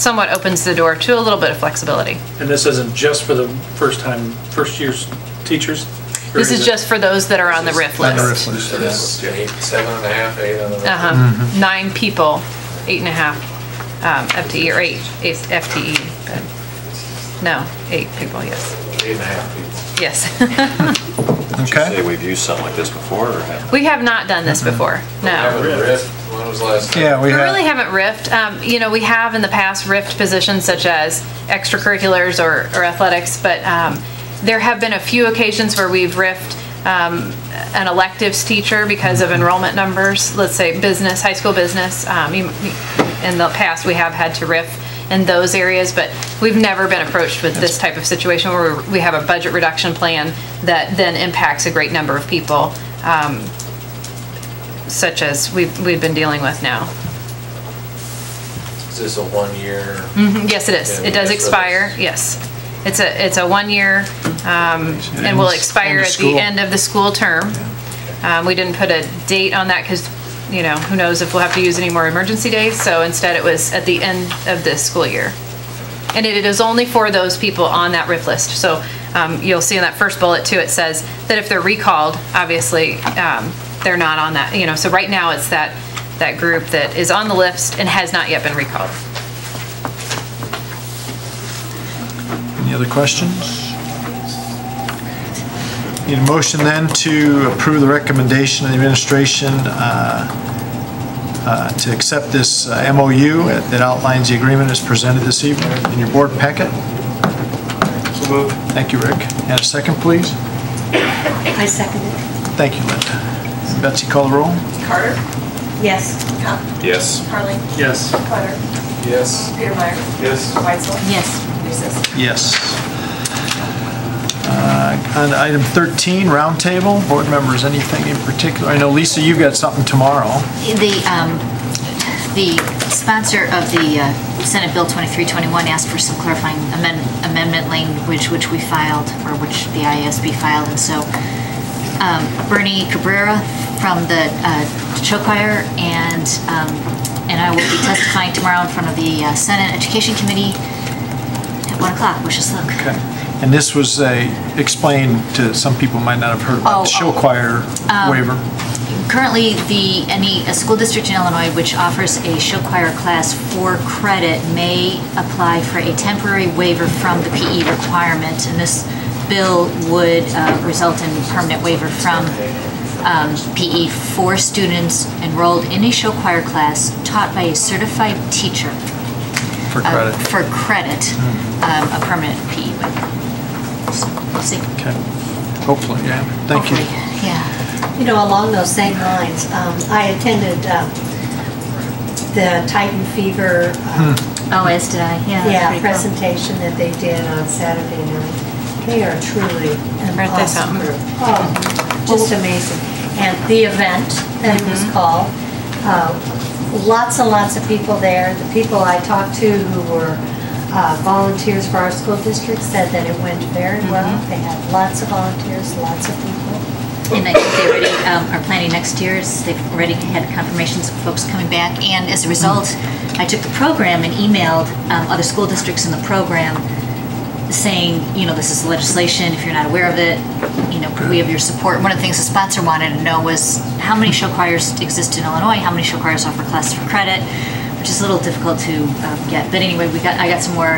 somewhat opens the door to a little bit of flexibility. And this isn't just for the first year's teachers? This is just for those that are on the RIF list. 7.5, 8 on the. 9 people, 8.5 FTE, or 8 FTE. But no, 8 people, yes. 8.5 people. Yes. Did you say we've used something like this before, or have We have not done this before, no. When was the last time? Yeah, We really haven't riffed. We have in the past riffed positions such as extracurriculars or athletics, but there have been a few occasions where we've riffed an electives teacher because of enrollment numbers. Let's say business, high school business. In the past, we have had to riff in those areas, but we've never been approached with this type of situation where we have a budget reduction plan that then impacts a great number of people, such as we've been dealing with now. Is this a 1-year? Yes, it is. It does expire, yes. It's a 1-year, and will expire at the end of the school term. We didn't put a date on that because, who knows if we'll have to use any more emergency days. So instead it was at the end of this school year. And it is only for those people on that RIF list. So you'll see in that first bullet too, it says that if they're recalled, obviously they're not on that. So right now it's that group that is on the list and has not yet been recalled. Any other questions? Need a motion then to approve the recommendation of the administration to accept this MOU that outlines the agreement as presented this evening in your board packet. So moved. Thank you, Rick. And a second, please. I second it. Thank you, Linda. Betsy, call the roll. Carter? Yes. Cup? Yes. Carly? Yes. Clutter? Yes. Peter Meyer? Yes. Weitzel? Yes. Recess? Yes. On item 13, roundtable, board members, anything in particular? I know, Lisa, you've got something tomorrow. The sponsor of the Senate Bill 2321 asked for some clarifying amendment language, which we filed, or which the IASB filed, and so Bernie Cabrera from the show choir and I will be testifying tomorrow in front of the Senate Education Committee at 1 o'clock. Wish us luck. Okay. And this was explained to some people might not have heard about the show choir waiver. Currently, a school district in Illinois which offers a show choir class for credit may apply for a temporary waiver from the PE requirement, and this bill would result in permanent waiver from PE for students enrolled in a show choir class taught by a certified teacher. For credit. For credit, a permanent PE waiver. So, we'll see. Okay. Hopefully, yeah. Thank you. Yeah. You know, along those same lines, I attended the Titan Fever Oh, as did I, yeah. presentation that they did on Saturday night. They are truly an awesome group. Oh, just amazing. And the event that it was called, lots and lots of people there. The people I talked to who were volunteers for our school district said that it went very well. They had lots of volunteers, lots of people. And I think they already are planning next year's. They've already had confirmations of folks coming back. And as a result, I took the program and emailed other school districts in the program saying, you know, this is legislation. If you're not aware of it, you know, we have your support. One of the things the sponsor wanted to know was how many show choirs exist in Illinois, how many show choirs offer classes for credit, which is a little difficult to get. But anyway, I got some more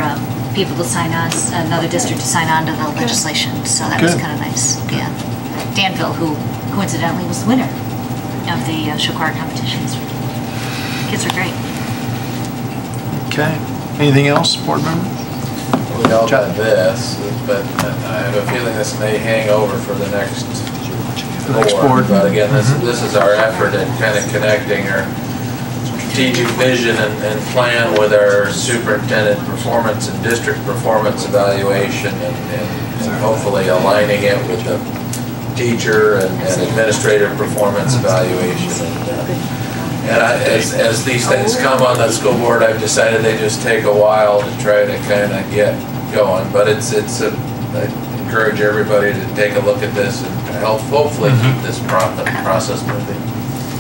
people to sign on, another district to sign on to the legislation. So that was kind of nice. Yeah. Danville, who coincidentally was the winner of the show choir competitions. Kids are great. Okay. Anything else, board member? We know about this, but I have a feeling this may hang over for the next board. But again, this is our effort at kind of connecting our strategic vision and plan with our superintendent performance and district performance evaluation and hopefully aligning it with the teacher and administrative performance evaluation. And as these things come on the school board, I've decided they just take a while to try to kind of get going. But I encourage everybody to take a look at this and help hopefully keep this process moving.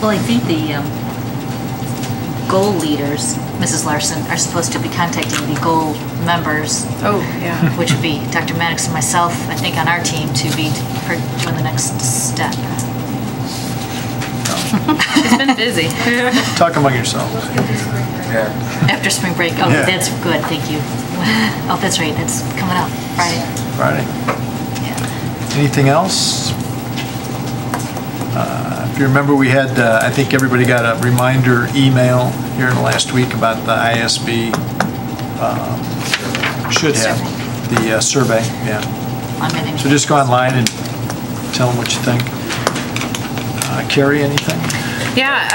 Well, I think the goal leaders, Mrs. Larson, are supposed to be contacting the goal members. Oh, yeah. Which would be Dr. Maddox and myself, I think, on our team to be doing the next step. She's been busy. Talk among yourselves. Yeah. After spring break. Oh, that's good. Thank you. Oh, that's right. That's coming up Friday. Friday. Yeah. Anything else? If you remember, we had, I think everybody got a reminder email here in the last week about the ISB, should have, the survey, yeah. So just go online and tell them what you think. Carrie, anything? Yeah.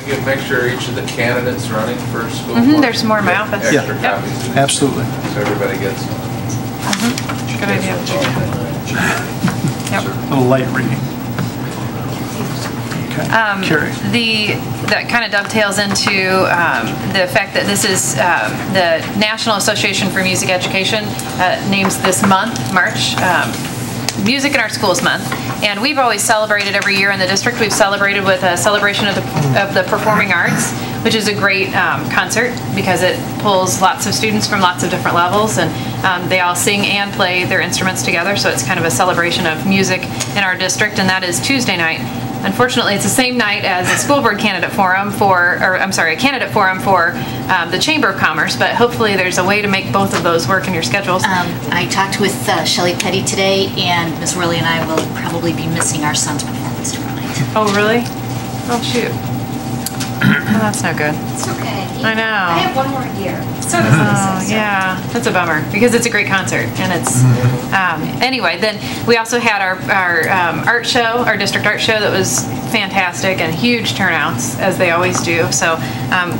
You make sure each of the candidates running for school board. There's more in my office. Extra copies. Absolutely. So everybody gets one. Good idea. A little light reading. Okay. Carrie. That kind of dovetails into the fact that this is the National Association for Music Education names this month, March, Music in Our Schools Month. And we've always celebrated every year in the district. We've celebrated with a celebration of the performing arts, which is a great concert because it pulls lots of students from lots of different levels, and they all sing and play their instruments together. So it's kind of a celebration of music in our district, and that is Tuesday night. Unfortunately, it's the same night as a school board candidate forum a candidate forum for the Chamber of Commerce, but hopefully there's a way to make both of those work in your schedules. I talked with Shelley Petty today, and Ms. Worley and I will probably be missing our son's performance tomorrow night. Oh, really? Oh, shoot. Oh, that's no good. It's okay. I know. I have one more year. So yeah, that's a bummer because it's a great concert, and it's anyway. Then we also had our art show, our district art show, that was fantastic and huge turnouts as they always do. So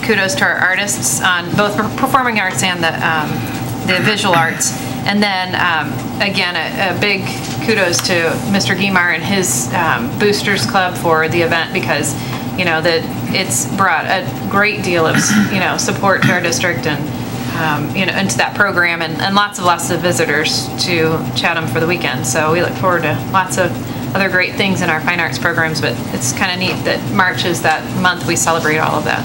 kudos to our artists on both performing arts and the visual arts. And then again, a big kudos to Mr. Guimar and his Boosters Club for the event, because you know that it's brought a great deal of support to our district and into that program, and lots of visitors to Chatham for the weekend. So we look forward to lots of other great things in our fine arts programs. But it's kind of neat that March is that month we celebrate all of that.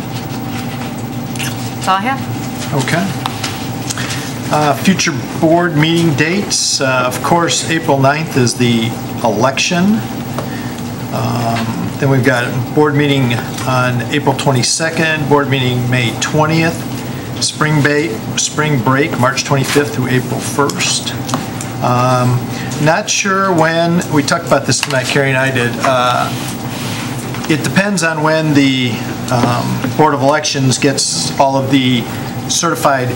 That's all I have. Okay. Future board meeting dates. Of course, April 9th is the election. Then we've got a board meeting on April 22nd, board meeting May 20th, spring break, March 25th through April 1st. Not sure when, we talked about this tonight, Carrie and I did. It depends on when the Board of Elections gets all of the certified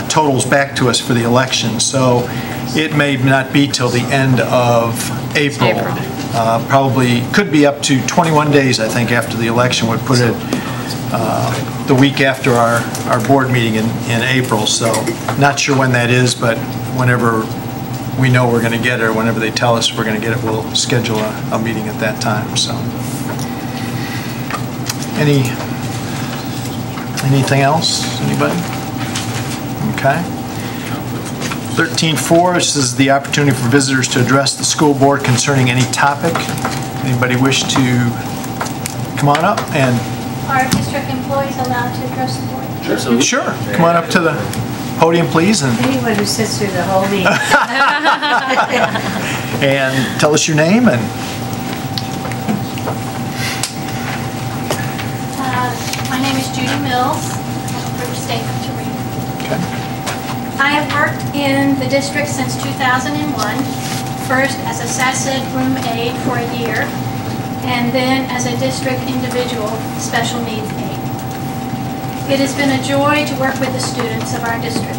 totals back to us for the election. So it may not be till the end of April. Probably could be up to 21 days, I think, after the election would put it the week after our board meeting in April. So not sure when that is, but whenever we know we're going to get it, or whenever they tell us we're going to get it, we'll schedule a meeting at that time. So anything else? Anybody? Okay. 13.4, this is the opportunity for visitors to address the school board concerning any topic. Anybody wish to come on up and... Are district employees allowed to address the board? Sure. Come on up to the podium, please. And anyone who sits through the whole meeting. And tell us your name and... My name is Judy Mills. For your statement to read. Okay. I have worked in the district since 2001, first as a SASID room aide for a year, and then as a district individual special needs aide. It has been a joy to work with the students of our district.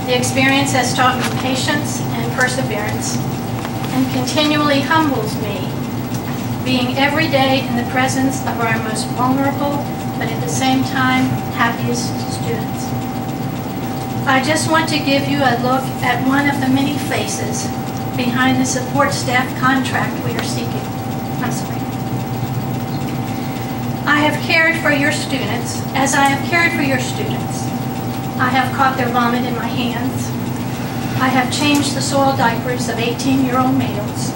The experience has taught me patience and perseverance, and continually humbles me, being every day in the presence of our most vulnerable, but at the same time, happiest students. I just want to give you a look at one of the many faces behind the support staff contract we are seeking. I'm sorry. I have cared for your students as I have cared for your students. I have caught their vomit in my hands. I have changed the soiled diapers of 18-year-old males.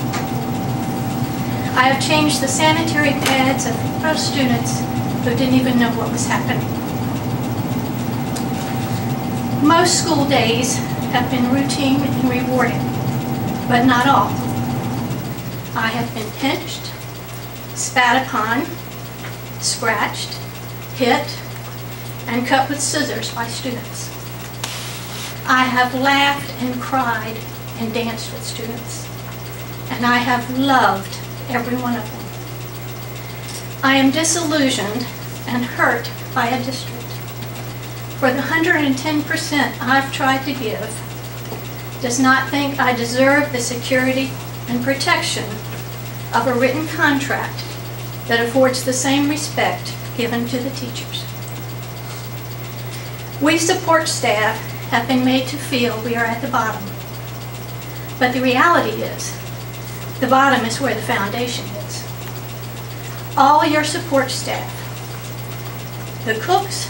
I have changed the sanitary pads of those students who didn't even know what was happening. Most school days have been routine and rewarding, but not all. I have been pinched, spat upon, scratched, hit, and cut with scissors by students. I have laughed and cried and danced with students, and I have loved every one of them. I am disillusioned and hurt by a district. For the 110% I've tried to give, does not think I deserve the security and protection of a written contract that affords the same respect given to the teachers. We support staff have been made to feel we are at the bottom, but the reality is, the bottom is where the foundation is. All your support staff, the cooks,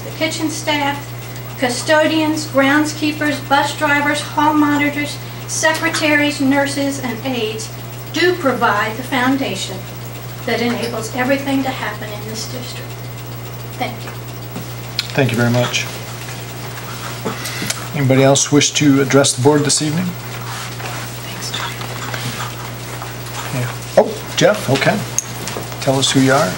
the kitchen staff, custodians, groundskeepers, bus drivers, hall monitors, secretaries, nurses, and aides do provide the foundation that enables everything to happen in this district. Thank you. Thank you very much. Anybody else wish to address the board this evening? Thanks, Yeah. Oh, Jeff, okay. Tell us who you are.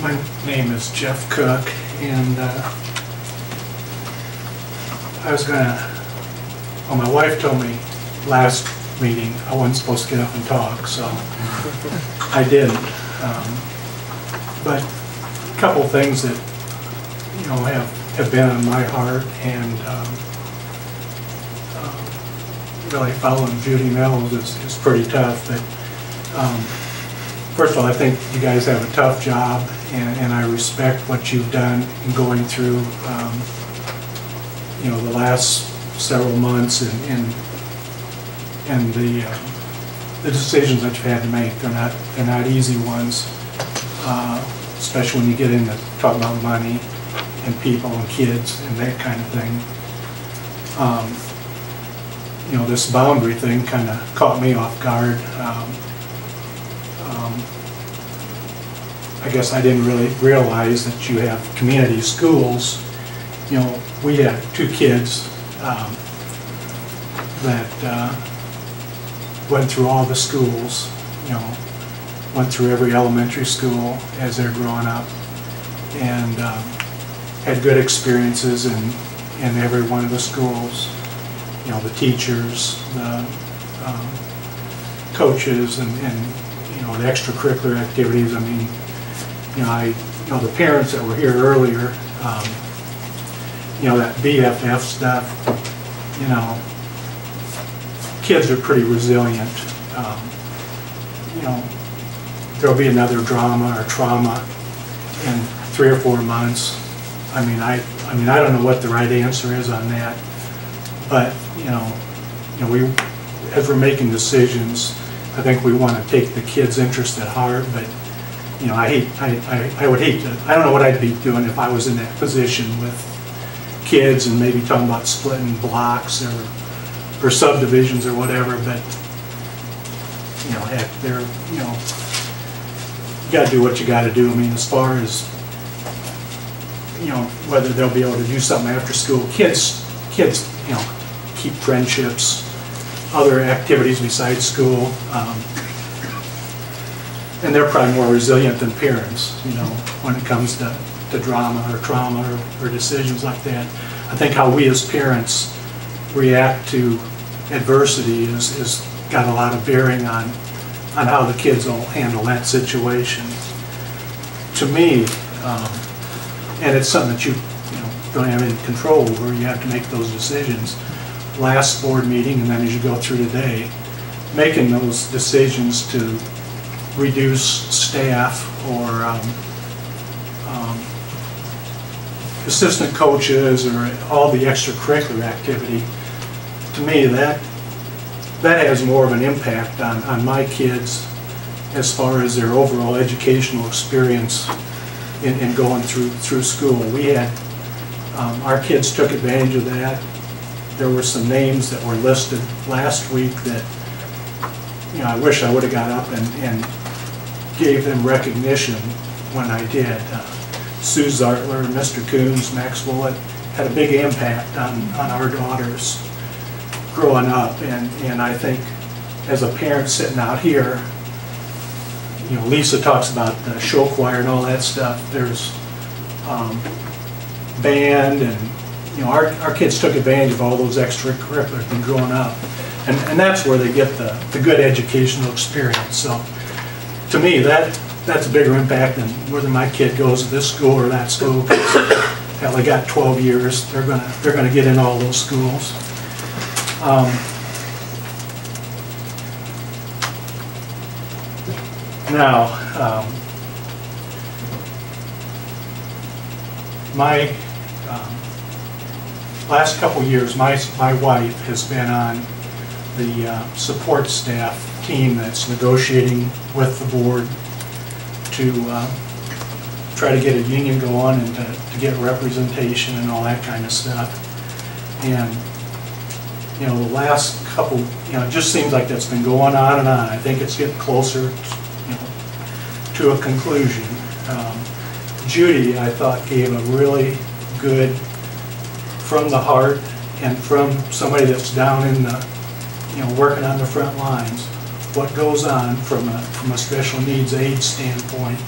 My name is Jeff Cook, and I was well, my wife told me last meeting I wasn't supposed to get up and talk, so I didn't. But a couple things that, you know, have been on my heart, and really following Judy Mills is pretty tough. But first of all, I think you guys have a tough job, and I respect what you've done in going through, you know, the last several months and the decisions that you've had to make. They're not easy ones, especially when you get into talking about money and people and kids and that kind of thing. You know, this boundary thing kind of caught me off guard. I guess I didn't really realize that you have community schools. You know, we had 2 kids that went through all the schools, you know, went through every elementary school as they're growing up, and had good experiences in every one of the schools. You know, the teachers, the coaches, and you know, the extracurricular activities. I mean, you know, the parents that were here earlier, you know, that BFF stuff, you know, kids are pretty resilient. You know, there'll be another drama or trauma in 3 or 4 months. I mean, I don't know what the right answer is on that, but you know, we, as we're making decisions, I think we want to take the kids' interest at heart. But you know, I would hate to. I don't know what I'd be doing if I was in that position with kids and maybe talking about splitting blocks or subdivisions or whatever. But you know, heck, they're, you know, you got to do what you got to do. I mean, as far as, you know, whether they'll be able to do something after school, kids, you know, keep friendships, other activities besides school, and they're probably more resilient than parents, you know, when it comes to drama or trauma or decisions like that. I think how we as parents react to adversity is got a lot of bearing on how the kids will handle that situation. To me, and it's something that you know, don't have any control over, you have to make those decisions. Last board meeting, and then as you go through today, making those decisions to reduce staff or assistant coaches or all the extracurricular activity, to me that has more of an impact on my kids as far as their overall educational experience in going through school. We had, our kids took advantage of that. There were some names that were listed last week that, you know, I wish I would have got up and gave them recognition when I did. Sue Zartler, Mr. Coons, Max Willett had a big impact on our daughters growing up, and I think as a parent sitting out here, you know, Lisa talks about the show choir and all that stuff. There's band, and you know, our kids took advantage of all those extracurriculars and growing up, and that's where they get the good educational experience. So to me, that's a bigger impact than whether my kid goes to this school or that school. Hell, they got 12 years. They're gonna get in all those schools. Now, my last couple years, my wife has been on the support staff team that's negotiating with the board to try to get a union going and to get representation and all that kind of stuff. And you know, the last couple, you know, it just seems like that's been going on and on. I think it's getting closer, you know, to a conclusion. Judy, I thought, gave a really good, from the heart and from somebody that's down in the, you know, working on the front lines, what goes on from a special needs aid standpoint.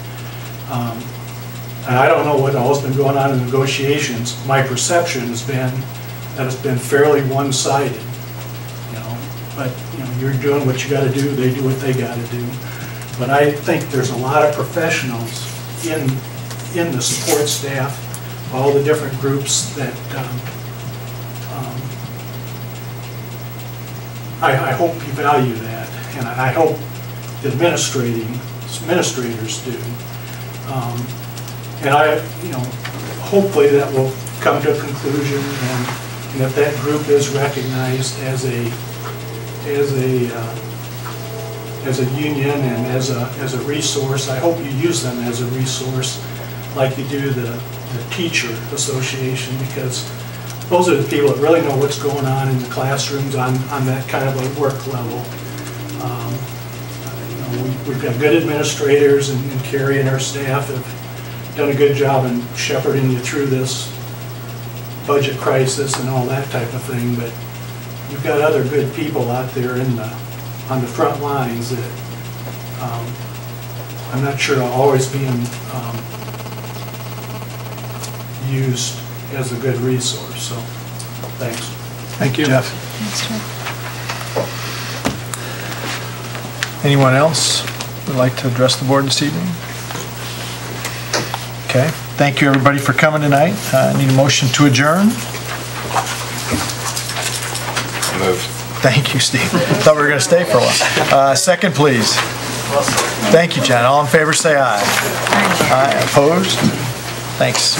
And I don't know what all's been going on in negotiations. My perception has been that it's been fairly one-sided, you know. But you know, you're doing what you got to do. They do what they got to do. But I think there's a lot of professionals in the support staff, all the different groups that I hope you value that, and I hope the administrators do. And you know, hopefully that will come to a conclusion, and if that group is recognized as a union and as a resource, I hope you use them as a resource like you do the teacher association, because those are the people that really know what's going on in the classrooms on that kind of a work level. You know, We've got good administrators, and Carrie and her staff have done a good job in shepherding you through this budget crisis and all that type of thing, but you've got other good people out there on the front lines that I'm not sure are always being used as a good resource, so thanks. Thank you, Jeff. Thanks, Jeff. Anyone else would like to address the board this evening? Okay, thank you everybody for coming tonight. I need a motion to adjourn. Moved. Thank you, Steve. Thought we were going to stay for a while. Second, please. Thank you, John. All in favor, say aye. Aye. Opposed? Thanks.